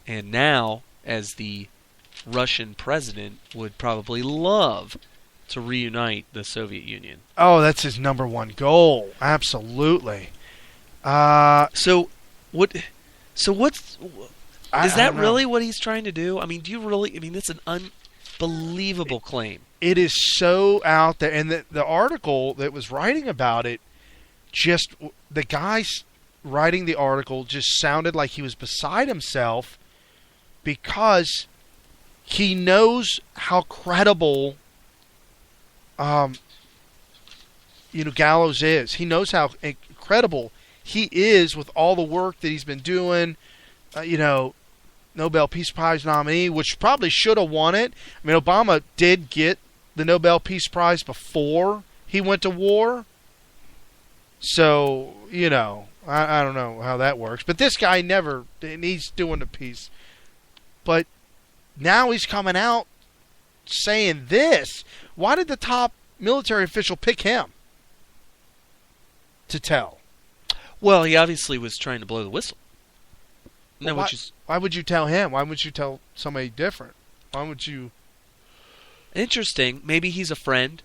and now, as the Russian president, would probably love to reunite the Soviet Union. Oh, that's his number one goal. Absolutely. So is that really what he's trying to do? I mean, it's an unbelievable claim. It is so out there, and the article that was writing about it, just the guy writing the article just sounded like he was beside himself because he knows how credible Gallows is. He knows how incredible he is with all the work that he's been doing. Nobel Peace Prize nominee, which probably should have won it. I mean, Obama did get the Nobel Peace Prize before he went to war. So, I don't know how that works. But this guy never, and he's doing the peace. But now he's coming out saying this. Why did the top military official pick him to tell? Well, he obviously was trying to blow the whistle. Well, why would you tell him? Why would you tell somebody different? Why would you? Interesting. Maybe he's a friend.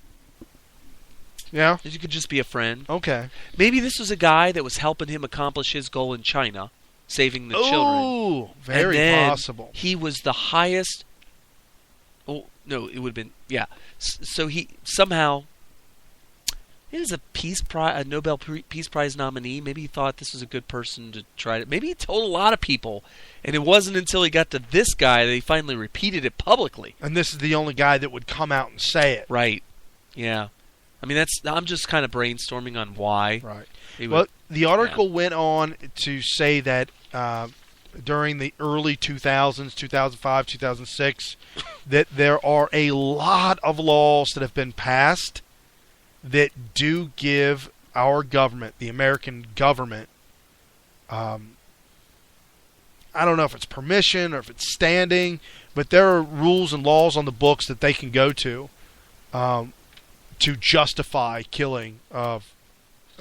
Yeah. You could just be a friend. Okay. Maybe this was a guy that was helping him accomplish his goal in China, saving the children. Oh, very possible. He was the highest. Oh, no, it would have been. Yeah. So he somehow. he was a Nobel Peace Prize nominee. Maybe he thought this was a good person to try to. Maybe he told a lot of people, and it wasn't until he got to this guy that he finally repeated it publicly. And this is the only guy that would come out and say it. Right. Yeah. I mean, I'm just kind of brainstorming on why. Right. Well, the article went on to say that during the early 2000s, 2005, 2006, that there are a lot of laws that have been passed that do give our government, the American government, I don't know if it's permission or if it's standing, but there are rules and laws on the books that they can go to justify killing of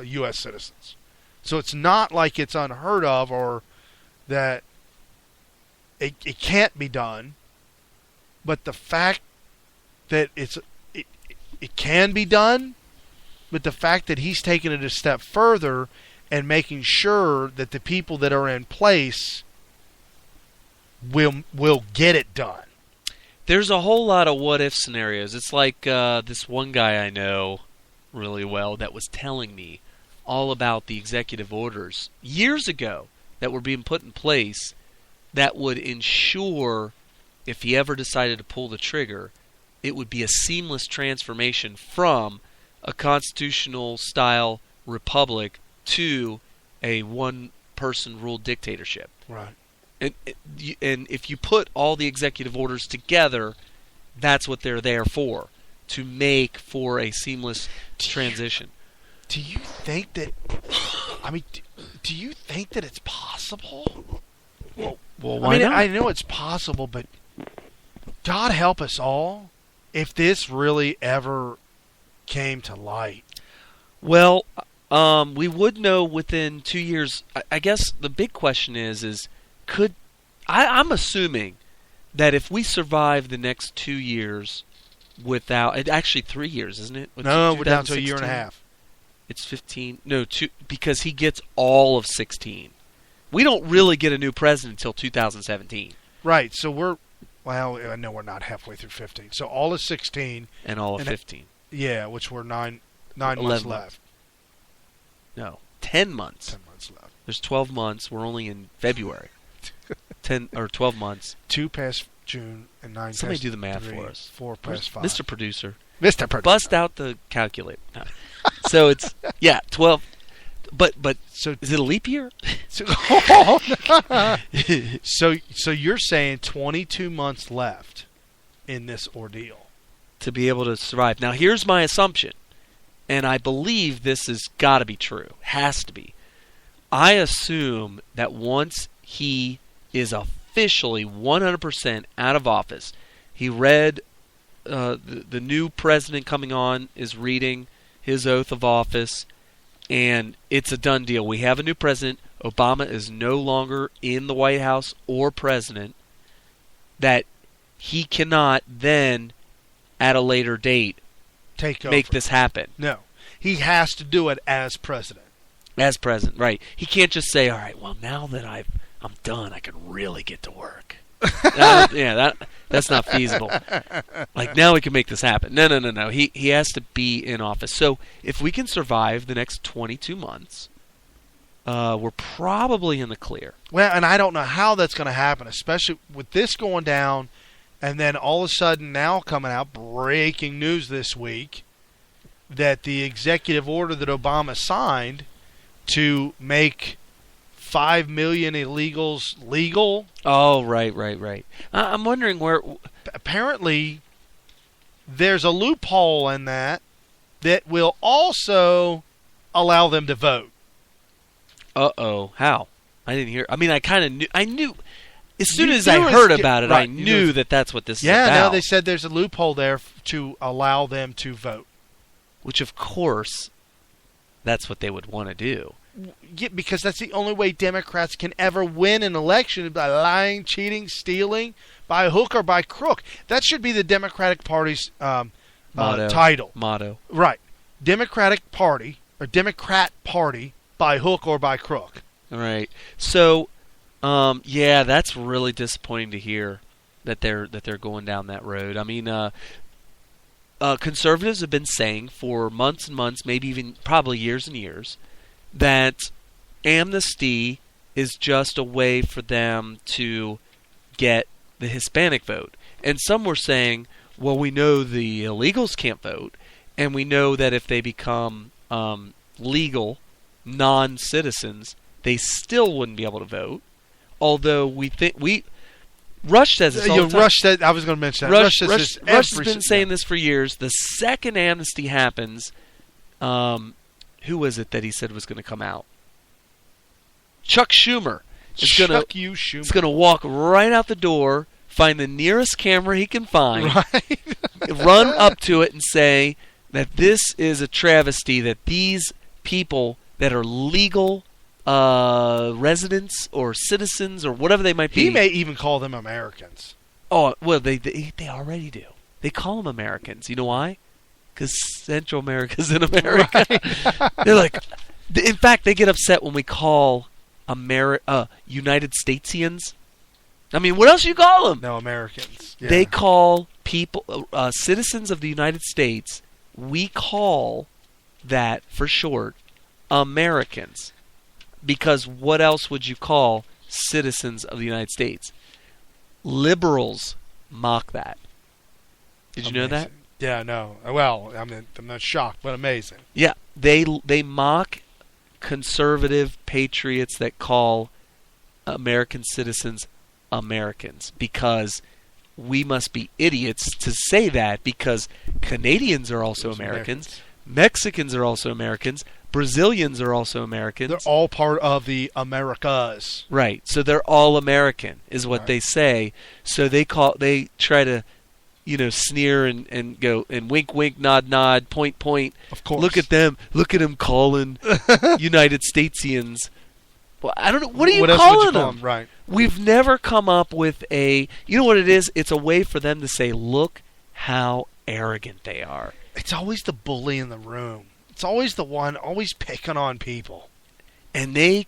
U.S. citizens. So it's not like it's unheard of or that it can't be done, but the fact that it can be done, but the fact that he's taken it a step further and making sure that the people that are in place will get it done. There's a whole lot of what-if scenarios. It's like this one guy I know really well that was telling me all about the executive orders years ago that were being put in place that would ensure, if he ever decided to pull the trigger, it would be a seamless transformation from a constitutional-style republic to a one-person rule dictatorship. Right. And if you put all the executive orders together, that's what they're there for, to make for a seamless transition. Do you think that? I mean, do you think that it's possible? Well, why not? I know it's possible, but God help us all if this really ever came to light. Well, we would know within 2 years. I guess the big question is I'm assuming that if we survive the next 2 years without, actually 3 years, isn't it? No, we're down to a year and a half. It's 15. No, because he gets all of 16. We don't really get a new president until 2017. Right. So I know we're not halfway through 15. So all of 16 and all of 15. Yeah, which were nine months left. No, 10 months. 10 months left. There's 12 months. We're only in February. 10 or 12 months. 2 past June and 9 Somebody past do the math 3, for us. 4 past 5. Mr. Producer. Bust out the calculator. No. So it's 12. But so is it a leap year? So you're saying 22 months left in this ordeal to be able to survive. Now here's my assumption, and I believe this has got to be true. Has to be. I assume that once he is officially 100% out of office, he read the new president coming on is reading his oath of office, and it's a done deal. We have a new president. Obama is no longer in the White House or president. That he cannot then, at a later date, make this happen. No. He has to do it as president. As president, right. He can't just say, all right, well, now that I'm done, I can really get to work. That's not feasible. Like, now we can make this happen. No. He has to be in office. So if we can survive the next 22 months, we're probably in the clear. Well, and I don't know how that's going to happen, especially with this going down, and then all of a sudden now coming out, breaking news this week, that the executive order that Obama signed to make 5 million illegals legal. Oh, right. I'm wondering where. Apparently, there's a loophole in that will also allow them to vote. Uh-oh. How? I didn't hear. I mean, I kind of knew. I knew. As soon as I heard about it, right, I knew that what this is about. Yeah, no, they said there's a loophole there to allow them to vote. Which, of course, that's what they would want to do. Yeah, because that's the only way Democrats can ever win an election, by lying, cheating, stealing, by hook or by crook. That should be the Democratic Party's title. Motto. Right. Democratic Party, or Democrat Party, by hook or by crook. Right. So, that's really disappointing to hear that they're going down that road. I mean, conservatives have been saying for months and months, maybe even probably years and years, that amnesty is just a way for them to get the Hispanic vote. And some were saying, well, we know the illegals can't vote, and we know that if they become legal non-citizens, they still wouldn't be able to vote. Although Rush says this all the time. Rush said, I was going to mention that. Rush has been saying this for years. The second amnesty happens, who was it that he said was going to come out? Chuck Schumer. Is going to walk right out the door, find the nearest camera he can find, run up to it and say that this is a travesty, that these people that are legal residents or citizens or whatever they might be. He may even call them Americans. Oh, well, they already do. They call them Americans. You know why? Because Central America's in America. They're like, in fact, they get upset when we call United Statesians. I mean, what else do you call them? No, Americans. Yeah. They call people citizens of the United States. We call that, for short, Americans. Because what else would you call citizens of the United States? Liberals mock that. Did you know that? Yeah, no. Well, I mean, I'm not shocked, but amazing. Yeah, they mock conservative patriots that call American citizens Americans, because we must be idiots to say that, because Canadians are also Americans, Mexicans are also Americans, Brazilians are also Americans. They're all part of the Americas. Right. So they're all American is what they say. So they try to, sneer and go and wink, wink, nod, nod, point, point. Of course. Look at them. Look at them calling United Statesians. Well, I don't know. What are you calling them? Right. We've never come up with you know what it is? It's a way for them to say, look how arrogant they are. It's always the bully in the room. It's always the one always picking on people. And they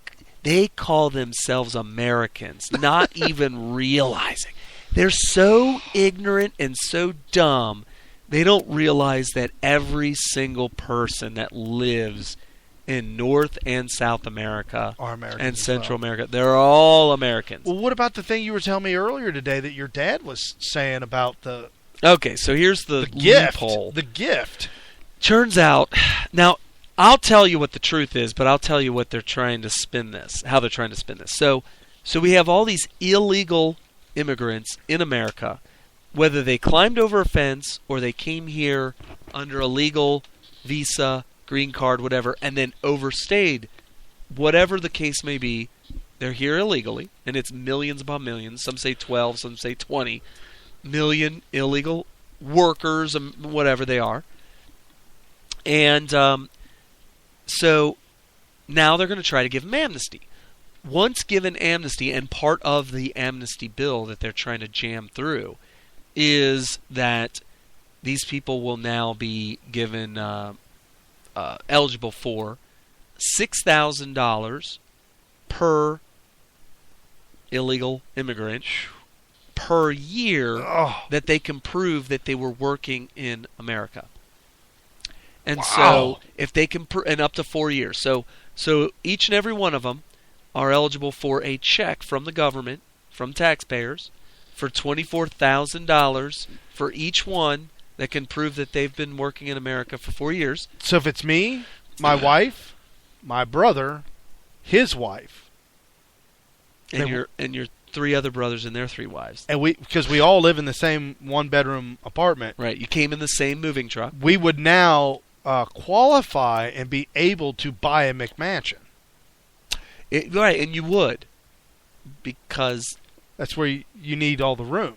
call themselves Americans, not even realizing. They're so ignorant and so dumb, they don't realize that every single person that lives in North and South America and Central America, they're all Americans. Well, what about the thing you were telling me earlier today that your dad was saying about the... Okay, so here's the loophole. The gift. Turns out, now, I'll tell you what the truth is, but I'll tell you what they're trying to spin this, how they're trying to spin this. So we have all these illegal immigrants in America, whether they climbed over a fence or they came here under a legal visa, green card, whatever, and then overstayed. Whatever the case may be, they're here illegally, and it's millions upon millions. Some say 12, some say 20 million illegal workers, whatever they are. And so now they're going to try to give them amnesty. Once given amnesty, and part of the amnesty bill that they're trying to jam through is that these people will now be given eligible for $6,000 per illegal immigrant per year that they can prove that they were working in America. And so if they can and up to 4 years. So each and every one of them are eligible for a check from the government, from taxpayers, for $24,000 for each one that can prove that they've been working in America for 4 years. So if it's me, my wife, my brother, his wife, and your three other brothers and their three wives, and because we all live in the same one-bedroom apartment, right? You came in the same moving truck. We would now qualify and be able to buy a McMansion. Right, and you would, because that's where you need all the room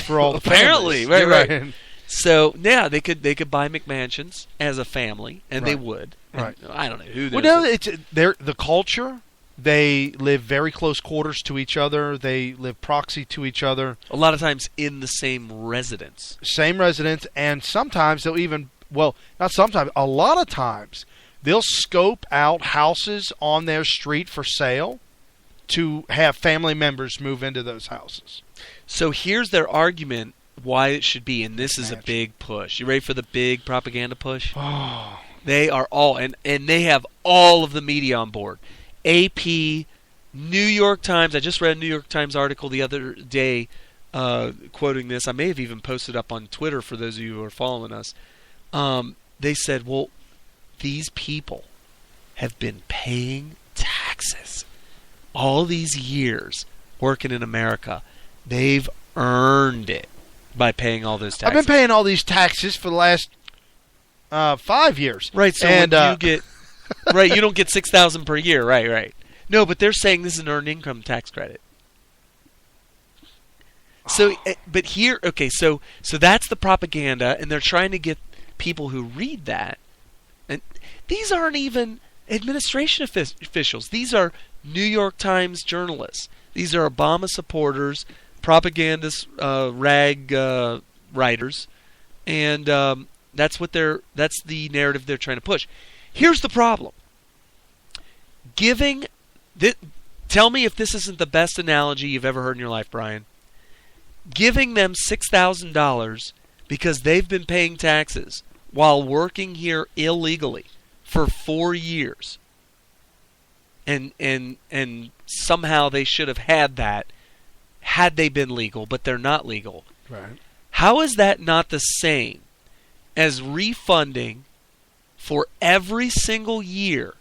for all the apparently, families. right. So yeah, they could buy McMansions as a family, and they would. Right. And I don't know who. Well, no, it's the culture. They live very close quarters to each other. They live proxy to each other. A lot of times in the same residence. Same residence, and sometimes they'll even, well, not sometimes, a lot of times, they'll scope out houses on their street for sale to have family members move into those houses. So here's their argument why it should be, and this is a big push. You ready for the big propaganda push? Oh. They are all, and they have all of the media on board. AP, New York Times. I just read a New York Times article the other day quoting this. I may have even posted up on Twitter for those of you who are following us. They said, well, these people have been paying taxes all these years working in America. They've earned it by paying all those taxes. I've been paying all these taxes for the last 5 years. Right, so when you get right, you don't get $6,000 per year. Right. No, but they're saying this is an earned income tax credit. So, but here, okay, so that's the propaganda, and they're trying to get people who read that. And these aren't even administration officials. These are New York Times journalists. These are Obama supporters, propagandist rag writers, and that's the narrative they're trying to push. Here's the problem. Tell me if this isn't the best analogy you've ever heard in your life, Brian. Giving them $6,000 because they've been paying taxes while working here illegally for 4 years. And somehow they should have had that had they been legal, but they're not legal. Right. How is that not the same as refunding for every single year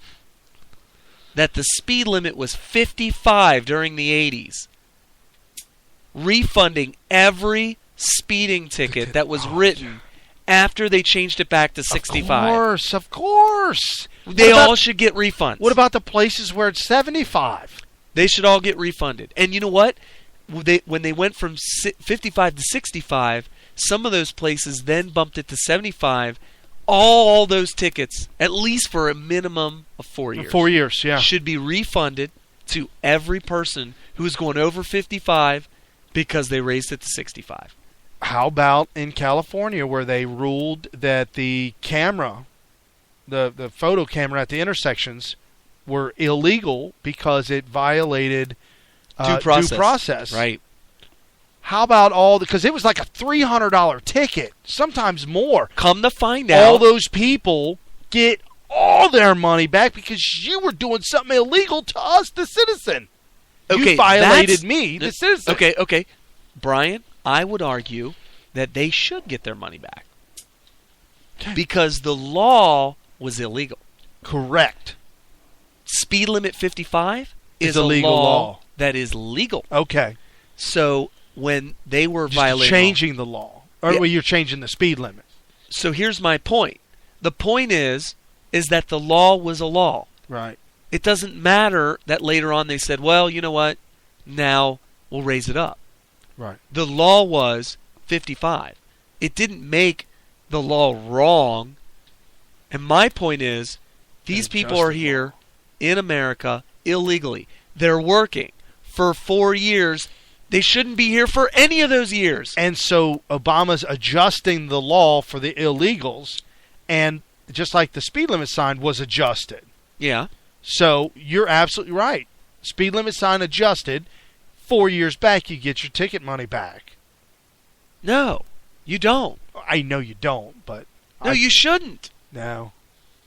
that the speed limit was 55 during the 80s? Refunding every speeding ticket that was written after they changed it back to 65. Of course. They all should get refunds. What about the places where it's 75? They should all get refunded. And you know what? When they went from 55 to 65, some of those places then bumped it to 75. All those tickets, at least for a minimum of 4 years. 4 years, yeah. Should be refunded to every person who is going over 55 because they raised it to 65. How about in California where they ruled that the camera, the photo camera at the intersections were illegal because it violated due process. Right. How about because it was like a $300 ticket, sometimes more. Come to find out, all those people get all their money back because you were doing something illegal to us, the citizen. Okay, you violated me, the citizen. Okay. Brian, I would argue that they should get their money back. Okay. Because the law was illegal. Correct. Speed limit 55 is a legal law that is legal. Okay. So when they were violating changing the law, or you're changing the speed limit. So here's my point. The point is that the law was a law. Right. It doesn't matter that later on they said, well, you know what? Now we'll raise it up. Right. The law was 55. It didn't make the law wrong. And my point is, these people are here in America illegally. They're working for 4 years. They shouldn't be here for any of those years. And so Obama's adjusting the law for the illegals, and just like the speed limit sign was adjusted. Yeah. So you're absolutely right. Speed limit sign adjusted. 4 years back, you get your ticket money back. No, you don't. I know you don't, but... No, you shouldn't. No.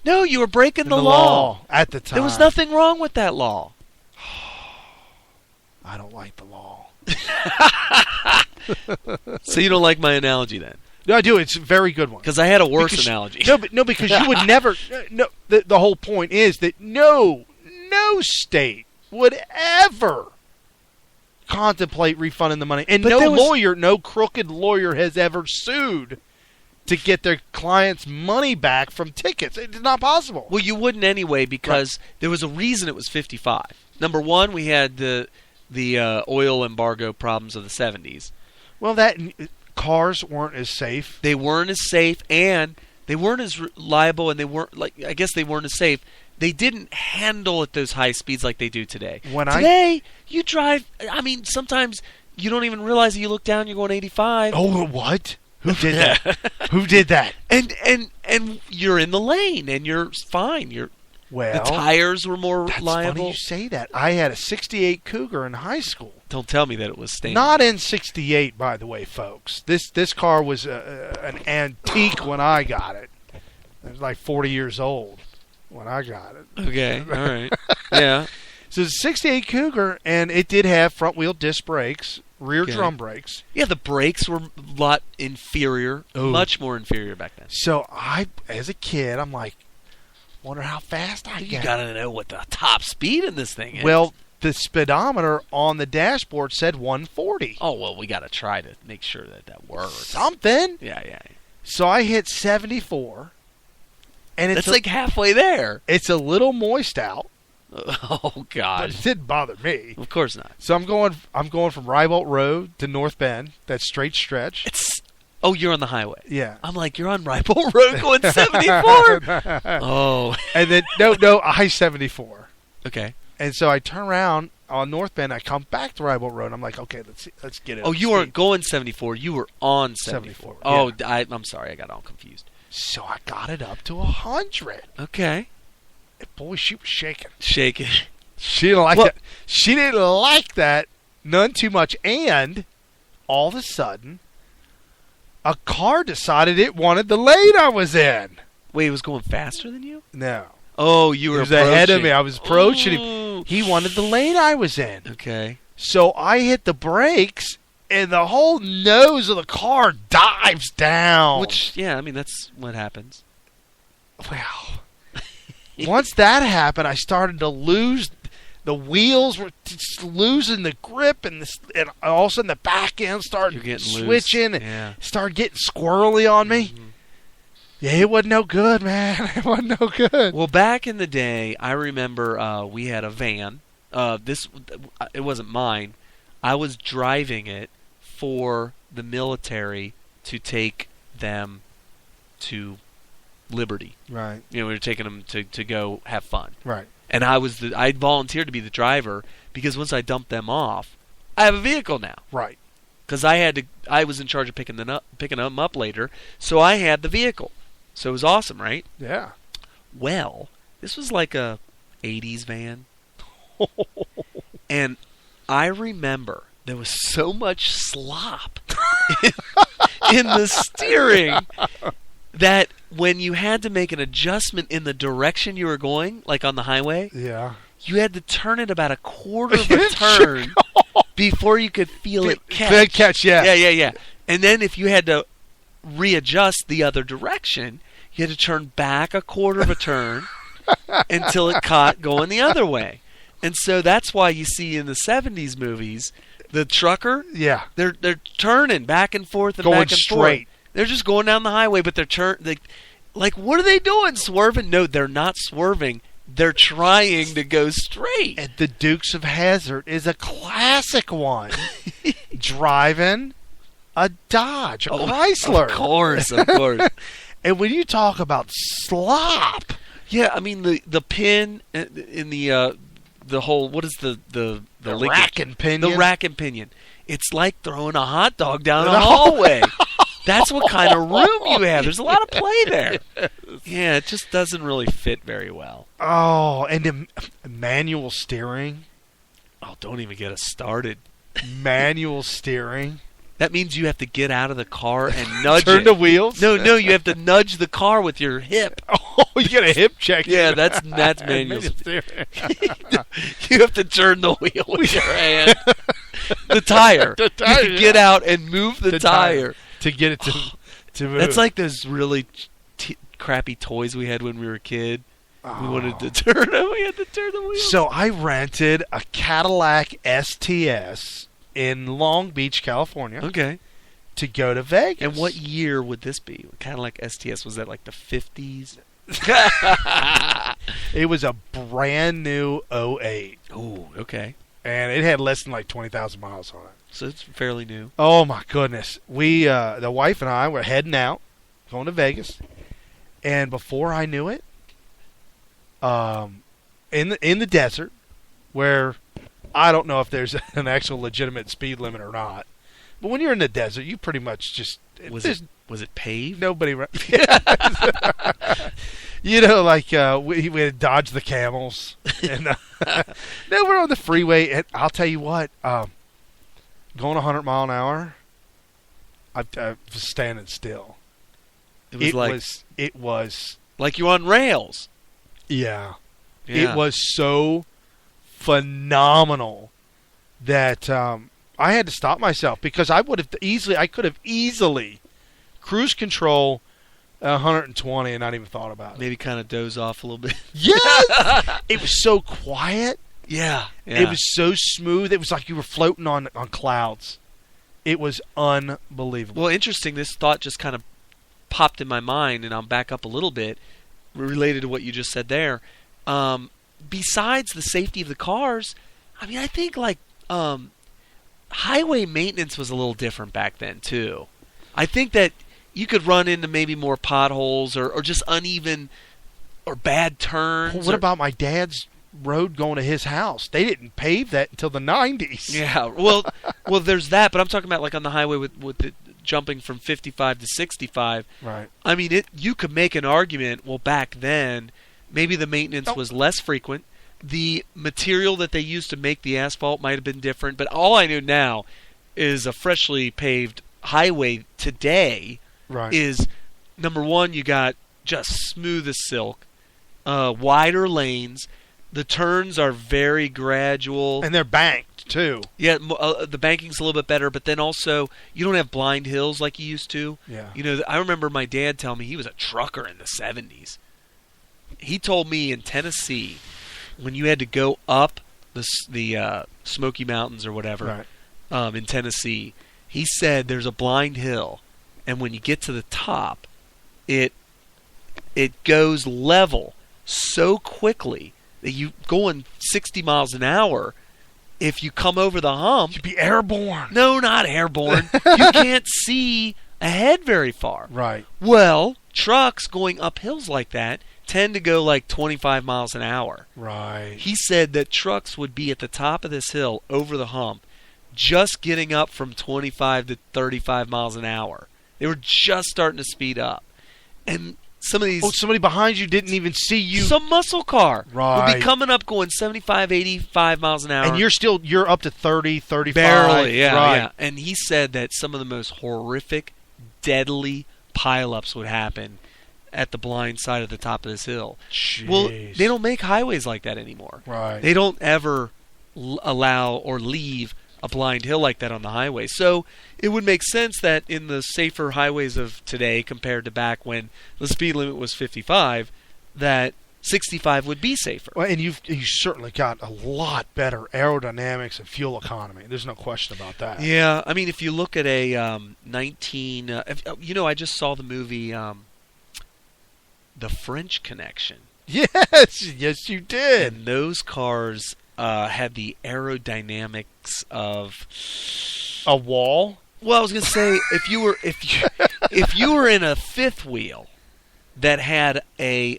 No, you were breaking the law at the time. There was nothing wrong with that law. I don't like the law. So you don't like my analogy then? No, I do. It's a very good one. Because I had a worse analogy. No, because you would never... No, the whole point is that no state would ever contemplate refunding the money. And no crooked lawyer has ever sued to get their clients' money back from tickets. It's not possible. Well, you wouldn't anyway because there was a reason it was 55. Number one, we had the oil embargo problems of the 70s. Well, cars weren't as safe. They weren't as safe, and they weren't as reliable, and they weren't I guess they weren't as safe. They didn't handle at those high speeds like they do today. Today, you drive. I mean, sometimes you don't even realize that you look down, you're going 85. Oh, what? Who did that? Who did that? And you're in the lane, and you're fine. Well, the tires were more that's reliable. funny you say that. I had a 68 Cougar in high school. Don't tell me that it was standard. Not in 68, by the way, folks. This car was an antique when I got it. It was like 40 years old when I got it. Okay, all right. Yeah. So it's a 68 Cougar, and it did have front-wheel disc brakes, rear drum brakes. Yeah, the brakes were a lot inferior, much more inferior back then. So as a kid, I'm like, wonder how fast I You get. got to know what the top speed in this thing is. Well, the speedometer on the dashboard said 140. Oh, well, we got to try to make sure that works. Something. Yeah. So I hit 74. And it's like halfway there. It's a little moist out. Oh, God. But it didn't bother me. Of course not. So I'm going from Ribault Road to North Bend, that straight stretch. Oh, you're on the highway. Yeah. I'm like, you're on Ribault Road going 74? Oh. And then, no, I-74. Okay. And so I turn around on North Bend. I come back to Ribault Road. I'm like, okay, let's get it. Oh, you weren't going 74. You were on 74. Oh, yeah. I'm sorry. I got all confused. So I got it up to 100. Okay. And boy, she was shaking. Shaking. She didn't like that. She didn't like that none too much. And all of a sudden, a car decided it wanted the lane I was in. Wait, it was going faster than you? No. Oh, you were ahead of me. I was approaching him. He wanted the lane I was in. Okay. So I hit the brakes, and the whole nose of the car dives down. Which, yeah, I mean, that's what happens. Well, once that happened, I started to lose. The wheels were losing the grip, and all of a sudden the back end started switching. Yeah. Started getting squirrely on me. Mm-hmm. Yeah, it wasn't no good, man. It wasn't no good. Well, back in the day, I remember we had a van. It wasn't mine. I was driving it for the military to take them to Liberty. Right. You know, we were taking them to go have fun. Right. And I volunteered to be the driver because once I dumped them off, I have a vehicle now. Right. Because I was in charge of picking them up later, so I had the vehicle. So it was awesome, right? Yeah. Well, this was like a 80s van. And I remember there was so much slop in the steering that when you had to make an adjustment in the direction you were going, like on the highway, you had to turn it about a quarter of a turn before you could feel it catch. Yeah. Yeah. And then if you had to readjust the other direction, you had to turn back a quarter of a turn until it caught going the other way. And so that's why you see in the 70s movies, the trucker, they're turning back and forth and going back and straight. Forth. They're just going down the highway, but they're like, what are they doing? Swerving? No, they're not swerving. They're trying to go straight. And the Dukes of Hazzard is a classic one. Driving a Dodge, a Chrysler. Of course. And when you talk about slop, yeah, I mean the pin in the whole, what is the rack and pinion? The rack and pinion. It's like throwing a hot dog down a hallway. That's what kind of room you have. There's a lot of play there. Yeah, it just doesn't really fit very well. Oh, and the manual steering. Oh, don't even get us started. Manual steering. That means you have to get out of the car and nudge Turn the wheels? No, you have to nudge the car with your hip. Oh, you get a hip check. Yeah, that's manual steering. You have to turn the wheel with your hand. The tire. You have to get out and move the tire. To get it to move. That's like those really crappy toys we had when we were a kid. We wanted to turn them. We had to turn the wheels. So I rented a Cadillac STS in Long Beach, California. Okay. To go to Vegas. And what year would this be? Cadillac STS, was that like the 50s? It was a brand new 08. Oh, okay. And it had less than like 20,000 miles on it. So it's fairly new. Oh my goodness. We, the wife and I were heading out, going to Vegas. And before I knew it, in the desert, where I don't know if there's an actual legitimate speed limit or not, but when you're in the desert, you pretty much just was it paved? Nobody. like we had to dodge the camels. And no, we're on the freeway, and I'll tell you what, going 100 mile an hour, I was standing still. It was like you on rails. Yeah. It was so phenomenal that I had to stop myself because I could have easily cruise control 120 and not even thought about it. Maybe kind of doze off a little bit. Yes! It was so quiet. Yeah. It was so smooth. It was like you were floating on clouds. It was unbelievable. Well, interesting. This thought just kind of popped in my mind, and I'll back up a little bit related to what you just said there. Besides the safety of the cars, I mean, I think like highway maintenance was a little different back then too. I think that you could run into maybe more potholes or just uneven or bad turns. Well, what about my dad's road going to his house? They didn't pave that until the 90s. Yeah, well, there's that, but I'm talking about like on the highway with the jumping from 55 to 65. Right. I mean, you could make an argument, well, back then, maybe the maintenance was less frequent. The material that they used to make the asphalt might have been different, but all I know now is a freshly paved highway today is, number one, you got just smooth as silk, wider lanes. The turns are very gradual. And they're banked, too. Yeah, the banking's a little bit better, but then also you don't have blind hills like you used to. Yeah. You know, I remember my dad telling me he was a trucker in the 70s. He told me in Tennessee, when you had to go up the Smoky Mountains or whatever in Tennessee, he said there's a blind hill, and when you get to the top, it goes level so quickly that you going 60 miles an hour, if you come over the hump, you'd be airborne. No, not airborne. You can't see ahead very far. Right. Well, trucks going up hills like that tend to go like 25 miles an hour. Right. He said that trucks would be at the top of this hill over the hump, just getting up from 25 to 35 miles an hour. They were just starting to speed up. And some of these... Oh, somebody behind you didn't even see you. Some muscle car would be coming up going 75, 85 miles an hour. And you're up to 30, 35. Barely, yeah, right. yeah. And he said that some of the most horrific, deadly pileups would happen at the blind side of the top of this hill. Jeez. Well, they don't make highways like that anymore. Right. They don't ever allow or leave a blind hill like that on the highway. So it would make sense that in the safer highways of today compared to back when the speed limit was 55, that 65 would be safer. Well, and you certainly got a lot better aerodynamics and fuel economy. There's no question about that. Yeah, I mean, if you look at a I just saw the movie The French Connection. Yes, you did. And those cars had the aerodynamics of a wall. Well, I was going to say if you were in a fifth wheel that had a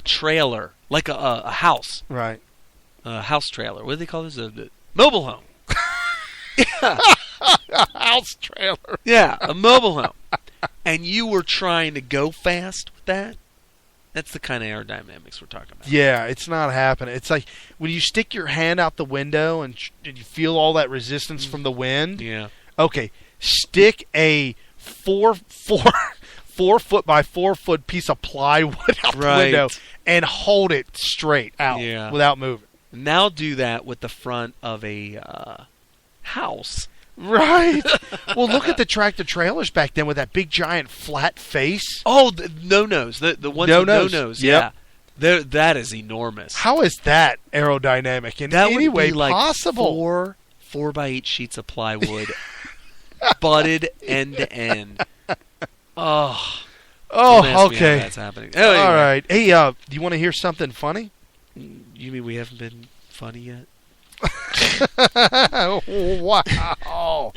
trailer, like a house, right? A house trailer. What do they call this? A mobile home. Yeah, a house trailer. Yeah, a mobile home. And you were trying to go fast with that. That's the kind of aerodynamics we're talking about. Yeah, it's not happening. It's like when you stick your hand out the window and you feel all that resistance from the wind. Yeah. Okay, stick a 4 foot by 4 foot piece of plywood out the window and hold it straight out without moving. Now do that with the front of a house. Right. Well, look at the tractor trailers back then with that big giant flat face. Oh, the no-nos. The ones with no-nos. Yep. Yeah. That is enormous. How is that aerodynamic in any way possible? Four 4x8 sheets of plywood butted end to end. Oh, okay. That's happening. Oh, anyway. All right. Hey, do you want to hear something funny? You mean we haven't been funny yet? Wow.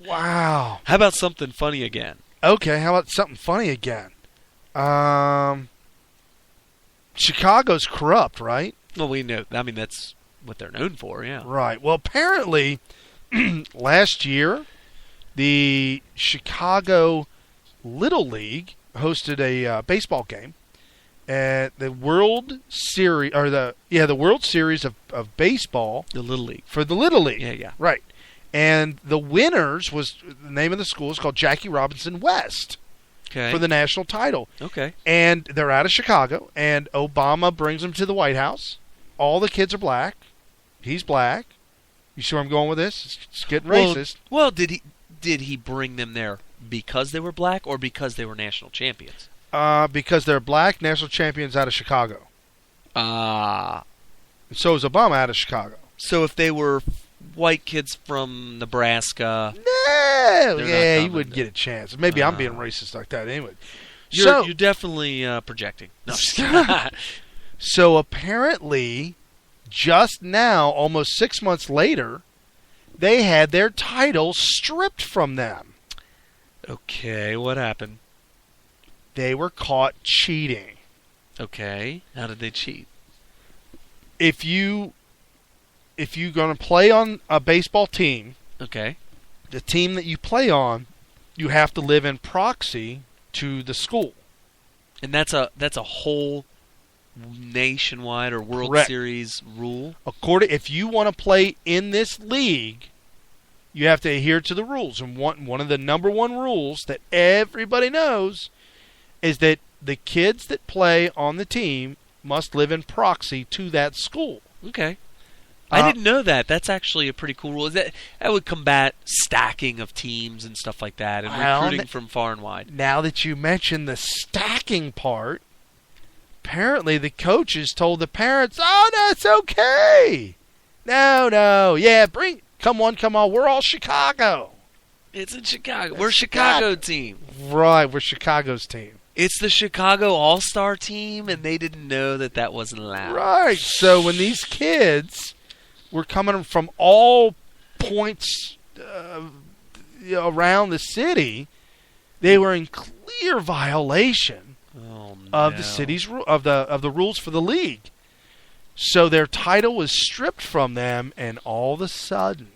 Wow. How about something funny again? Okay, how about something funny again? Chicago's corrupt, right? Well, we know. I mean, that's what they're known for, yeah. Right. Well, apparently, last year, the Chicago Little League hosted a baseball game at the World Series, or the World Series of baseball. The Little League. For the Little League. Yeah. Right. And the winners was, the name of the school is called Jackie Robinson West. Okay. For the national title. Okay. And they're out of Chicago, and Obama brings them to the White House. All the kids are black. He's black. You see where I'm going with this? It's getting racist. Well, did he bring them there because they were black or because they were national champions? Because they're black national champions out of Chicago. And so is Obama out of Chicago. So if they were white kids from Nebraska, you wouldn't get a chance. Maybe I'm being racist like that anyway. You're definitely projecting. No. So apparently, just now, almost 6 months later, they had their title stripped from them. Okay, what happened? They were caught cheating. Okay, how did they cheat? If you're going to play on a baseball team, okay, the team that you play on, you have to live in proxy to the school. And that's a whole nationwide or World Correct. Series rule? If you want to play in this league, you have to adhere to the rules. And one of the number one rules that everybody knows is that the kids that play on the team must live in proxy to that school. Okay. I didn't know that. That's actually a pretty cool rule. That would combat stacking of teams and stuff like that, and recruiting from far and wide. Now that you mention the stacking part, apparently the coaches told the parents, "Oh no, it's okay. No, yeah, come on. We're all Chicago. It's in Chicago. We're Chicago team. Right, we're Chicago's team. It's the Chicago All-Star team, and they didn't know that wasn't allowed. Right. So when these kids were coming from all points around the city, they were in clear violation of the city's of the rules for the league. So their title was stripped from them, and all of a sudden,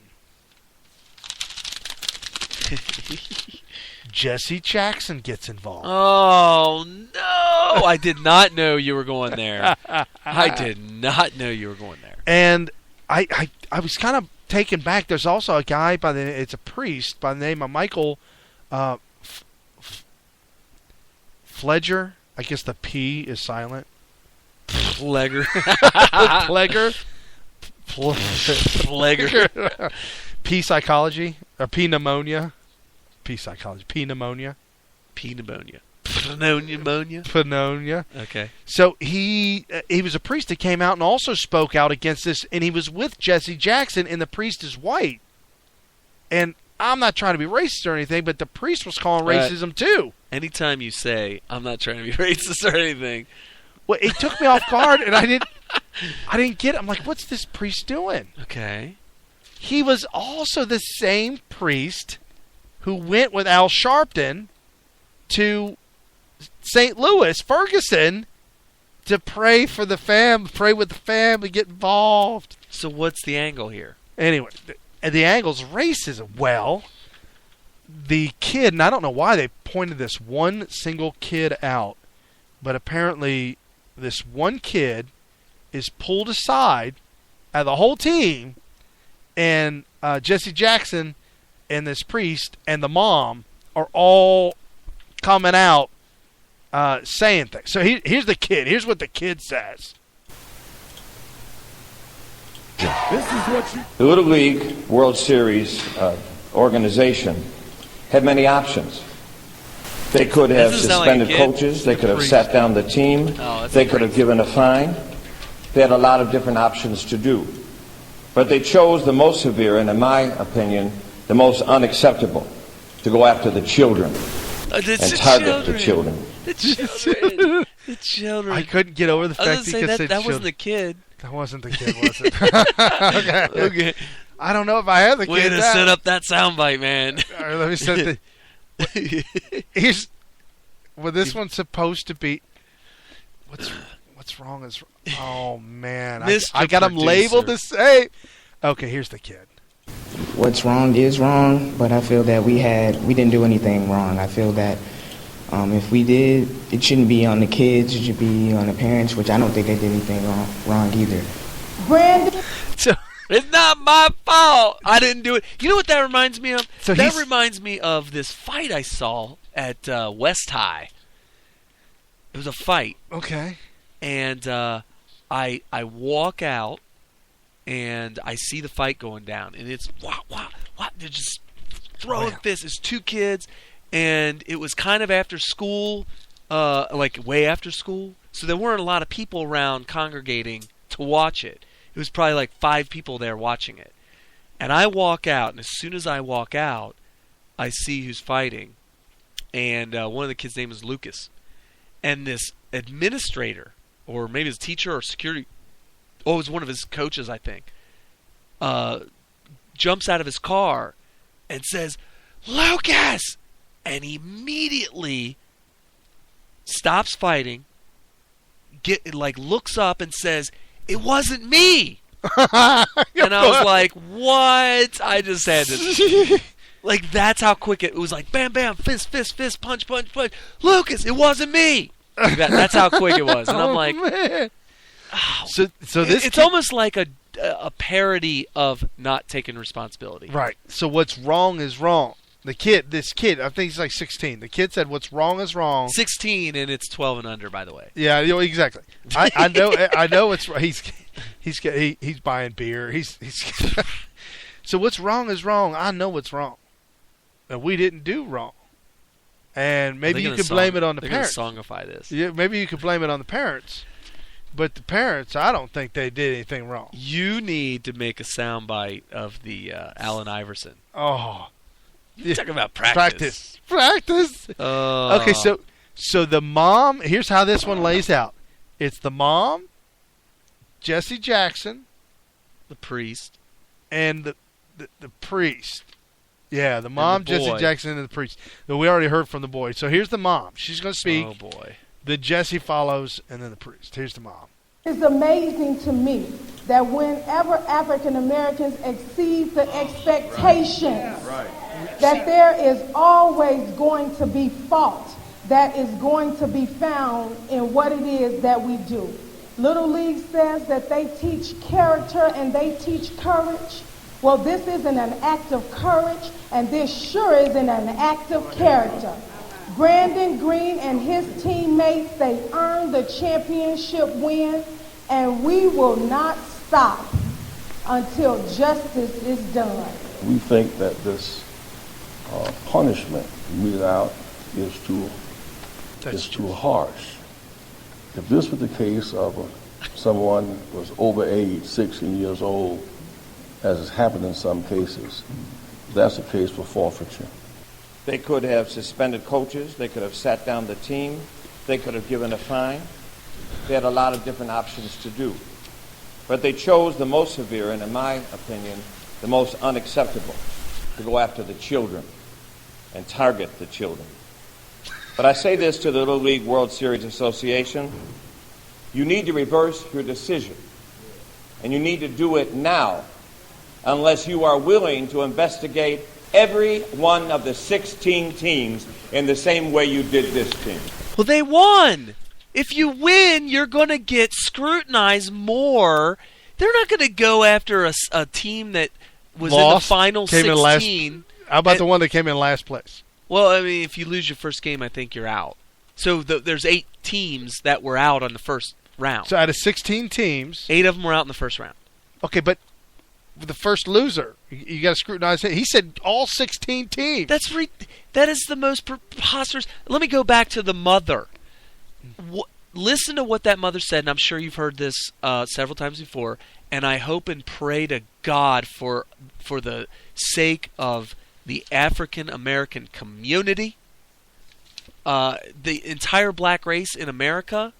Jesse Jackson gets involved. Oh no! I did not know you were going there. I did not know you were going there. And I was kind of taken back. There's also a guy it's a priest by the name of Michael Fledger. I guess the P is silent. Flegger. Flegger. P psychology or P pneumonia. P psychology. P pneumonia. P pneumonia. Pneumonia. Okay. So he was a priest that came out and also spoke out against this, and he was with Jesse Jackson, and the priest is white. And I'm not trying to be racist or anything, but the priest was calling racism too. Anytime you say I'm not trying to be racist or anything, well, it took me off guard, and I didn't get it. I'm like, what's this priest doing? Okay. He was also the same priest who went with Al Sharpton to St. Louis, Ferguson, to pray with the family, get involved. So what's the angle here? Anyway, the angle's racism. Well, the kid, and I don't know why they pointed this one single kid out, but apparently this one kid is pulled aside out of the whole team, and Jesse Jackson and this priest and the mom are all coming out saying things. So here's the kid. Here's what the kid says. The Little League World Series organization had many options. They could have suspended coaches. They could have sat down the team. They could have given a fine. They had a lot of different options to do. But they chose the most severe and, in my opinion, the most unacceptable, to go after the children and target the children. The children. I couldn't get over the fact that that children. wasn't the kid. That wasn't the kid, was it? Okay. I don't know if I have the kid. Way to set up that soundbite, man. All right, let me set the. This one's supposed to be. What's wrong is. Oh man, I got him labeled to say. Okay, here's the kid. What's wrong is wrong, but I feel that we didn't do anything wrong. I feel that If we did, it shouldn't be on the kids. It should be on the parents, which I don't think they did anything wrong either. Brandon. So it's not my fault. I didn't do it. You know what that reminds me of? So that reminds me of this fight I saw at West High. It was a fight. Okay. And I walk out, and I see the fight going down, and it's wow. They're just throwing fists. It's 2 kids, and it was kind of after school, like way after school, so there weren't a lot of people around congregating to watch it. It was probably like 5 people there watching it. And I walk out, and as soon as I walk out, I see who's fighting, and one of the kids' name is Lucas. And this administrator, or maybe his teacher or security, it was one of his coaches, I think, jumps out of his car and says, "Lucas!" And he immediately stops fighting, looks up and says, "It wasn't me." And I was like, what? I just had to... Like, that's how quick it was. Like, bam, bam, fist, fist, fist, punch, punch, punch. Lucas, it wasn't me. That's how quick it was. And I'm like... Man. Oh, so this it's almost like a parody of not taking responsibility. Right. So what's wrong is wrong. This kid, I think he's like 16. The kid said, "What's wrong is wrong." 16, and it's 12 and under, by the way. Yeah, exactly. I know it's he's buying beer. He's So what's wrong is wrong. I know what's wrong, and we didn't do wrong. And maybe you could blame it on the parents. They're going to songify this. Yeah, maybe you could blame it on the parents. But the parents, I don't think they did anything wrong. You need to make a soundbite of the Allen Iverson. Oh. You're talking about practice. Practice. Okay, so the mom, here's how this one lays out. It's the mom, Jesse Jackson, the priest, and the priest. Yeah, the mom, the Jesse Jackson, and the priest. We already heard from the boy. So here's the mom. She's going to speak. Oh, boy. Then Jesse follows, and then the priest. Here's the mom. It's amazing to me that whenever African Americans exceed the expectations, that there is always going to be fault that is going to be found in what it is that we do. Little League says that they teach character and they teach courage. Well, this isn't an act of courage, and this sure isn't an act of character. Brandon Green and his teammates, they earned the championship win, and we will not stop until justice is done. We think that this punishment meted out is too harsh. If this was the case of someone was over age, 16 years old, as has happened in some cases, that's a case for forfeiture. They could have suspended coaches. They could have sat down the team. They could have given a fine. They had a lot of different options to do. But they chose the most severe, and in my opinion, the most unacceptable, to go after the children and target the children. But I say this to the Little League World Series Association. You need to reverse your decision. And you need to do it now, unless you are willing to investigate every one of the 16 teams in the same way you did this team. Well, they won. If you win, you're going to get scrutinized more. They're not going to go after a team that was in the final 16. How about the one that came in last place? Well, I mean, if you lose your first game, I think you're out. So there's 8 teams that were out on the first round. So out of 16 teams, 8 of them were out in the first round. Okay, but the first loser, you got to scrutinize it. He said all 16 teams. That is the most preposterous. Let me go back to the mother. Listen to what that mother said, and I'm sure you've heard this several times before, and I hope and pray to God for the sake of the African American community, the entire black race in America.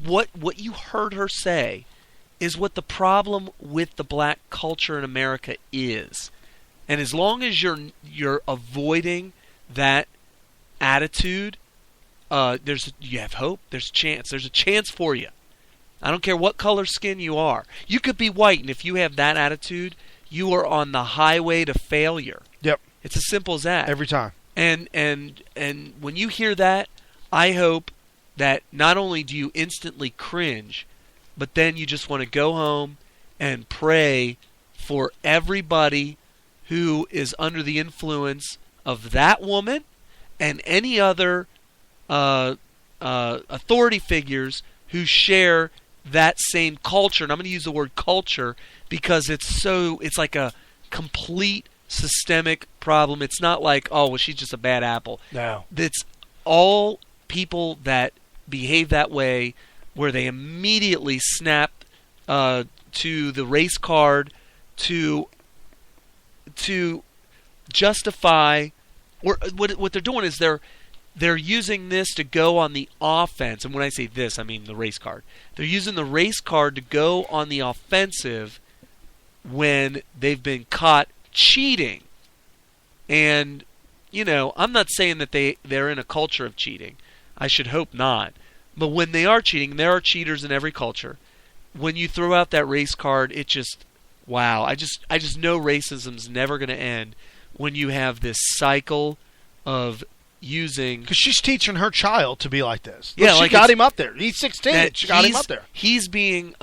What you heard her say is what the problem with the black culture in America is. And as long as you're avoiding that attitude, you have hope. There's a chance. There's a chance for you. I don't care what color skin you are. You could be white, and if you have that attitude, you are on the highway to failure. Yep. It's as simple as that. Every time. And when you hear that, I hope that not only do you instantly cringe, but then you just want to go home and pray for everybody who is under the influence of that woman and any other authority figures who share that same culture. And I'm going to use the word culture because it's like a complete systemic problem. It's not like, oh, well, she's just a bad apple. No. It's all people that behave that way, where they immediately snap to the race card to justify, or what they're doing is they're using this to go on the offense. And when I say this, I mean the race card. They're using the race card to go on the offensive when they've been caught cheating. And, I'm not saying that they're in a culture of cheating. I should hope not. But when they are cheating, there are cheaters in every culture. When you throw out that race card, it just, wow. I just know racism's never going to end when you have this cycle of using... Because she's teaching her child to be like this. Yeah, she got him up there. He's 16. She got him up there. He's being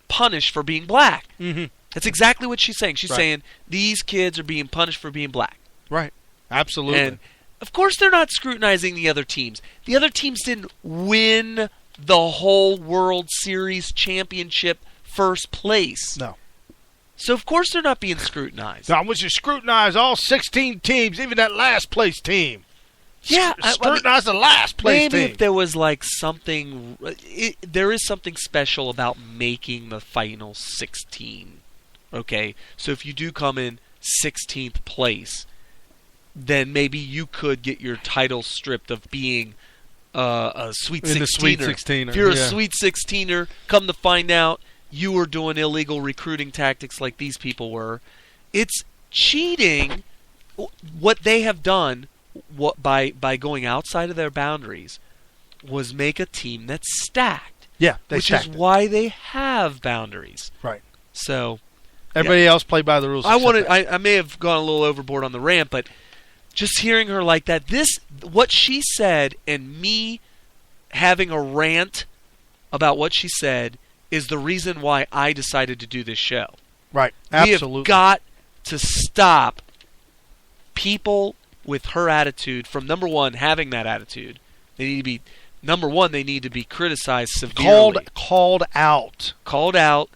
punished for being black. Mm-hmm. That's exactly what she's saying. She's saying these kids are being punished for being black. Right. Absolutely. And of course they're not scrutinizing the other teams. The other teams didn't win the whole World Series championship first place. No. So of course they're not being scrutinized. No, I want you to scrutinize all 16 teams, even that last place team. Yeah, scrutinize the last place team. Maybe if there was like something, there is something special about making the final 16. Okay, so if you do come in 16th place, then maybe you could get your title stripped of being a Sweet 16er. In the Sweet 16er. If you're a Sweet 16er, come to find out you were doing illegal recruiting tactics like these people were. It's cheating. What they have done by going outside of their boundaries was make a team that's stacked. Yeah, which is why they have boundaries. Right. So everybody else played by the rules. I may have gone a little overboard on the rant, but just hearing her like that, what she said, and me having a rant about what she said is the reason why I decided to do this show. Right. Absolutely. We have got to stop people with her attitude from, number one, having that attitude. They need to be, number one, they need to be criticized severely. Called out. Called out,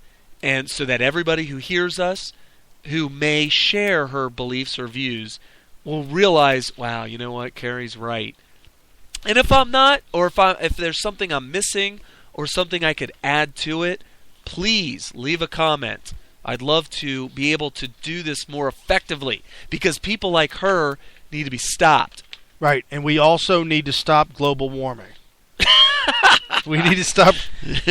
and so that everybody who hears us, who may share her beliefs or views, will realize, wow, you know what, Carrie's right. And if I'm not, or if there's something I'm missing, or something I could add to it, please leave a comment. I'd love to be able to do this more effectively, because people like her need to be stopped. Right, and we also need to stop global warming. We need to stop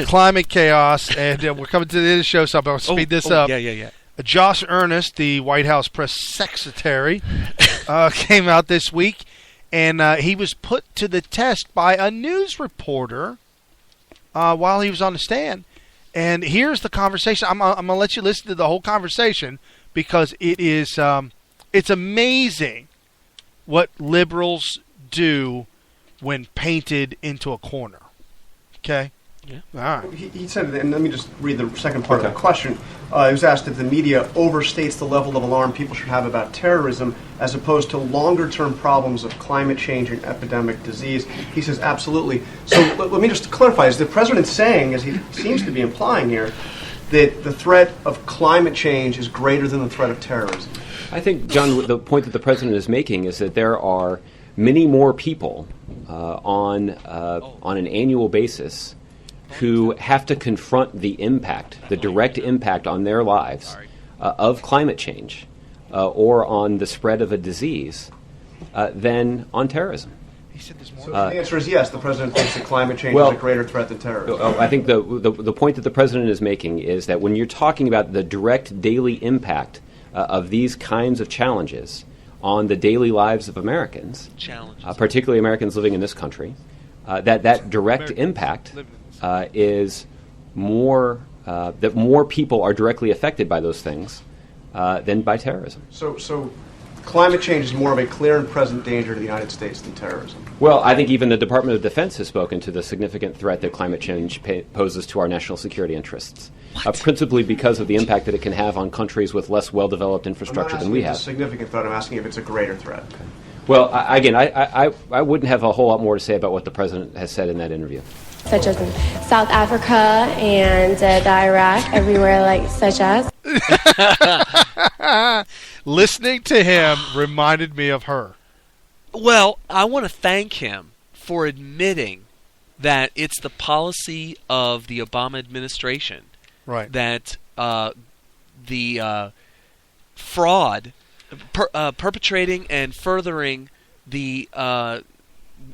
climate chaos, and we're coming to the end of the show, so I'm going to speed this up. Yeah. Josh Earnest, the White House press secretary, came out this week, and he was put to the test by a news reporter while he was on the stand. And here's the conversation. I'm going to let you listen to the whole conversation, because it is it's amazing what liberals do when painted into a corner. Okay? Yeah. All right. He said, and let me just read the second part of the question. He was asked if the media overstates the level of alarm people should have about terrorism as opposed to longer-term problems of climate change and epidemic disease. He says, absolutely. So let me just clarify. Is the president saying, as he seems to be implying here, that the threat of climate change is greater than the threat of terrorism? I think, John, the point that the president is making is that there are many more people on an annual basis who have to confront the impact, the direct impact on their lives of climate change or on the spread of a disease than on terrorism. So the answer is yes, the president thinks that climate change is a greater threat than terrorism. I think the point that the president is making is that when you're talking about the direct daily impact of these kinds of challenges on the daily lives of Americans, particularly Americans living in this country, that direct impact is more that more people are directly affected by those things than by terrorism. So climate change is more of a clear and present danger to the United States than terrorism? Well, I think even the Department of Defense has spoken to the significant threat that climate change poses to our national security interests, principally because of the impact that it can have on countries with less well-developed infrastructure than we have. I'm not asking if it's a significant threat. I'm asking if it's a greaher threat. Okay. Well, I wouldn't have a whole lot more to say about what the president has said in that interview. Such as in South Africa and the Iraq, everywhere such as. Listening to him reminded me of her. Well, I want to thank him for admitting that it's the policy of the Obama administration that the fraud, perpetrating and furthering the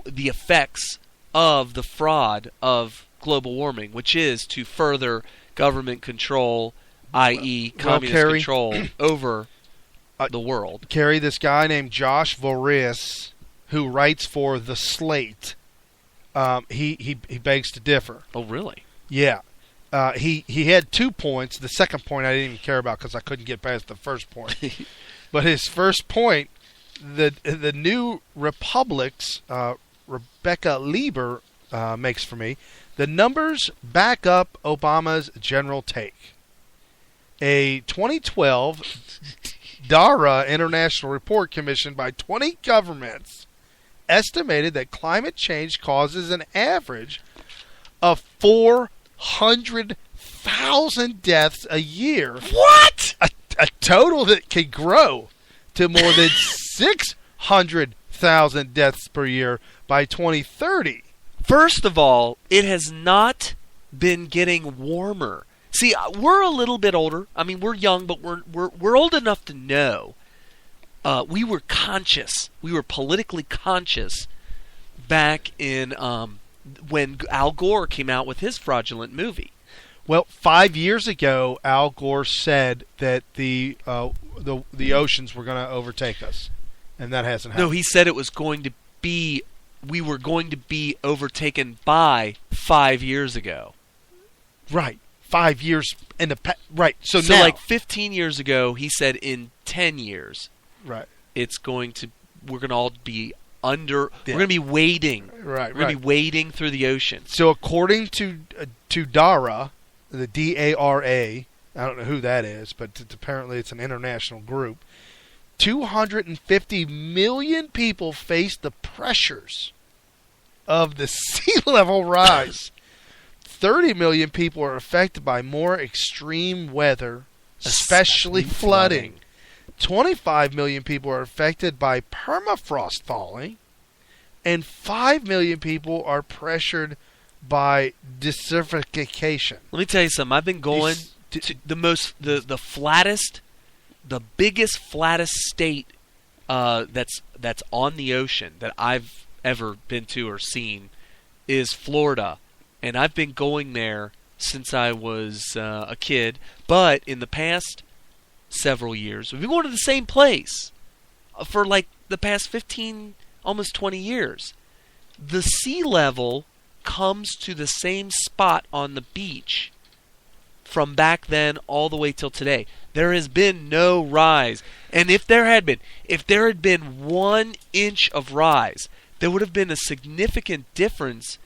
effects of the fraud of global warming, which is to further government control, i.e. communist control over the world. Kerry, this guy named Josh Vorius, who writes for The Slate, he begs to differ. Oh, really? Yeah. He had 2 points. The second point I didn't even care about because I couldn't get past the first point. But his first point, the New Republic's Rebecca Lieber makes for me, the numbers back up Obama's general take. A 2012 DARA international report commissioned by 20 governments estimated that climate change causes an average of 400,000 deaths a year. What? A total that could grow to more than 600,000 deaths per year by 2030. First of all, it has not been getting warmer. See, we're a little bit older. I mean, we're young, but we're old enough to know. We were conscious. We were politically conscious back in when Al Gore came out with his fraudulent movie. Well, 5 years ago, Al Gore said that the oceans were going to overtake us, and that hasn't happened. No, he said it was going to be. We were going to be overtaken by 5 years ago. Right. 5 years in the right. So now, like 15 years ago, he said in 10 years, right, it's going to. We're going to all be under. Yeah. We're going to be wading. Right. We're going to be wading through the ocean. So according to DARA, the DARA, I don't know who that is, but apparently it's an international group. 250 million people face the pressures of the sea level rise. 30 million people are affected by more extreme weather, especially flooding. 25 million people are affected by permafrost falling, and 5 million people are pressured by desertification. Let me tell you something. I've been going to the flattest, the biggest, flattest state that's on the ocean that I've ever been to or seen is Florida. And I've been going there since I was a kid. But in the past several years, we've been going to the same place for like the past 15, almost 20 years. The sea level comes to the same spot on the beach from back then all the way till today. There has been no rise. And if there had been 1 inch of rise, there would have been a significant difference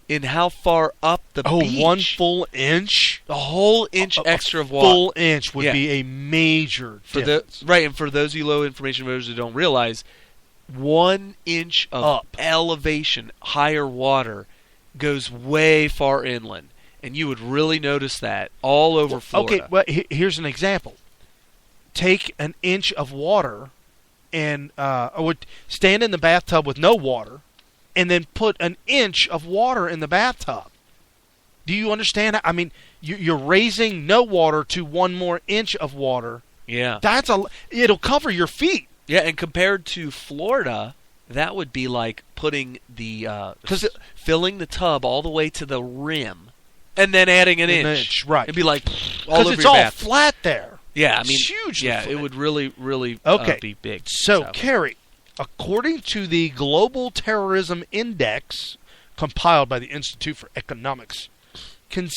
in how far up the beach. 1 full inch? A whole inch extra of water. Full inch would be a major difference. Right, and for those of you low information voters who don't realize, 1 inch of elevation, higher water, goes way far inland. And you would really notice that all over Florida. Okay, well, here's an example. Take an inch of water and stand in the bathtub with no water, and then put an inch of water in the bathtub. Do you understand? I mean, you're raising no water to 1 more inch of water. Yeah. It'll cover your feet. Yeah, and compared to Florida, that would be like putting filling the tub all the way to the rim, and then adding an inch. Right. It'd be like all over it's your all bath. flat there. Yeah, I mean, it's huge. Yeah, it would really be big. So, Kerry, according to the Global Terrorism Index, compiled by the Institute for Economics and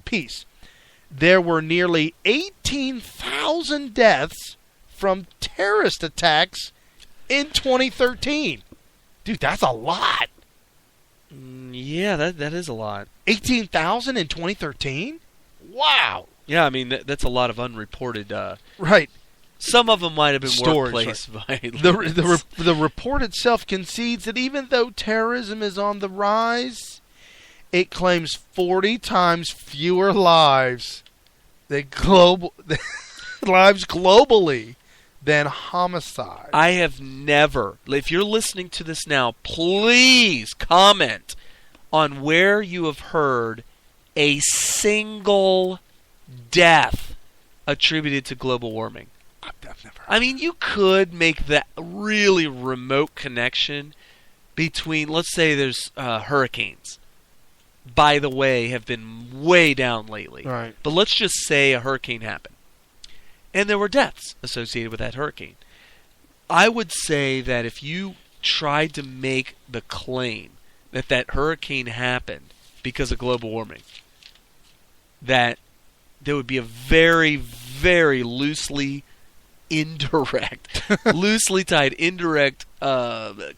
Peace, there were nearly 18,000 deaths from terrorist attacks in 2013. Dude, that's a lot. Yeah, that is a lot. 18,000 in 2013? Wow. Yeah, I mean, that's a lot of unreported. Right. Some of them might have been Stories, workplace violence. The report itself concedes that even though terrorism is on the rise, it claims 40 times fewer lives lives globally than homicide. I have never, if you're listening to this now, please comment on where you have heard a single death attributed to global warming. I mean, you could make that really remote connection between, let's say there's hurricanes. By the way, have been way down lately. Right. But let's just say a hurricane happened. And there were deaths associated with that hurricane. I would say that if you tried to make the claim that that hurricane happened because of global warming, that there would be a very, very loosely tied indirect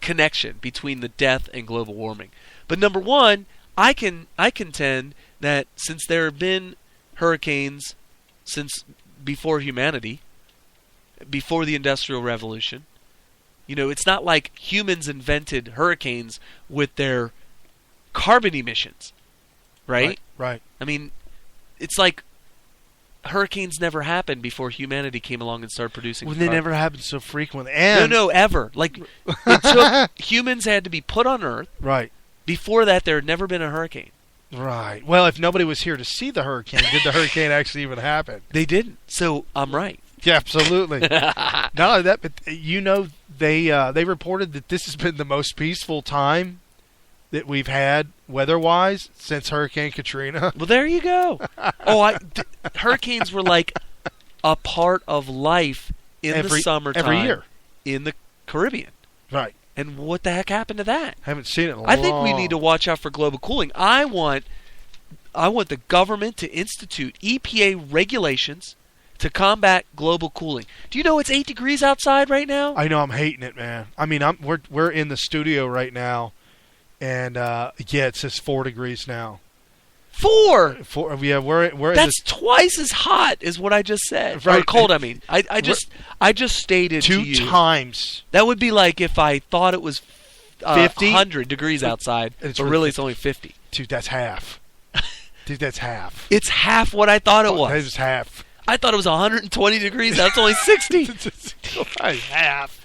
connection between the death and global warming. But number one, I contend that since there have been hurricanes since before humanity, before the Industrial Revolution, it's not like humans invented hurricanes with their carbon emissions, right? Right. I mean, it's like hurricanes never happened before humanity came along and started producing Well, carbon. they never happened so frequently. And No, ever. Like, it took humans had to be put on Earth. Right. Before that, there had never been a hurricane. Right. Well, if nobody was here to see the hurricane, did the hurricane actually even happen? They didn't. So I'm right. Yeah, absolutely. Not only that, but they reported that this has been the most peaceful time that we've had weather-wise since Hurricane Katrina. Well, there you go. Hurricanes were like a part of life in the summertime. Every year. In the Caribbean. Right. And what the heck happened to that? Haven't seen it in a I think we need to watch out for global cooling. I want the government to institute EPA regulations to combat global cooling. Do you know it's 8 degrees outside right now? I know, I'm hating it, man. I mean, we're in the studio right now, and it says 4 degrees now. 4. Yeah, we're. That's twice as hot as what I just said. Right. Or cold, I mean. I just stated to you 2 times. That would be like if I thought it was 50 100 degrees outside, but really it's only 50. Dude, that's half. That's half. It's half what I thought it was. That is half. I thought it was 120 degrees. That's only 60. Half.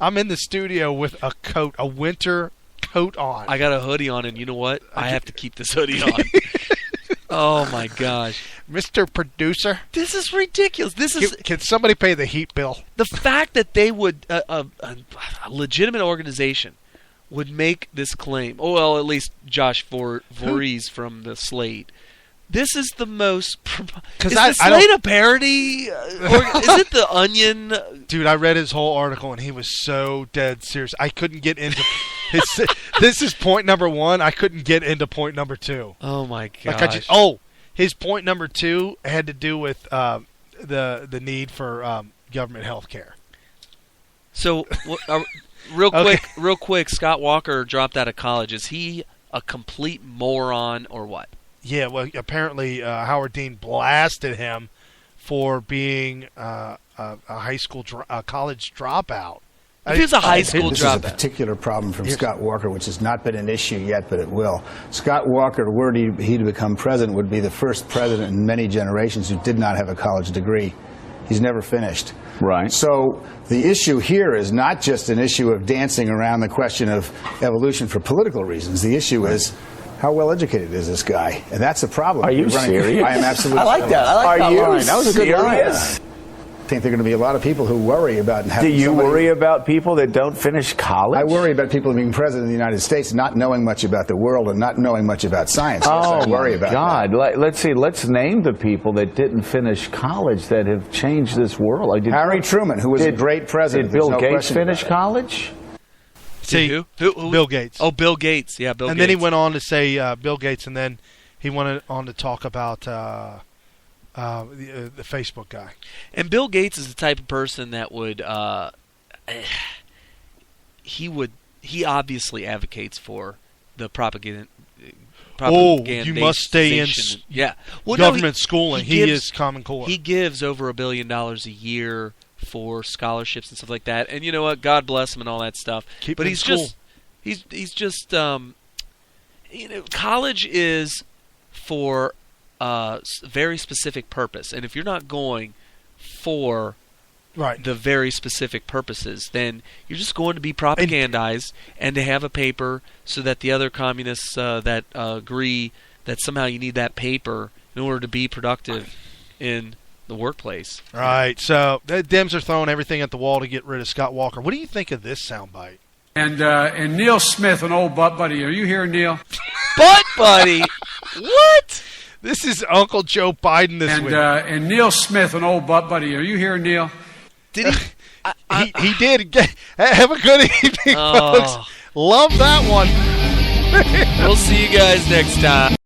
I'm in the studio with a coat, a winter coat on. I got a hoodie on, and you know what? I have to keep this hoodie on. Oh my gosh, Mr. Producer, this is ridiculous. Can somebody pay the heat bill? The fact that they would a legitimate organization would make this claim. Oh well, at least Josh Voorhees from the Slate. This is the most. Is the Slate a parody? Or is it the Onion? Dude, I read his whole article and he was so dead serious. I couldn't get into. This is point number 1. I couldn't get into point number 2. Oh my gosh! His point number 2 had to do with the need for government health care. So, real quick, Scott Walker dropped out of college. Is he a complete moron or what? Yeah, well, apparently Howard Dean blasted him for being a high school, college dropout. If he was a high school dropout. This is a particular problem from Scott Walker, which has not been an issue yet, but it will. Scott Walker, were he to become president, would be the first president in many generations who did not have a college degree. He's never finished. Right. So the issue here is not just an issue of dancing around the question of evolution for political reasons. The issue is, how well educated is this guy? And that's the problem. Are you serious? I am absolutely. I like that. I like that line. That was a good line. I think there are going to be a lot of people who worry about having Do you worry about people that don't finish college? I worry about people being president of the United States not knowing much about the world and not knowing much about science. Oh, I worry about God. That. Let's see. Let's name the people that didn't finish college that have changed this world. Harry Truman, who was a great president. Did Bill Gates finish college? See, who? Bill Gates. Oh, Bill Gates. Yeah, Bill Gates. And then he went on to say Bill Gates, and then he went on to talk about the Facebook guy. And Bill Gates is the type of person that would he obviously advocates for the propaganda. You must stay in government schooling. He is Common Core. He gives over $1 billion a year for scholarships and stuff like that. And you know what? God bless him and all that stuff. But he's just college is for a very specific purpose. And if you're not going for the very specific purposes, then you're just going to be propagandized and to have a paper so that the other communists that agree that somehow you need that paper in order to be productive in the workplace. Right. So the Dems are throwing everything at the wall to get rid of Scott Walker. What do you think of this soundbite? And Neil Smith, an old butt buddy. Are you here, Neil? Butt buddy? What? This is Uncle Joe Biden this week. And Neil Smith, an old butt buddy. Are you here, Neil? Did he? He did. Have a good evening, folks. Love that one. We'll see you guys next time.